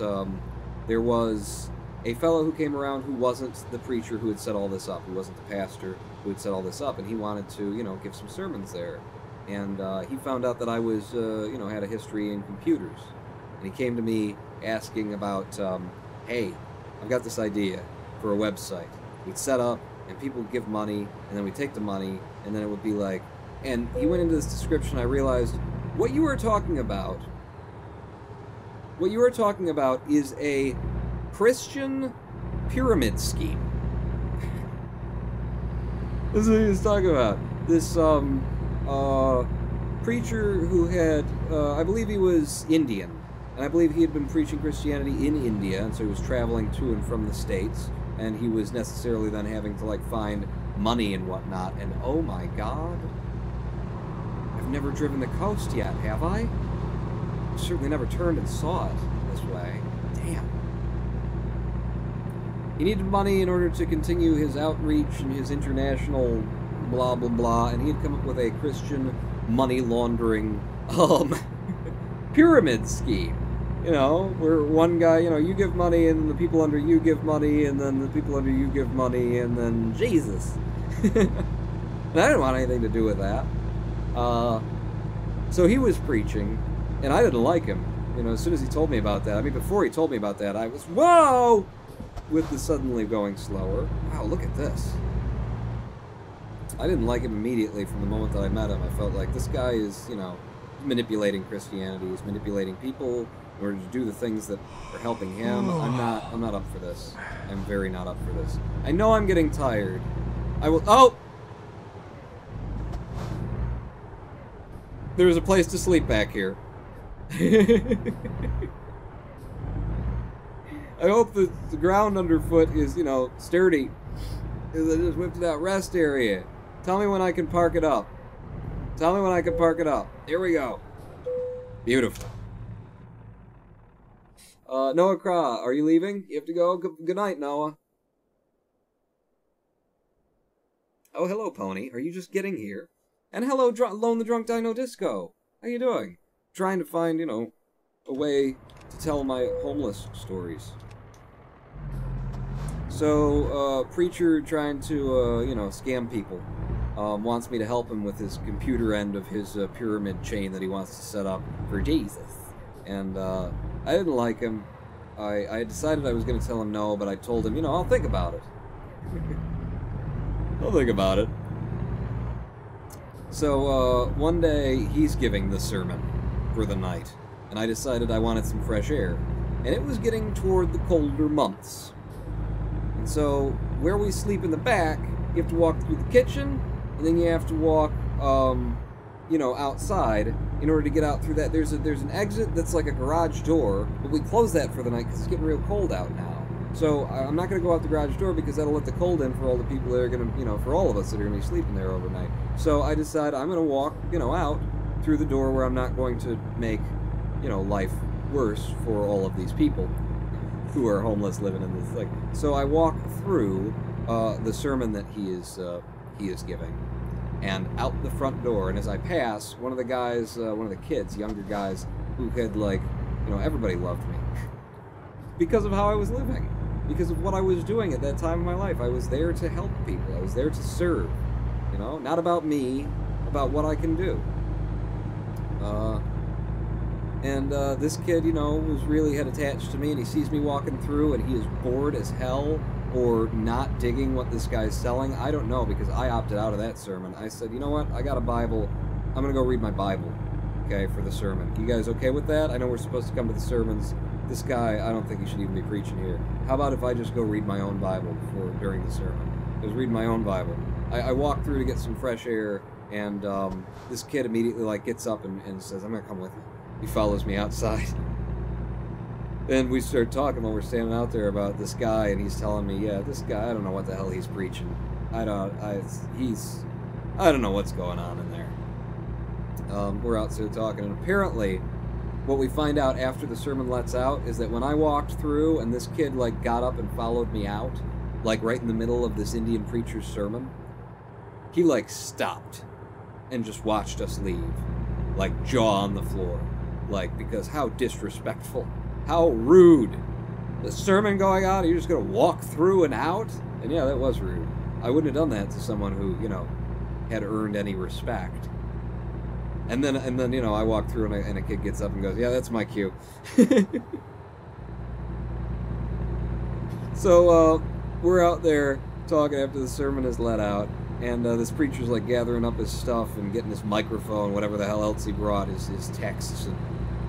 there was a fellow who came around who wasn't the preacher who had set all this up, who wasn't the pastor who had set all this up, and he wanted to, you know, give some sermons there. And he found out that I was, you know, had a history in computers. And he came to me asking about, hey, I've got this idea for a website. We'd set up, and people would give money, and then we'd take the money, and then it would be like... And he went into this description, I realized, what you are talking about is a Christian pyramid scheme. This is what he was talking about. This, preacher who had, I believe he was Indian, and I believe he had been preaching Christianity in India, and so he was traveling to and from the States, and he was necessarily then having to, like, find money and whatnot, and oh my god, I've never driven the coast yet, have I? I've certainly never turned and saw it this way. Damn. He needed money in order to continue his outreach and his international blah blah blah, and he had come up with a Christian money laundering pyramid scheme. You know, where one guy, you know, you give money, and the people under you give money, and then the people under you give money, and then Jesus. And I didn't want anything to do with that. So he was preaching, and I didn't like him. You know, as soon as he told me about that, I mean, before he told me about that, I was, whoa! With the suddenly going slower. Wow, look at this. I didn't like him immediately from the moment that I met him. I felt like this guy is, you know, manipulating Christianity. He's manipulating people in order to do the things that are helping him. I'm not up for this. I'm very not up for this. I know I'm getting tired. I will... Oh! There's a place to sleep back here. I hope that the ground underfoot is, you know, sturdy. Because I just whipped it out. Rest area. Tell me when I can park it up. Tell me when I can park it up. Here we go. Beautiful. Noah Kra, are you leaving? You have to go? Good night, Noah. Oh, hello, Pony. Are you just getting here? And hello, Lone the Drunk Dino Disco. How you doing? Trying to find, you know, a way to tell my homeless stories. So, preacher trying to, you know, scam people. Wants me to help him with his computer end of his pyramid chain that he wants to set up for Jesus. And, I didn't like him. I decided I was going to tell him no, but I told him, you know, I'll think about it. I'll think about it. So, one day, he's giving the sermon for the night, and I decided I wanted some fresh air. And it was getting toward the colder months. And so, where we sleep in the back, you have to walk through the kitchen, and then you have to walk, you know, outside in order to get out through that. There's an exit that's like a garage door, but we close that for the night because it's getting real cold out now. So I'm not going to go out the garage door because that'll let the cold in for all the people that are going to, you know, for all of us that are going to be sleeping there overnight. So I decided I'm going to walk, you know, out through the door where I'm not going to make, you know, life worse for all of these people who are homeless living in this thing. So I walk through the sermon that he is giving, and out the front door. And as I pass, one of the guys, one of the kids, younger guys, who had, like, you know, everybody loved me because of how I was living. Because of what I was doing at that time of my life. I was there to help people. I was there to serve. You know, not about me, about what I can do. This kid, you know, had attached to me, and he sees me walking through, and he is bored as hell, or not digging what this guy's selling. I don't know, because I opted out of that sermon. I said, you know what, I got a Bible. I'm going to go read my Bible, okay, for the sermon. You guys okay with that? I know we're supposed to come to the sermons. This guy, I don't think he should even be preaching here. How about if I just go read my own Bible during the sermon? I was reading my own Bible. I walked through to get some fresh air, and this kid immediately, like, gets up and says, I'm going to come with you. He follows me outside. And we start talking while we're standing out there about this guy, and he's telling me, yeah, this guy, I don't know what the hell he's preaching. I don't know what's going on in there. We're out there talking, and apparently what we find out after the sermon lets out is that when I walked through and this kid, like, got up and followed me out, like, right in the middle of this Indian preacher's sermon, he, like, stopped and just watched us leave, like, jaw on the floor, like, because how disrespectful, how rude, the sermon going on, you're just gonna walk through and out? And yeah, that was rude. I wouldn't have done that to someone who, you know, had earned any respect. And then you know, I walk through and a kid gets up and goes, yeah, that's my cue. So, we're out there talking after the sermon is let out, and this preacher's like gathering up his stuff and getting his microphone, whatever the hell else he brought, his texts and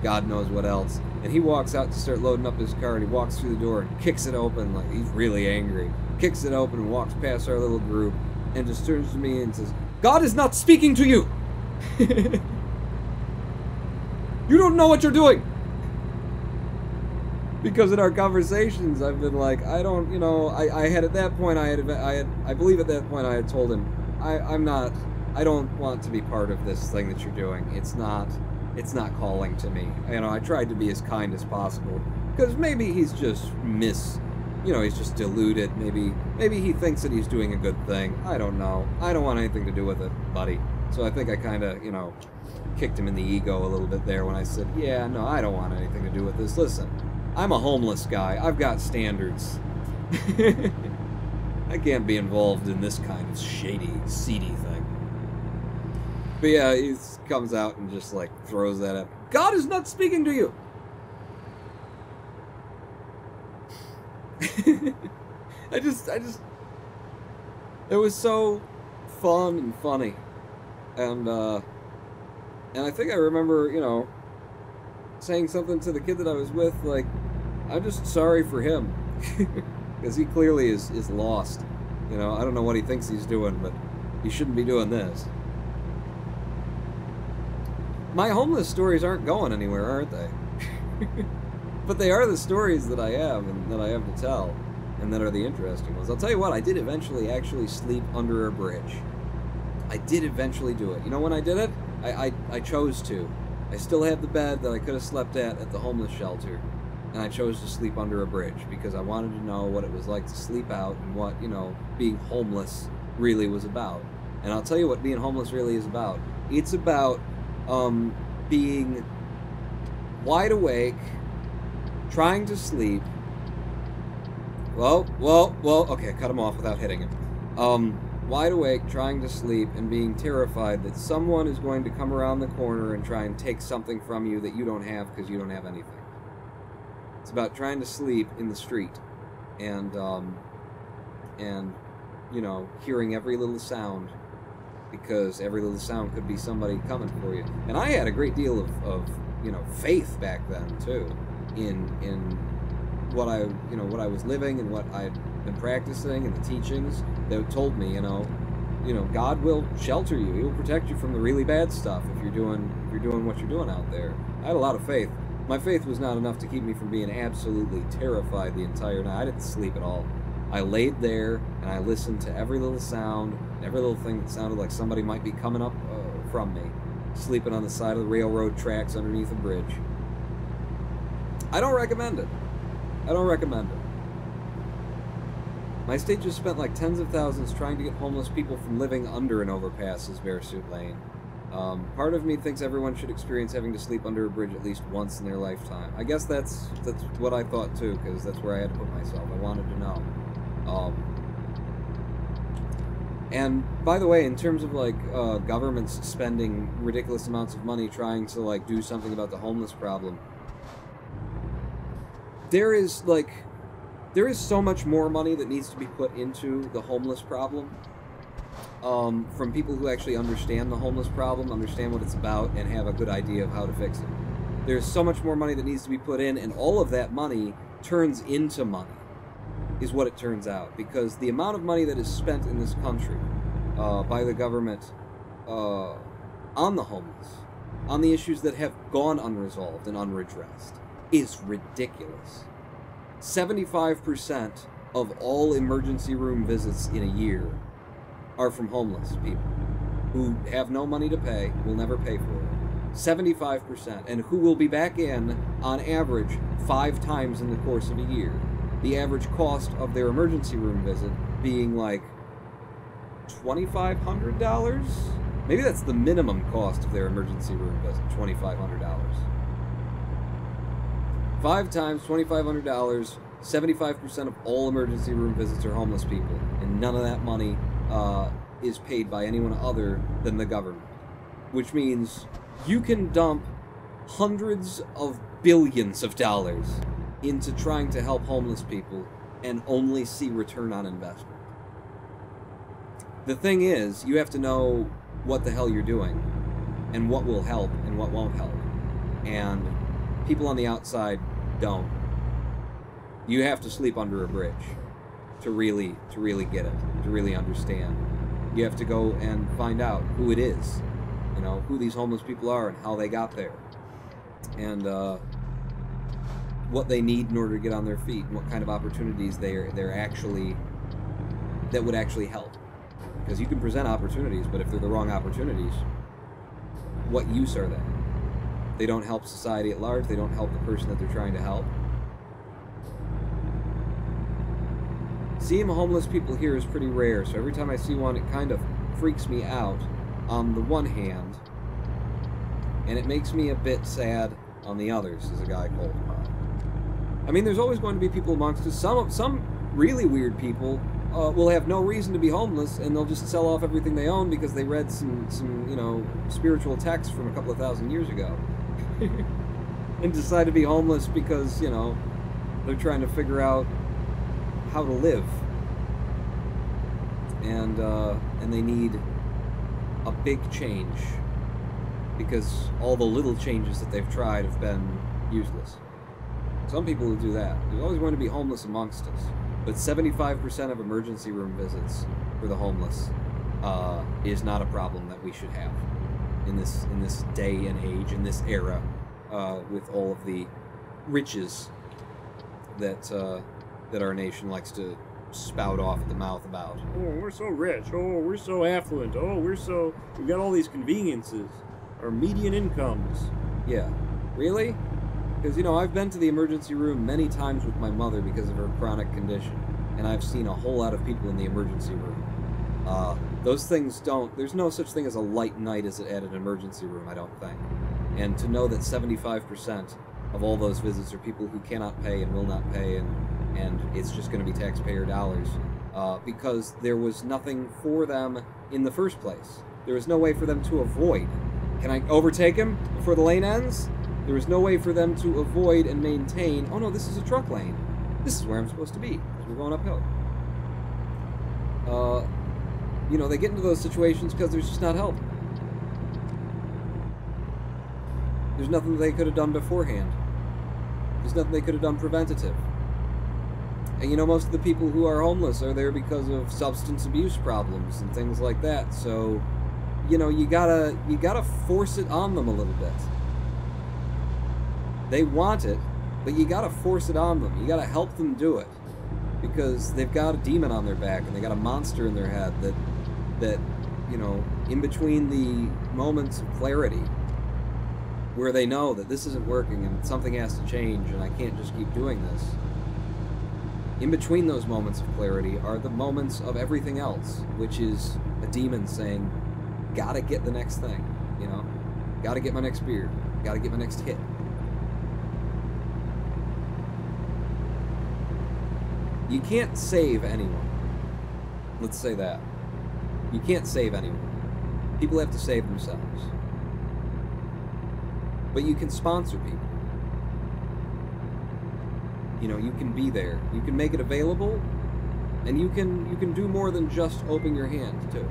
God knows what else. And he walks out to start loading up his car, and he walks through the door and kicks it open like he's really angry. Kicks it open and walks past our little group and just turns to me and says, God is not speaking to you! You don't know what you're doing! Because in our conversations, I've been like, I don't, you know, I had at that point, I believe at that point I had told him, I don't want to be part of this thing that you're doing. It's not calling to me. You know, I tried to be as kind as possible. Because maybe he's just he's just deluded. Maybe he thinks that he's doing a good thing. I don't know. I don't want anything to do with it, buddy. So I think I kind of, you know, kicked him in the ego a little bit there when I said, yeah, no, I don't want anything to do with this. Listen, I'm a homeless guy. I've got standards. I can't be involved in this kind of shady, seedy thing. But yeah, he comes out and just like throws that up. God is not speaking to you. I just it was so fun and funny. And I think I remember, you know, saying something to the kid that I was with, like, I'm just sorry for him. Because he clearly is lost. You know, I don't know what he thinks he's doing, but he shouldn't be doing this. My homeless stories aren't going anywhere, aren't they? But they are the stories that I have, and that I have to tell, and that are the interesting ones. I'll tell you what, I did eventually actually sleep under a bridge. I did eventually do it. You know when I did it? I chose to. I still had the bed that I could have slept at the homeless shelter, and I chose to sleep under a bridge because I wanted to know what it was like to sleep out and what, you know, being homeless really was about. And I'll tell you what being homeless really is about. It's about being wide awake, trying to sleep. Whoa, okay, cut him off without hitting him. Wide awake, trying to sleep, and being terrified that someone is going to come around the corner and try and take something from you that you don't have because you don't have anything. It's about trying to sleep in the street, and you know, hearing every little sound, because every little sound could be somebody coming for you. And I had a great deal of you know, faith back then too, in what I was living and what I'd been practicing and the teachings that told me, you know, God will shelter you. He will protect you from the really bad stuff if you're doing what you're doing out there. I had a lot of faith. My faith was not enough to keep me from being absolutely terrified the entire night. I didn't sleep at all. I laid there and I listened to every little sound, every little thing that sounded like somebody might be coming up from me, sleeping on the side of the railroad tracks underneath a bridge. I don't recommend it. I don't recommend it. My state just spent like tens of thousands trying to get homeless people from living under an overpass as Bearsuit Lane. Part of me thinks everyone should experience having to sleep under a bridge at least once in their lifetime. I guess that's what I thought too, because that's where I had to put myself. I wanted to know. And by the way, in terms of like governments spending ridiculous amounts of money trying to like do something about the homeless problem, there is so much more money that needs to be put into the homeless problem, from people who actually understand the homeless problem, understand what it's about, and have a good idea of how to fix it. There's so much more money that needs to be put in, and all of that money turns into money, is what it turns out. Because the amount of money that is spent in this country by the government on the homeless, on the issues that have gone unresolved and unredressed, is ridiculous. 75% of all emergency room visits in a year are from homeless people who have no money to pay, will never pay for it. 75%, and who will be back in, on average, 5 times in the course of a year. The average cost of their emergency room visit being like $2,500? Maybe that's the minimum cost of their emergency room visit, $2,500. 5 times $2,500, 75% of all emergency room visits are homeless people, and none of that money is paid by anyone other than the government. Which means you can dump hundreds of billions of dollars into trying to help homeless people and only see return on investment. The thing is, you have to know what the hell you're doing and what will help and what won't help. And people on the outside don't. You have to sleep under a bridge to really get it, to really understand. You have to go and find out who it is, you know, who these homeless people are and how they got there, and what they need in order to get on their feet, and what kind of opportunities that would actually help. Because you can present opportunities, but if they're the wrong opportunities, what use are they? They don't help society at large. They don't help the person that they're trying to help. Seeing homeless people here is pretty rare, so every time I see one, it kind of freaks me out on the one hand, and it makes me a bit sad on the others, as a guy called upon. I mean, there's always going to be people amongst us. Some really weird people will have no reason to be homeless, and they'll just sell off everything they own because they read some you know, spiritual text from a couple of thousand years ago. And decide to be homeless because, you know, they're trying to figure out how to live. And they need a big change because all the little changes that they've tried have been useless. Some people will do that. There's always going to be homeless amongst us. But 75% of emergency room visits for the homeless is not a problem that we should have in this day and age, in this era, with all of the riches that our nation likes to spout off at the mouth about. Oh, we're so rich. Oh, we're so affluent. Oh, we've got all these conveniences. Our median incomes. Yeah. Really? Because, you know, I've been to the emergency room many times with my mother because of her chronic condition, and I've seen a whole lot of people in the emergency room. Those things there's no such thing as a light night at an emergency room, I don't think. And to know that 75% of all those visits are people who cannot pay and will not pay, and it's just going to be taxpayer dollars, because there was nothing for them in the first place. There was no way for them to avoid. Can I overtake him before the lane ends? There was no way for them to avoid and maintain, oh no, this is a truck lane. This is where I'm supposed to be, because we're going uphill. You know, they get into those situations because there's just not help. There's nothing they could have done beforehand. There's nothing they could have done preventative. And you know, most of the people who are homeless are there because of substance abuse problems and things like that. So, you know, you gotta force it on them a little bit. They want it, but you gotta force it on them. You gotta help them do it, because they've got a demon on their back and they got a monster in their head that you know, in between the moments of clarity where they know that this isn't working and something has to change and I can't just keep doing this. In between those moments of clarity are the moments of everything else, which is a demon saying, gotta get the next thing, you know? Gotta get my next beer. Gotta get my next hit. You can't save anyone. Let's say that. You can't save anyone. People have to save themselves. But you can sponsor people. You know, you can be there. You can make it available, and you can do more than just open your hand too.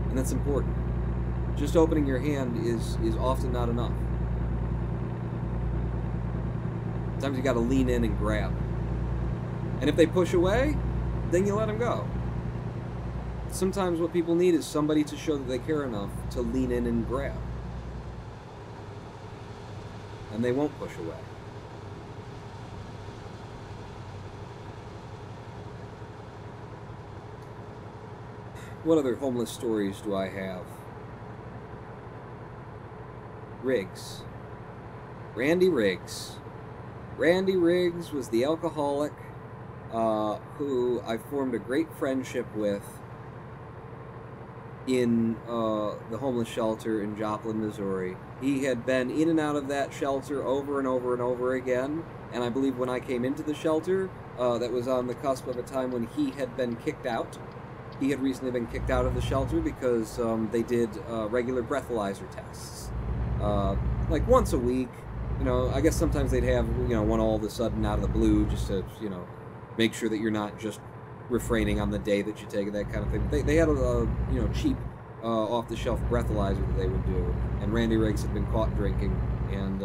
And that's important. Just opening your hand is often not enough. Sometimes you got to lean in and grab. And if they push away, then you let them go. Sometimes what people need is somebody to show that they care enough to lean in and grab. And they won't push away. What other homeless stories do I have? Riggs. Randy Riggs. Randy Riggs was the alcoholic who I formed a great friendship with in the homeless shelter in Joplin, Missouri. He had been in and out of that shelter over and over and over again, and I believe when I came into the shelter, that was on the cusp of a time when he had been kicked out. He had recently been kicked out of the shelter because they did regular breathalyzer tests. Like once a week, I guess sometimes they'd have, one all of a sudden out of the blue just to, make sure that you're not just refraining on the day that you take it, that kind of thing. They had a cheap off-the-shelf breathalyzer that they would do, and Randy Riggs had been caught drinking, and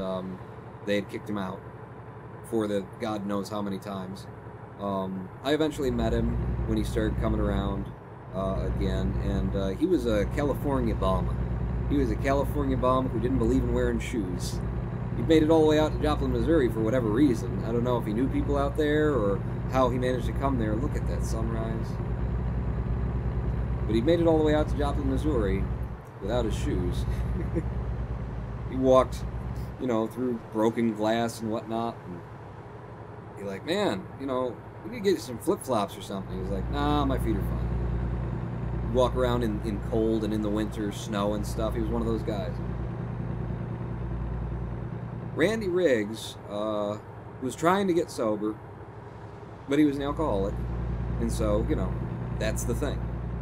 they had kicked him out for the God knows how many times. I eventually met him when he started coming around again, and he was a California bum. He was a California bum who didn't believe in wearing shoes. He made it all the way out to Joplin, Missouri for whatever reason. I don't know if he knew people out there or how he managed to come there. Look at that sunrise. But he made it all the way out to Joplin, Missouri without his shoes. He walked, through broken glass and whatnot. And you're like, man, we need to get you some flip-flops or something. He's like, nah, my feet are fine. He'd walk around in cold and in the winter, snow and stuff. He was one of those guys. Randy Riggs was trying to get sober, but he was an alcoholic. And so, that's the thing.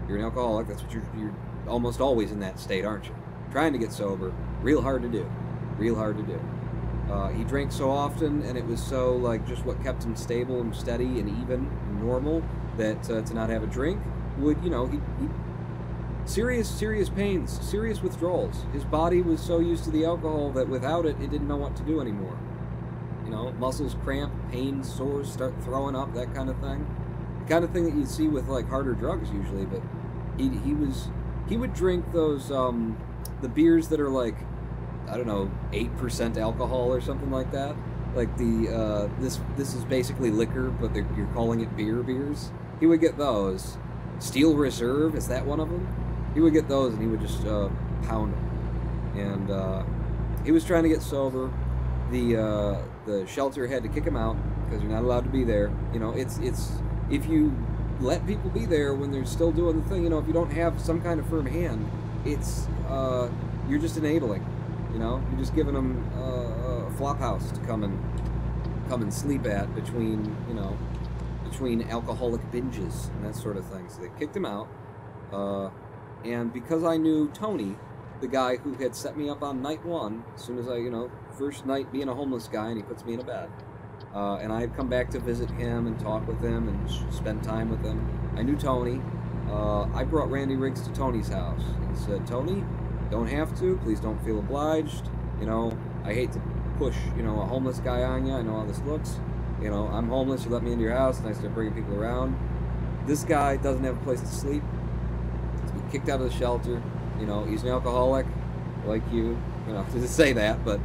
You're an alcoholic, that's what you're almost always in that state, aren't you? Trying to get sober, real hard to do. Real hard to do. He drank so often, and it was so, just what kept him stable and steady and even and normal, that to not have a drink would, he serious pains, serious withdrawals. His body was so used to the alcohol that without it, it didn't know what to do anymore. Muscles cramp, pain, sores, start throwing up, that kind of thing. The kind of thing that you'd see with, harder drugs usually, but he would drink those, the beers that are, 8% alcohol or something like that. Like this is basically liquor, but you're calling it beers. He would get those. Steel Reserve, is that one of them? He would get those and he would just pound them. And he was trying to get sober. The shelter had to kick him out because you're not allowed to be there. It's if you let people be there when they're still doing the thing, if you don't have some kind of firm hand, it's you're just enabling. You're just giving them a flop house to come and sleep at between alcoholic binges and that sort of thing. So they kicked him out, and because I knew Tony, the guy who had set me up on night one, as soon as I, first night being a homeless guy, and he puts me in a bed, and I had come back to visit him and talk with him and spend time with him. I knew Tony. I brought Randy Riggs to Tony's house and said, Tony, don't have to, please don't feel obliged. I hate to push, a homeless guy on you. I know how this looks. I'm homeless, you let me into your house, and I start bringing people around. This guy doesn't have a place to sleep. He's been kicked out of the shelter. He's an alcoholic, like you, to say that, but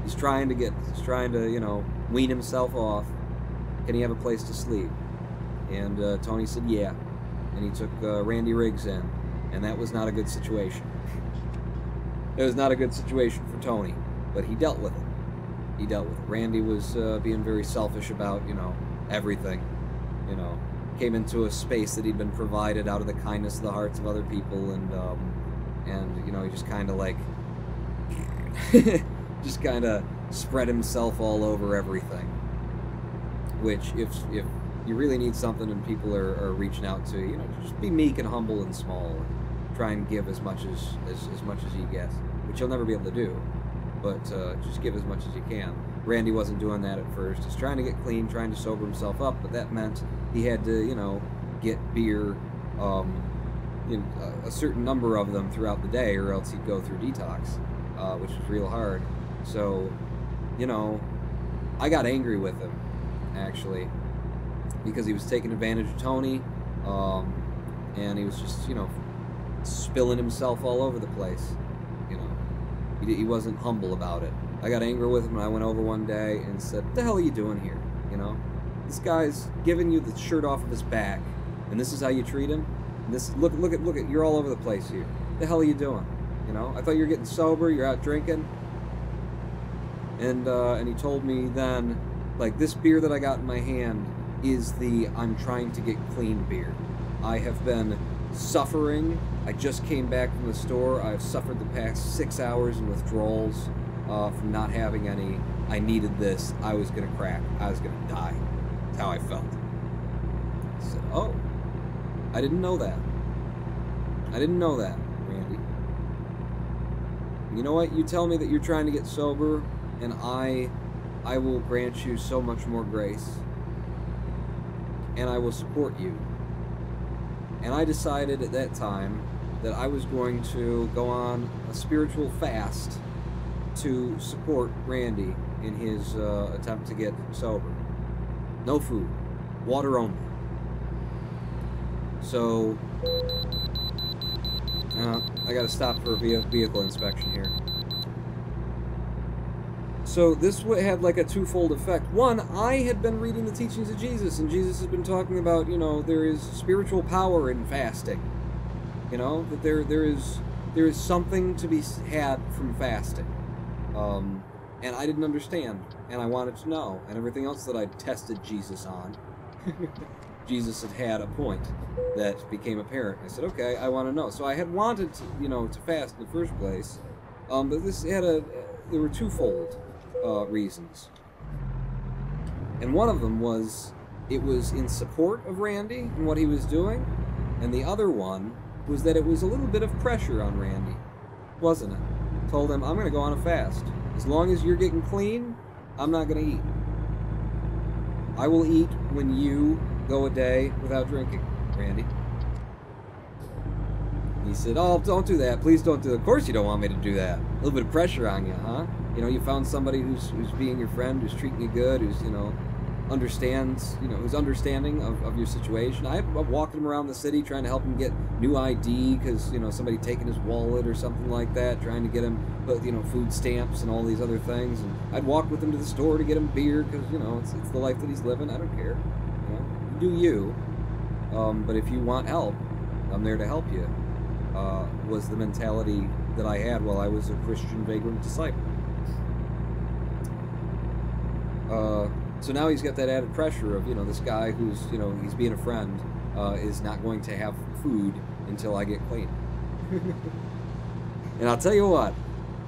he's trying to, wean himself off. Can he have a place to sleep? And Tony said, yeah. And he took Randy Riggs in. And that was not a good situation. It was not a good situation for Tony, but he dealt with it. Randy was being very selfish about, everything. Came into a space that he'd been provided out of the kindness of the hearts of other people, and he just kind of just kind of spread himself all over everything. Which, if you really need something and people are reaching out to you, just be meek and humble and small. And try and give as much as you get, which you'll never be able to do, but just give as much as you can. Randy wasn't doing that at first. He's trying to get clean, trying to sober himself up, but that meant he had to, get beer, a certain number of them throughout the day, or else he'd go through detox, which was real hard. So, I got angry with him, actually, because he was taking advantage of Tony, and he was just, spilling himself all over the place. He wasn't humble about it. I got angry with him, and I went over one day and said, what the hell are you doing here? This guy's giving you the shirt off of his back, and this is how you treat him? And this, look at, you're all over the place here. What the hell are you doing? I thought you were getting sober, you're out drinking. And he told me then, this beer that I got in my hand is the I'm trying to get clean beer. I have been suffering. I just came back from the store. I've suffered the past 6 hours in withdrawals from not having any. I needed this. I was going to crack. I was going to die. That's how I felt. I said, oh, I didn't know that. I didn't know that, Randy. You know what? You tell me that you're trying to get sober, and I will grant you so much more grace. And I will support you. And I decided at that time that I was going to go on a spiritual fast to support Randy in his attempt to get sober. No food. Water only. So, I gotta stop for a vehicle inspection here. So this had like a twofold effect. One, I had been reading the teachings of Jesus, and Jesus has been talking about, you know, there is spiritual power in fasting. You know, that there is something to be had from fasting. And I didn't understand, and I wanted to know, and everything else that I'd tested Jesus on, Jesus had a point that became apparent. I said, okay, I want to know. So I had wanted to, you know, to fast in the first place, but this had there were twofold reasons. And one of them was, it was in support of Randy and what he was doing, and the other one was that it was a little bit of pressure on Randy, wasn't it? Told him, I'm going to go on a fast. As long as you're getting clean, I'm not going to eat. I will eat when you go a day without drinking, Randy. He said, oh, don't do that. Please don't do that. Of course you don't want me to do that. A little bit of pressure on you, huh? You know, you found somebody who's being your friend, who's treating you good, who's, you know, understands, you know, who's understanding of your situation. I walked him around the city trying to help him get new ID because, you know, somebody taking his wallet or something like that, trying to get him, you know, food stamps and all these other things. And I'd walk with him to the store to get him beer because, you know, it's the life that he's living. I don't care. You know, you do you. But if you want help, I'm there to help you. Was the mentality that I had while I was a Christian vagrant disciple. So now he's got that added pressure of, you know, this guy who's, you know, he's being a friend, is not going to have food until I get clean. And I'll tell you what,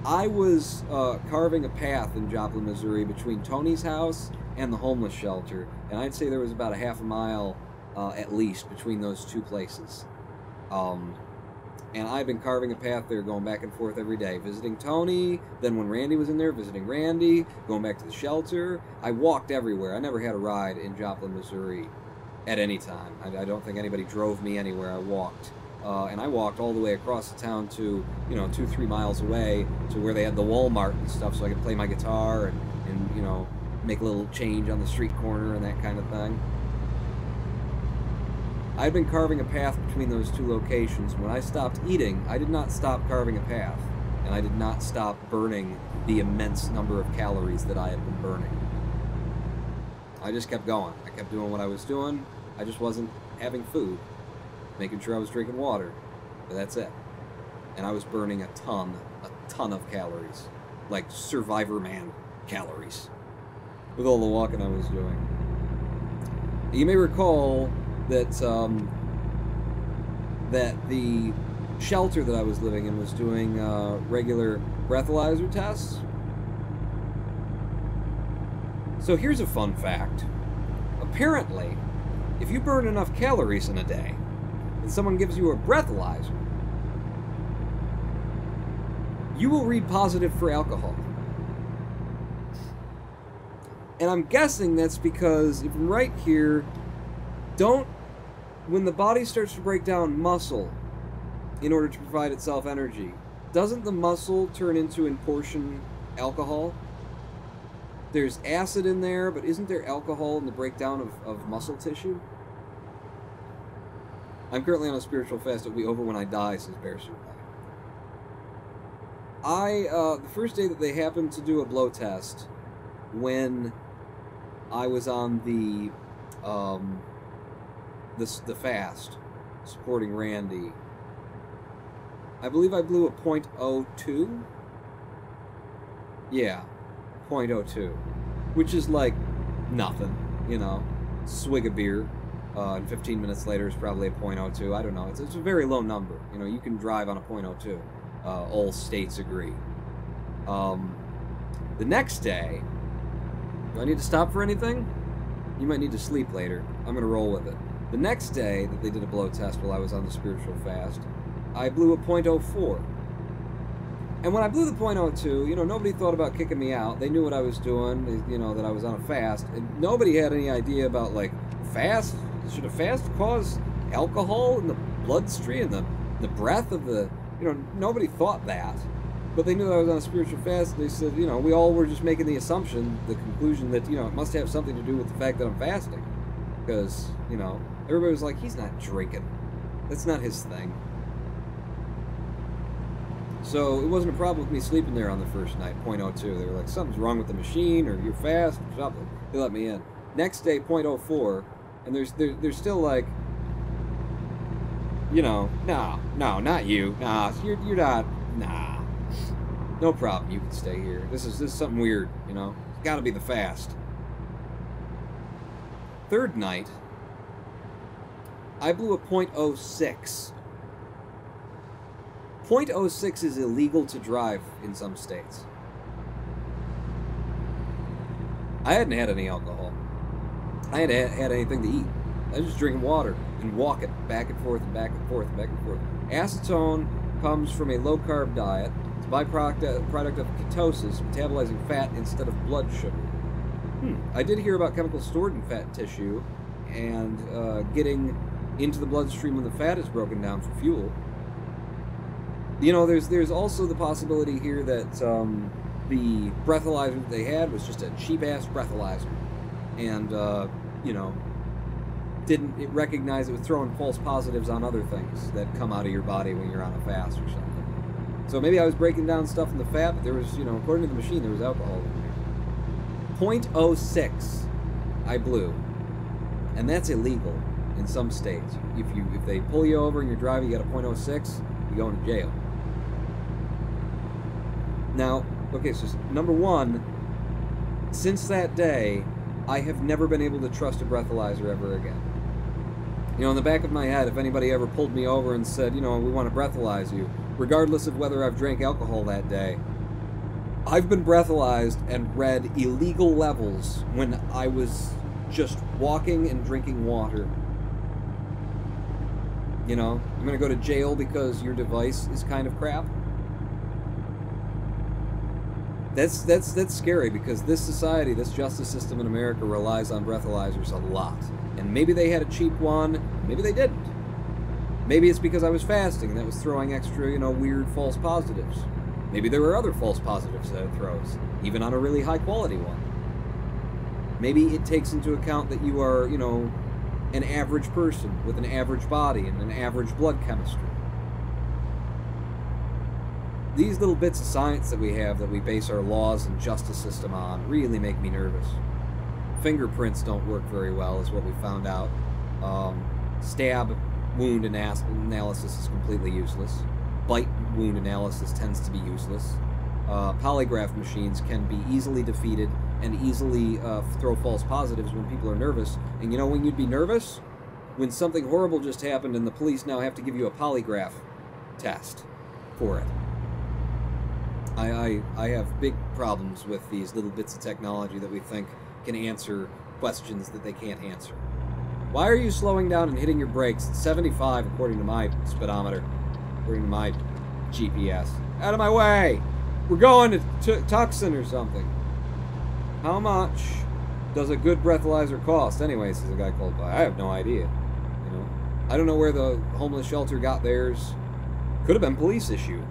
I was carving a path in Joplin, Missouri between Tony's house and the homeless shelter, and I'd say there was about a half a mile at least between those two places. And I've been carving a path there, going back and forth every day, visiting Tony, then when Randy was in there, visiting Randy, going back to the shelter. I walked everywhere. I never had a ride in Joplin, Missouri at any time. I don't think anybody drove me anywhere. I walked. And I walked all the way across the town to, you know, 2-3 miles away to where they had the Walmart and stuff, so I could play my guitar and you know, make a little change on the street corner and that kind of thing. I'd been carving a path between those two locations. When I stopped eating, I did not stop carving a path, and I did not stop burning the immense number of calories that I had been burning. I just kept going. I kept doing what I was doing. I just wasn't having food, making sure I was drinking water, but that's it. And I was burning a ton of calories, like Survivor Man calories, with all the walking I was doing. You may recall that that the shelter that I was living in was doing regular breathalyzer tests. So here's a fun fact. Apparently, if you burn enough calories in a day, and someone gives you a breathalyzer, you will read positive for alcohol. And I'm guessing that's because, if I'm right here, when the body starts to break down muscle in order to provide itself energy, doesn't the muscle turn into, in portion, alcohol? There's acid in there, but isn't there alcohol in the breakdown of muscle tissue? I'm currently on a spiritual fast. It'll be over when I die, says Bear Survive. The first day that they happened to do a blow test, when I was on the fast, supporting Randy, I believe I blew a .02. Yeah, .02, which is like nothing, you know, swig of beer. and 15 minutes later is probably a .02. I don't know. It's a very low number. You know, you can drive on a .02. All states agree. The next day, do I need to stop for anything? You might need to sleep later. I'm going to roll with it. The next day that they did a blow test while I was on the spiritual fast, I blew a .04. And when I blew the .02, you know, nobody thought about kicking me out. They knew what I was doing, you know, that I was on a fast. And nobody had any idea about, like, fast? Should a fast cause alcohol in the bloodstream, the breath of the... You know, nobody thought that. But they knew I was on a spiritual fast, and they said, you know, we all were just making the assumption, the conclusion that, you know, it must have something to do with the fact that I'm fasting. Because, you know, everybody was like, he's not drinking. That's not his thing. So it wasn't a problem with me sleeping there on the first night, .02. They were like, something's wrong with the machine, or you're fast, or something. They let me in. Next day, .04, and there's still like, you know, no, not you. Nah, you're not, nah. No problem, you can stay here. This is something weird, you know? It's gotta be the fast. Third night, I blew a .06. .06 is illegal to drive in some states. I hadn't had any alcohol. I hadn't had anything to eat. I was just drinking water and walking back and forth and back and forth and back and forth. Acetone comes from a low-carb diet. It's a byproduct of ketosis, metabolizing fat instead of blood sugar. I did hear about chemicals stored in fat tissue and getting into the bloodstream when the fat is broken down for fuel. You know, there's also the possibility here that the breathalyzer that they had was just a cheap-ass breathalyzer. And, you know, didn't it recognize it was throwing false positives on other things that come out of your body when you're on a fast or something. So maybe I was breaking down stuff in the fat, but there was, you know, according to the machine, there was alcohol in there. .06 I blew. And that's illegal in some states. If they pull you over and you're driving, you got a .06, you go into jail. Now, okay, so number one, since that day, I have never been able to trust a breathalyzer ever again. You know, in the back of my head, if anybody ever pulled me over and said, you know, we want to breathalyze you, regardless of whether I've drank alcohol that day, I've been breathalyzed and read illegal levels when I was just walking and drinking water. You know, I'm going to go to jail because your device is kind of crap. That's scary, because this society, this justice system in America relies on breathalyzers a lot. And maybe they had a cheap one, maybe they didn't. Maybe it's because I was fasting and that was throwing extra, you know, weird false positives. Maybe there were other false positives that it throws, even on a really high quality one. Maybe it takes into account that you are, you know, an average person with an average body and an average blood chemistry. These little bits of science that we have that we base our laws and justice system on really make me nervous. Fingerprints don't work very well, is what we found out. Stab wound analysis is completely useless. Bite wound analysis tends to be useless. Polygraph machines can be easily defeated and easily throw false positives when people are nervous. And you know when you'd be nervous? When something horrible just happened and the police now have to give you a polygraph test for it. I have big problems with these little bits of technology that we think can answer questions that they can't answer. Why are you slowing down and hitting your brakes at 75 according to my speedometer, according to my GPS? Out of my way! We're going to Tucson or something. How much does a good breathalyzer cost? Anyway, says a guy called by. I have no idea. You know, I don't know where the homeless shelter got theirs. Could have been police issue.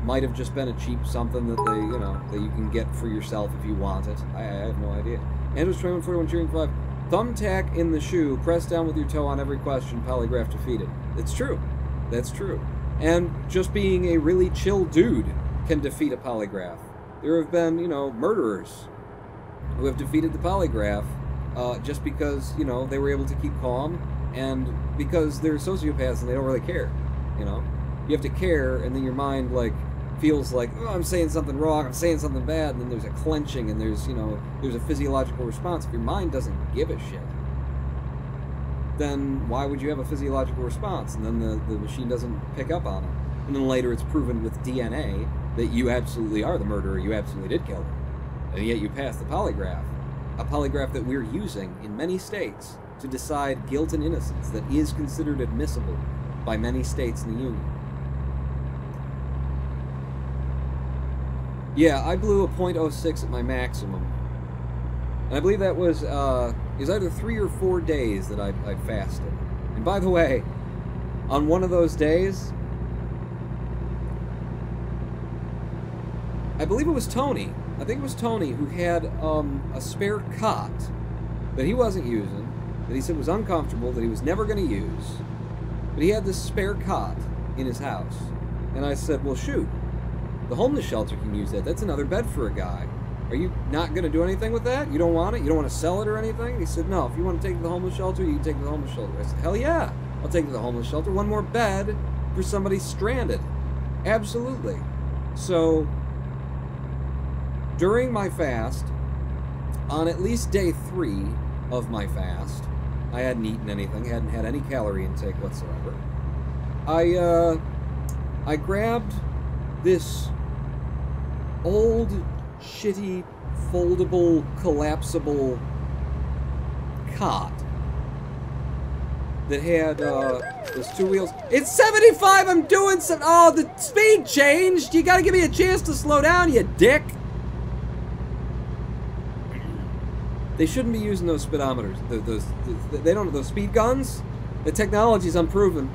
Might have just been a cheap something that they, you know, that you can get for yourself if you want it. I have no idea. Andrews 2141 cheering 5. Thumbtack in the shoe. Press down with your toe on every question. Polygraph defeated. It's true. That's true. And just being a really chill dude can defeat a polygraph. There have been, you know, murderers who have defeated the polygraph just because, you know, they were able to keep calm and because they're sociopaths and they don't really care, you know. You have to care, and then your mind, like, feels like, oh, I'm saying something wrong, I'm saying something bad, and then there's a clenching, and there's, you know, there's a physiological response. If your mind doesn't give a shit, then why would you have a physiological response? And then the machine doesn't pick up on it. And then later it's proven with DNA that you absolutely are the murderer, you absolutely did kill him. And yet you passed the polygraph. A polygraph that we're using in many states to decide guilt and innocence, that is considered admissible by many states in the Union. Yeah, I blew a .06 at my maximum. And I believe that was, it was either 3 or 4 days that I fasted. And by the way, on one of those days, I believe it was Tony. I think it was Tony who had a spare cot that he wasn't using, that he said was uncomfortable, that he was never going to use. But he had this spare cot in his house. And I said, well, shoot, the homeless shelter can use that. That's another bed for a guy. Are you not going to do anything with that? You don't want it? You don't want to sell it or anything? And he said, no, if you want to take it to the homeless shelter, you can take it to the homeless shelter. I said, hell yeah, I'll take it to the homeless shelter. One more bed for somebody stranded. Absolutely. So, during my fast, on at least day 3 of my fast, I hadn't eaten anything, hadn't had any calorie intake whatsoever. I grabbed this old, shitty, foldable, collapsible cot that had those 2 wheels. It's 75! I'm doing some. Oh, the speed changed! You gotta give me a chance to slow down, you dick! They shouldn't be using those speedometers. They don't. Those speed guns. The technology's unproven.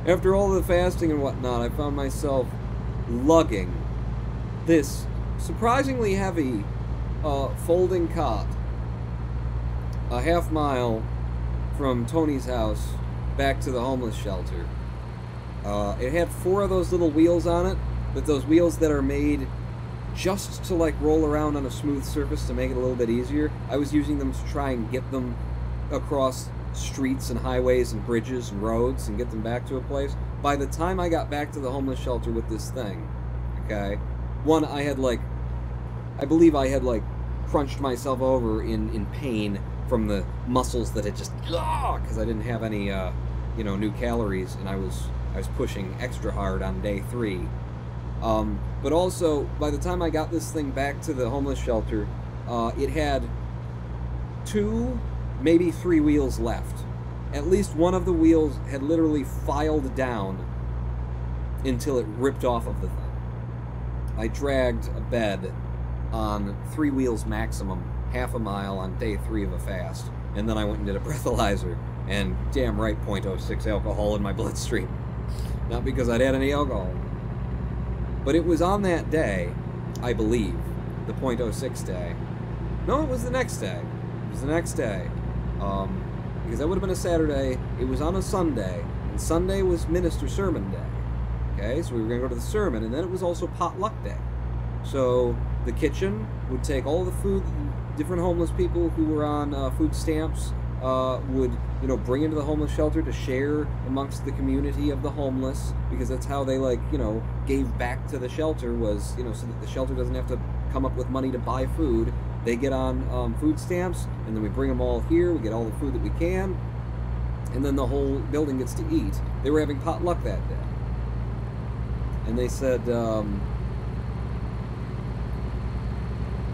After all the fasting and whatnot, I found myself lugging this surprisingly heavy folding cot a half mile from Tony's house back to the homeless shelter. It had 4 of those little wheels on it, but those wheels that are made just to like roll around on a smooth surface to make it a little bit easier. I was using them to try and get them across streets and highways and bridges and roads and get them back to a place. By the time I got back to the homeless shelter with this thing, okay, one, I believe I had like crunched myself over in pain from the muscles that had just, because I didn't have any, new calories, and I was pushing extra hard on day 3. But also, by the time I got this thing back to the homeless shelter, it had 2, maybe 3 wheels left. At least one of the wheels had literally filed down until it ripped off of the thing. I dragged a bed on 3 wheels maximum, half a mile on day 3 of a fast, and then I went and did a breathalyzer, and damn right, .06 alcohol in my bloodstream. Not because I'd had any alcohol. But it was on that day, I believe, the .06 day. No, it was the next day. It was the next day. Because that would have been a Saturday. It was on a Sunday. And Sunday was Minister Sermon Day. Okay, so we were going to go to the sermon. And then it was also potluck day. So the kitchen would take all the food, different homeless people who were on food stamps would, bring into the homeless shelter to share amongst the community of the homeless, because that's how they, gave back to the shelter, was, so that the shelter doesn't have to come up with money to buy food. They get on food stamps, and then we bring them all here, we get all the food that we can, and then the whole building gets to eat. They were having potluck that day. And they said, the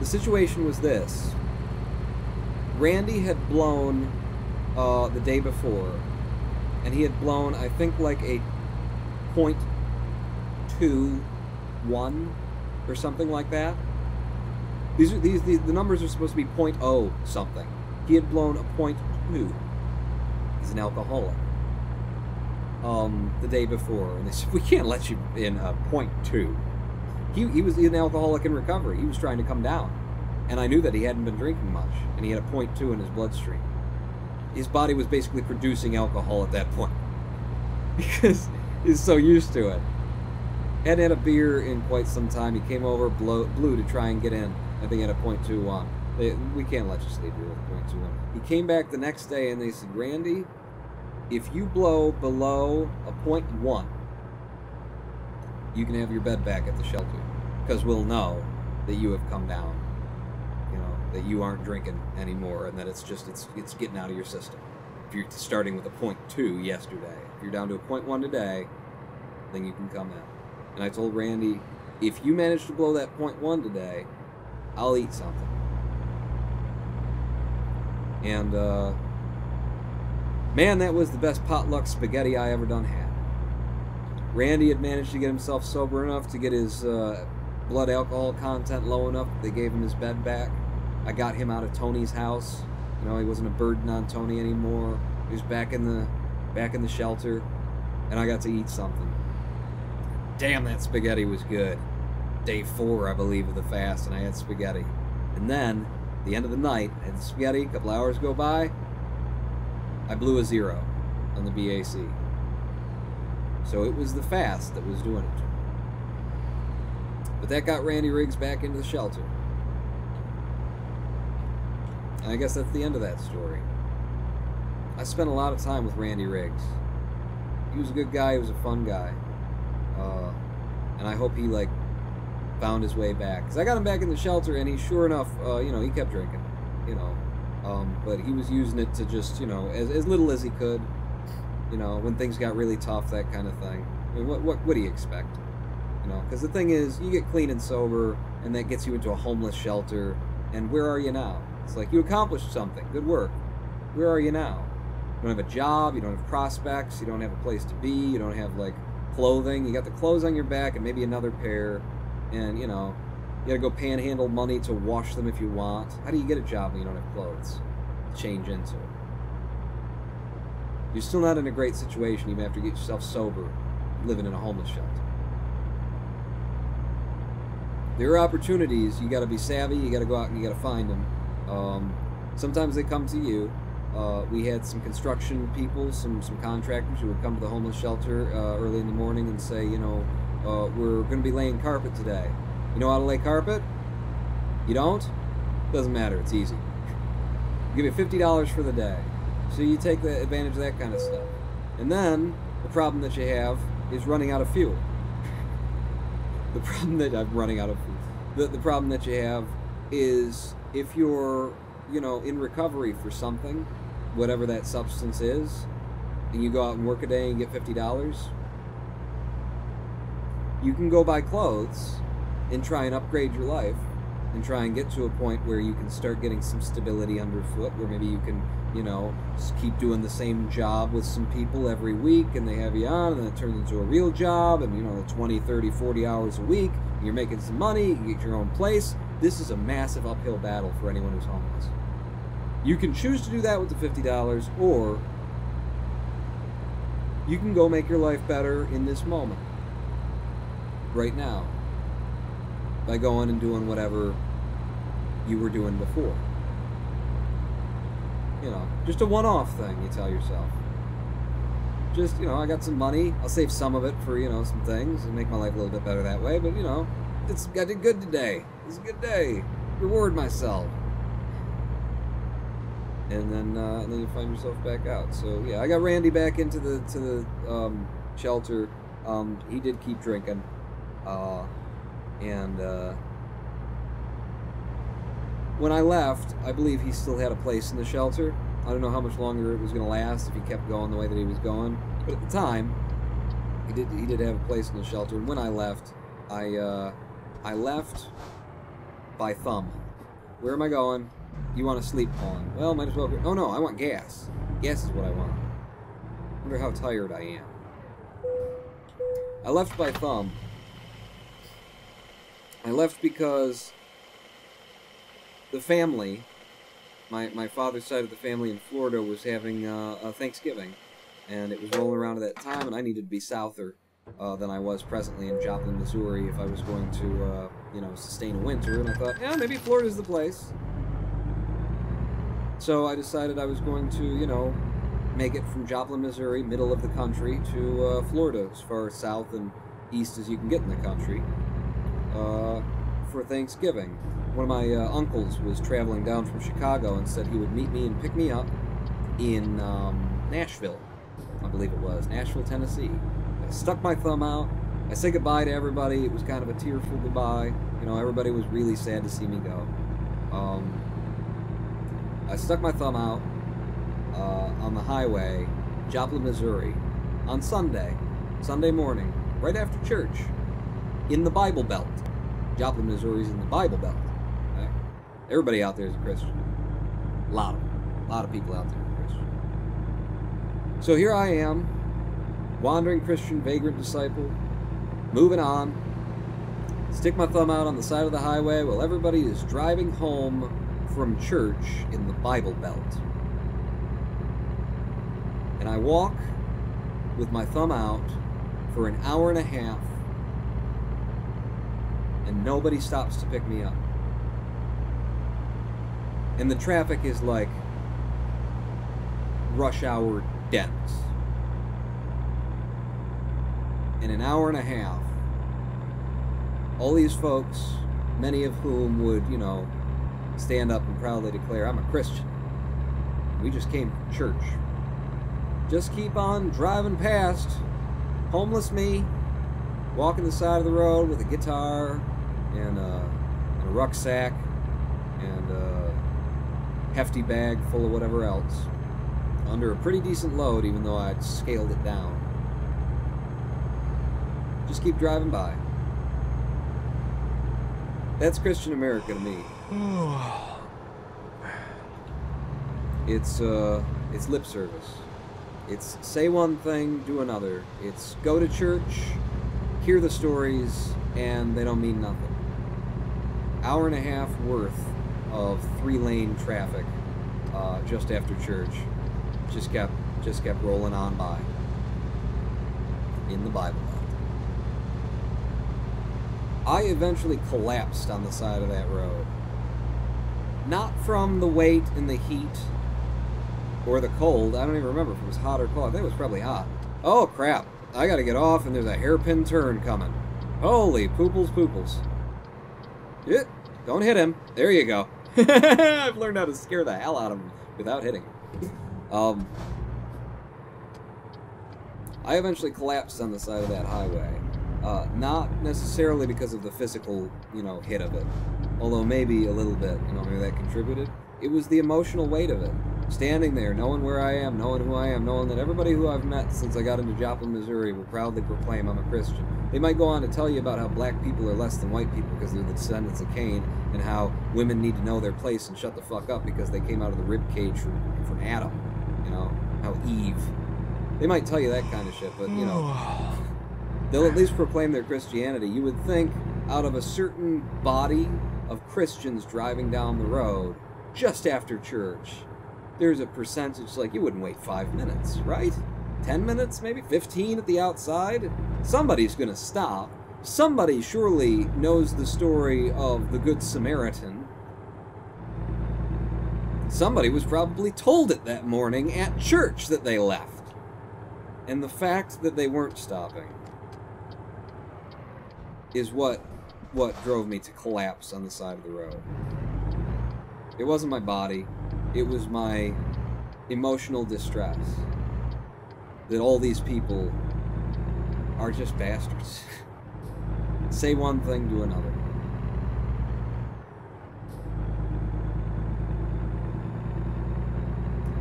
situation was this. Randy had blown the day before, and he had blown, I think, like a .21 or something like that. The numbers are supposed to be .0 something. He had blown a .2. He's an alcoholic. The day before, and they said, we can't let you in a .2. He was an alcoholic in recovery. He was trying to come down. And I knew that he hadn't been drinking much, and he had a .2 in his bloodstream. His body was basically producing alcohol at that point, because he's so used to it. Hadn't had a beer in quite some time. He came over, blew to try and get in. I think he had a .21. We can't let you sleep here with a .21. He came back the next day, and they said, Randy, if you blow below a .1, you can have your bed back at the shelter, because we'll know that you have come down. that you aren't drinking anymore, and that it's getting out of your system. If you're starting with a 0.2 yesterday, if you're down to a 0.1 today, then you can come in. And I told Randy, if you manage to blow that 0.1 today, I'll eat something. And man, that was the best potluck spaghetti I ever done had. Randy had managed to get himself sober enough to get his blood alcohol content low enough that they gave him his bed back. I got him out of Tony's house. You know, he wasn't a burden on Tony anymore. He was back in the shelter, and I got to eat something. Damn, that spaghetti was good. Day 4, I believe, of the fast, and I had spaghetti. And then, at the end of the night, I had the spaghetti, a couple hours go by, I blew a 0 on the BAC. So it was the fast that was doing it. But that got Randy Riggs back into the shelter. And I guess that's the end of that story. I spent a lot of time with Randy Riggs. He was a good guy, he was a fun guy. And I hope he, like, found his way back. Because I got him back in the shelter, and he, sure enough, you know, he kept drinking, you know. But he was using it to just, you know, as little as he could. You know, when things got really tough, that kind of thing. I mean, what do you expect? You know, because the thing is, you get clean and sober, and that gets you into a homeless shelter, and where are you now? It's like, you accomplished something, good work. Where are you now? You don't have a job, you don't have prospects, you don't have a place to be, you don't have, like, clothing. You got the clothes on your back and maybe another pair, and, you know, you gotta go panhandle money to wash them if you want. How do you get a job when you don't have clothes to change into? You're still not in a great situation even after you get yourself sober, living in a homeless shelter. There are opportunities. You gotta be savvy, you gotta go out and you gotta find them. Sometimes they come to you. We had some construction people, some contractors who would come to the homeless shelter early in the morning and say, you know, we're going to be laying carpet today. You know how to lay carpet? You don't? Doesn't matter, it's easy. We'll give you $50 for the day. So you take the advantage of that kind of stuff. And then, the problem that you have is running out of fuel. The problem that I'm running out of fuel. The problem that you have is if you're, you know, in recovery for something, whatever that substance is, and you go out and work a day and get $50, you can go buy clothes and try and upgrade your life and try and get to a point where you can start getting some stability underfoot, where maybe you can, you know, just keep doing the same job with some people every week, and they have you on, and then it turns into a real job, and, you know, 20, 30, 40 hours a week, and you're making some money, you can get your own place. This is a massive uphill battle for anyone who's homeless. You can choose to do that with the $50, or you can go make your life better in this moment, right now, by going and doing whatever you were doing before. You know, just a one-off thing, you tell yourself. Just, you know, I got some money, I'll save some of it for, you know, some things and make my life a little bit better that way, but, you know, I did good today. It's a good day. Reward myself. And then you find yourself back out. So yeah, I got Randy back into the shelter. He did keep drinking, and when I left, I believe he still had a place in the shelter. I don't know how much longer it was going to last if he kept going the way that he was going. But at the time, he did have a place in the shelter. And when I left, I left by thumb. Where am I going? You want to sleep, Colin? Well, might as well. Oh no, I want gas. Gas is what I want. Wonder how tired I am. I left by thumb. I left because the family, my father's side of the family in Florida, was having a Thanksgiving, and it was rolling around at that time, and I needed to be souther than I was presently in Joplin, Missouri, if I was going to, you know, sustain a winter. And I thought, yeah, maybe Florida's the place. So I decided I was going to, you know, make it from Joplin, Missouri, middle of the country, to Florida, as far south and east as you can get in the country, for Thanksgiving. One of my uncles was traveling down from Chicago and said he would meet me and pick me up in Nashville, I believe it was, Nashville, Tennessee. I stuck my thumb out. I said goodbye to everybody. It was kind of a tearful goodbye. You know, everybody was really sad to see me go. I stuck my thumb out on the highway, Joplin, Missouri, on Sunday morning, right after church, in the Bible Belt. Joplin, Missouri's in the Bible Belt. Okay? Everybody out there is a Christian. A lot of them. A lot of people out there are Christian. So here I am, wandering Christian, vagrant disciple, moving on. Stick my thumb out on the side of the highway while everybody is driving home from church in the Bible Belt. And I walk with my thumb out for an hour and a half, and nobody stops to pick me up. And the traffic is like rush hour dense. In an hour and a half, all these folks, many of whom would, you know, stand up and proudly declare, I'm a Christian. We just came from church. Just keep on driving past homeless me, walking the side of the road with a guitar and a rucksack and a hefty bag full of whatever else, under a pretty decent load, even though I'd scaled it down. Just keep driving by. That's Christian America to me. It's lip service. It's say one thing, do another. It's go to church, hear the stories, and they don't mean nothing. Hour and a half worth of 3-lane traffic just after church. Just kept rolling on by. In the Bible Belt. I eventually collapsed on the side of that road. Not from the weight and the heat or the cold. I don't even remember if it was hot or cold. I think it was probably hot. Oh crap, I gotta get off and there's a hairpin turn coming. Holy pooples. Yeah, don't hit him. There you go. I've learned how to scare the hell out of him without hitting him. I eventually collapsed on the side of that highway. Not necessarily because of the physical, you know, hit of it. Although maybe a little bit, you know, maybe that contributed. It was the emotional weight of it. Standing there, knowing where I am, knowing who I am, knowing that everybody who I've met since I got into Joplin, Missouri will proudly proclaim I'm a Christian. They might go on to tell you about how black people are less than white people because they're the descendants of Cain, and how women need to know their place and shut the fuck up because they came out of the rib cage from Adam. You know, how Eve. They might tell you that kind of shit, but, you know, they'll at least proclaim their Christianity. You would think out of a certain body of Christians driving down the road just after church, there's a percentage, like, you wouldn't wait 5 minutes, right? 10 minutes, maybe 15 at the outside? Somebody's gonna stop. Somebody surely knows the story of the Good Samaritan. Somebody was probably told it that morning at church that they left. And the fact that they weren't stopping is what drove me to collapse on the side of the road. It wasn't my body. It was my emotional distress that all these people are just bastards. Say one thing, do another.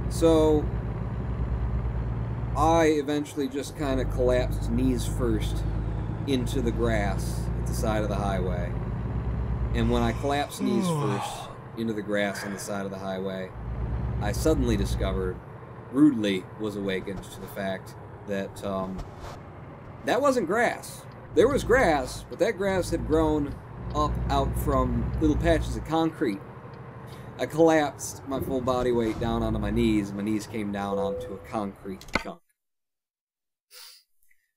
So I eventually just kind of collapsed knees first into the grass at the side of the highway. And when I collapsed knees first into the grass on the side of the highway, I suddenly discovered, rudely was awakened to the fact that that wasn't grass. There was grass, but that grass had grown up out from little patches of concrete. I collapsed my full body weight down onto my knees, and my knees came down onto a concrete chunk.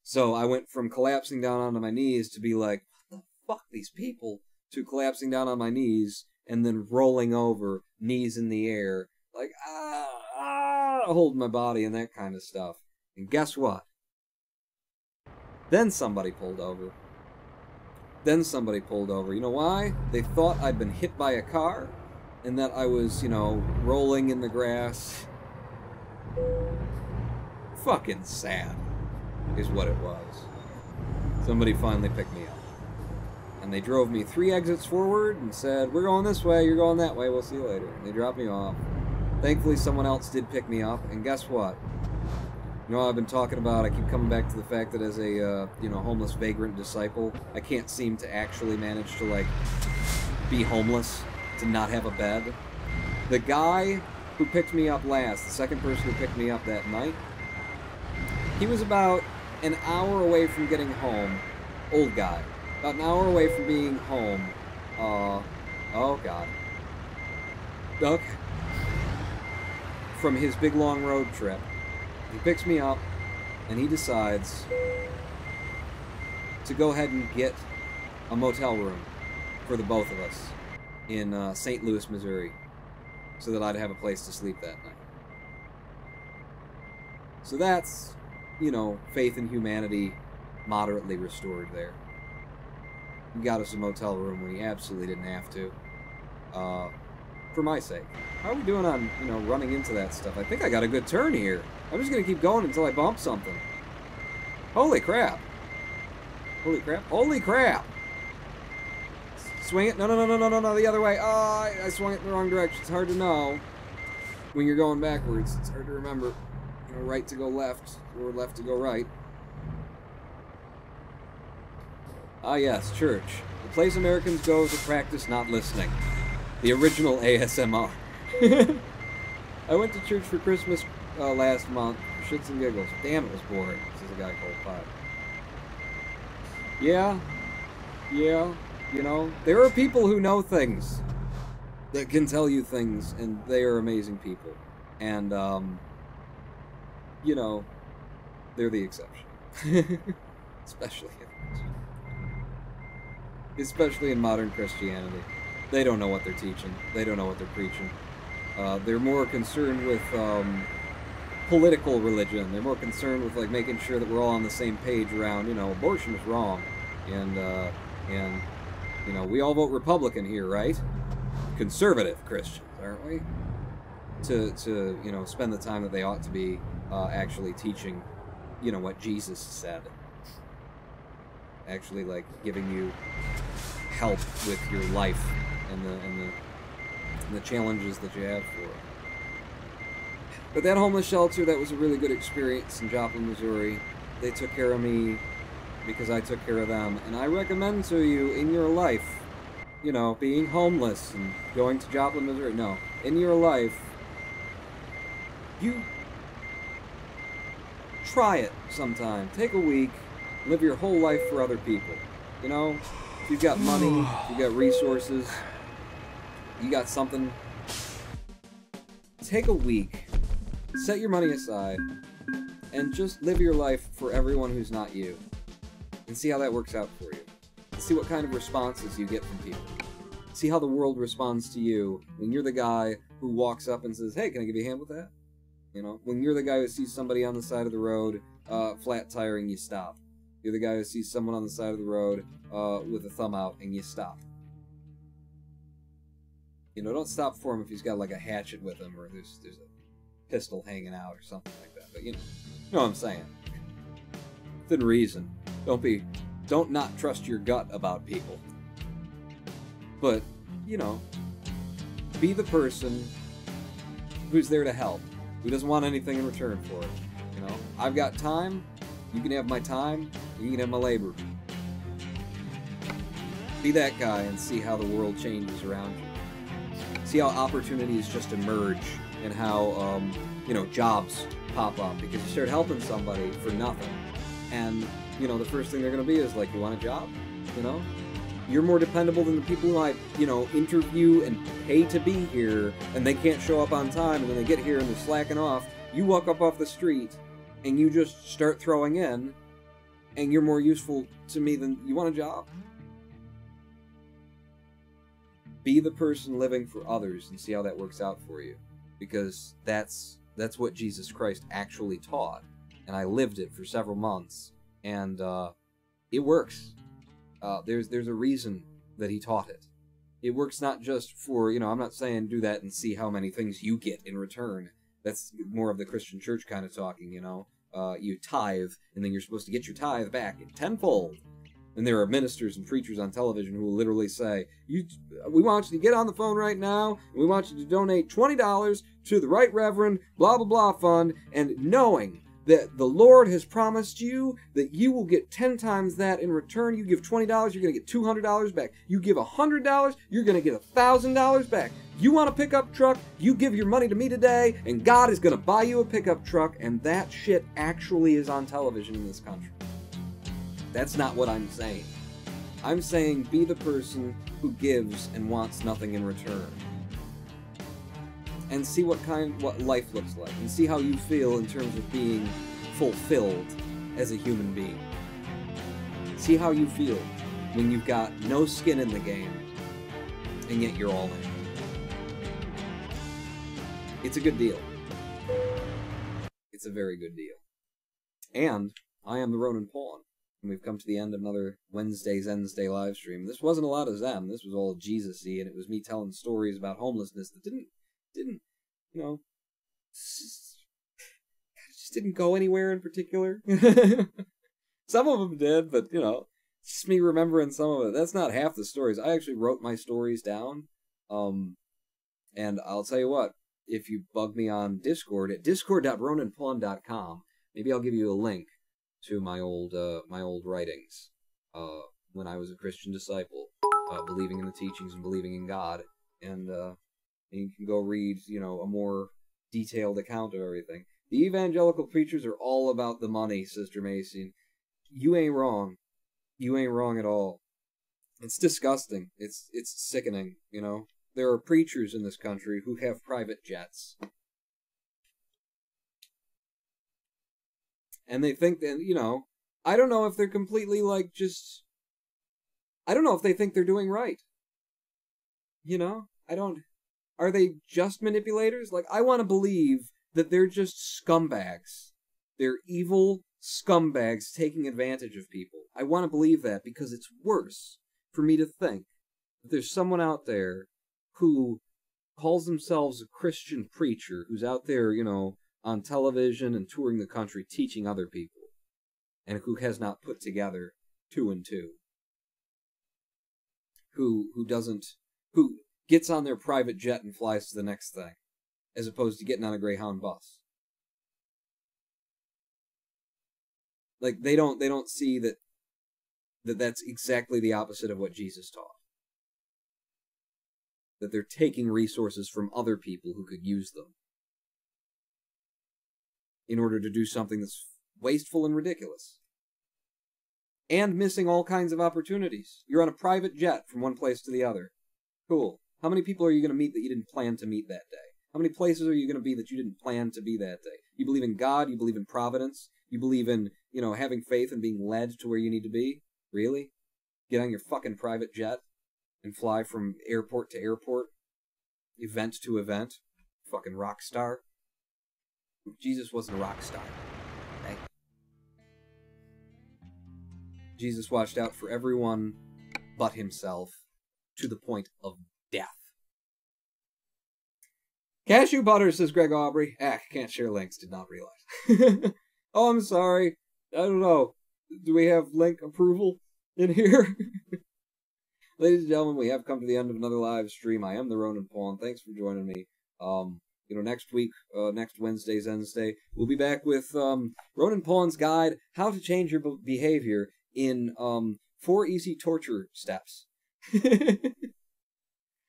So I went from collapsing down onto my knees to be like, what the fuck, these people, to collapsing down on my knees and then rolling over, knees in the air, like, holding my body and that kind of stuff. And guess what? Then somebody pulled over. You know why? They thought I'd been hit by a car and that I was, you know, rolling in the grass. Fucking sad is what it was. Somebody finally picked me up. And they drove me 3 exits forward and said, we're going this way, you're going that way, we'll see you later. And they dropped me off. Thankfully, someone else did pick me up, and guess what? You know, I've been talking about, I keep coming back to the fact that as a, homeless vagrant disciple, I can't seem to actually manage to, like, be homeless, to not have a bed. The guy who picked me up last, the second person who picked me up that night, he was about an hour away from getting home. Old guy. About an hour away from being home. Oh, God. Okay. From his big, long road trip. He picks me up, and he decides to go ahead and get a motel room for the both of us in St. Louis, Missouri, so that I'd have a place to sleep that night. So that's, faith in humanity moderately restored there. He got us a motel room when he absolutely didn't have to. For my sake. How are we doing on, running into that stuff? I think I got a good turn here. I'm just gonna keep going until I bump something. Holy crap. Holy crap. Holy crap! Swing it. No, the other way. Oh, I swung it in the wrong direction. It's hard to know when you're going backwards. It's hard to remember. Right to go left, or left to go right. Ah, yes, church. The place Americans go to practice not listening. The original ASMR. I went to church for Christmas last month. Shits and giggles. Damn, it was boring. This is a guy called Pod. Yeah. There are people who know things. That can tell you things, and they are amazing people. And, they're the exception. Especially in modern Christianity. They don't know what they're teaching. They don't know what they're preaching. They're more concerned with political religion. They're more concerned with making sure that we're all on the same page around, abortion is wrong, and we all vote Republican here, right? Conservative Christians, aren't we? To spend the time that they ought to be actually teaching, what Jesus said. Actually, giving you help with your life and the challenges that you have for it. But that homeless shelter, that was a really good experience in Joplin, Missouri. They took care of me because I took care of them. And I recommend to you in your life, being homeless and going to Joplin, Missouri. No, in your life, you try it sometime. Take a week, live your whole life for other people. If you've got money, if you've got resources, you got something, take a week, set your money aside, and just live your life for everyone who's not you. And see how that works out for you. See what kind of responses you get from people. See how the world responds to you when you're the guy who walks up and says, hey, can I give you a hand with that? When you're the guy who sees somebody on the side of the road, flat tiring, you stop. You're the guy who sees someone on the side of the road with a thumb out, and you stop. Don't stop for him if he's got a hatchet with him, or there's a pistol hanging out or something like that. But you know what I'm saying. Within reason. Don't not trust your gut about people. But, be the person who's there to help, who doesn't want anything in return for it. I've got time, you can have my time, you can have my labor. Be that guy and see how the world changes around you. See how opportunities just emerge and how, jobs pop up because you start helping somebody for nothing. And, the first thing they're going to be is you want a job? You're more dependable than the people who I, interview and pay to be here, and they can't show up on time, and then they get here and they're slacking off. You walk up off the street, and you just start throwing in, and you're more useful to me than you want a job? Be the person living for others and see how that works out for you. Because that's what Jesus Christ actually taught. And I lived it for several months. And it works. There's a reason that he taught it. It works not just for, I'm not saying do that and see how many things you get in return. That's more of the Christian church kind of talking, you tithe, and then you're supposed to get your tithe back in tenfold. And there are ministers and preachers on television who will literally say, we want you to get on the phone right now, and we want you to donate $20 to the Right Reverend blah blah blah fund, and knowing that the Lord has promised you that you will get 10 times that in return. You give $20, you're going to get $200 back. You give $100, you're going to get $1,000 back. You want a pickup truck, you give your money to me today, and God is going to buy you a pickup truck, and that shit actually is on television in this country. That's not what I'm saying. I'm saying be the person who gives and wants nothing in return. And see what life looks like, and see how you feel in terms of being fulfilled as a human being. See how you feel when you've got no skin in the game, and yet you're all in. It's a good deal. It's a very good deal. And I am the Ronin Pawn, and we've come to the end of another Zendnesday live stream. This wasn't a lot of Zen. This was all Jesus-y, and it was me telling stories about homelessness that didn't, you know, just didn't go anywhere in particular. Some of them did, but, you know, just me remembering some of it. That's not half the stories. I actually wrote my stories down, and I'll tell you what, if you bug me on Discord at discord.roninpawn.com, maybe I'll give you a link to my old writings when I was a Christian disciple, believing in the teachings and believing in God, and you can go read, you know, a more detailed account of everything. The evangelical preachers are all about the money, Sister Macy. You ain't wrong. You ain't wrong at all. It's disgusting. It's sickening, you know. There are preachers in this country who have private jets. And they think that, you know, I don't know if they're completely, like, I don't know if they think they're doing right. You know? Are they just manipulators? Like, I want to believe that they're just scumbags. They're evil scumbags taking advantage of people. I want to believe that because it's worse for me to think that there's someone out there who calls themselves a Christian preacher, who's out there, you know, on television and touring the country teaching other people, and who has not put together 2 and 2. Who gets on their private jet and flies to the next thing, as opposed to getting on a Greyhound bus. Like, they don't see that's exactly the opposite of what Jesus taught. That they're taking resources from other people who could use them in order to do something that's wasteful and ridiculous. And missing all kinds of opportunities. You're on a private jet from one place to the other. Cool. How many people are you going to meet that you didn't plan to meet that day? How many places are you going to be that you didn't plan to be that day? You believe in God? You believe in providence? You believe in, you know, having faith and being led to where you need to be? Really? Get on your fucking private jet and fly from airport to airport? Event to event? Fucking rock star? Jesus wasn't a rock star. Okay? Jesus watched out for everyone but himself to the point of death. Cashew butter, says Greg Aubrey. Can't share links, did not realize. Oh, I'm sorry. I don't know. Do we have link approval in here? Ladies and gentlemen, we have come to the end of another live stream. I am the Ronin Pawn. Thanks for joining me. You know, next week, next Zendnesday, we'll be back with Ronin Pawn's guide, How to Change Your Behavior in 4 Easy Torture Steps.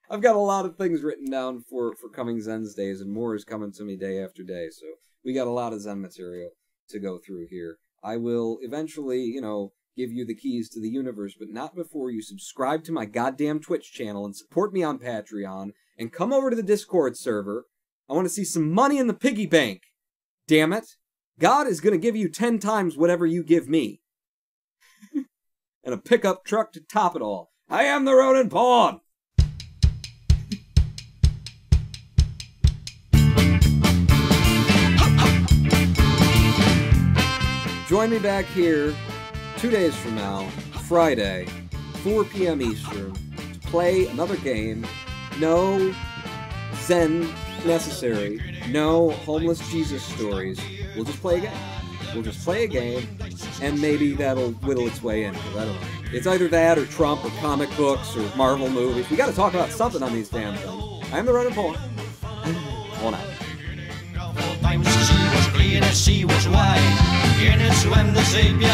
I've got a lot of things written down for coming Zendnesdays, and more is coming to me day after day, so we got a lot of Zen material to go through here. I will eventually, you know, give you the keys to the universe, but not before you subscribe to my goddamn Twitch channel and support me on Patreon, and come over to the Discord server. I want to see some money in the piggy bank. Damn it. God is going to give you 10 times whatever you give me. And a pickup truck to top it all. I am the Ronin Pawn! Join me back here 2 days from now, Friday, 4 p.m. Eastern, to play another game. No Zen necessary. No homeless Jesus stories. We'll just play a game. We'll just play a game and maybe that'll whittle its way in, because I don't know. It's either that or Trump or comic books or Marvel movies. We got to talk about something on these damn things. I'm the running poet. On out. Times the sea was clean, the sea was wide. In it swam the Savior,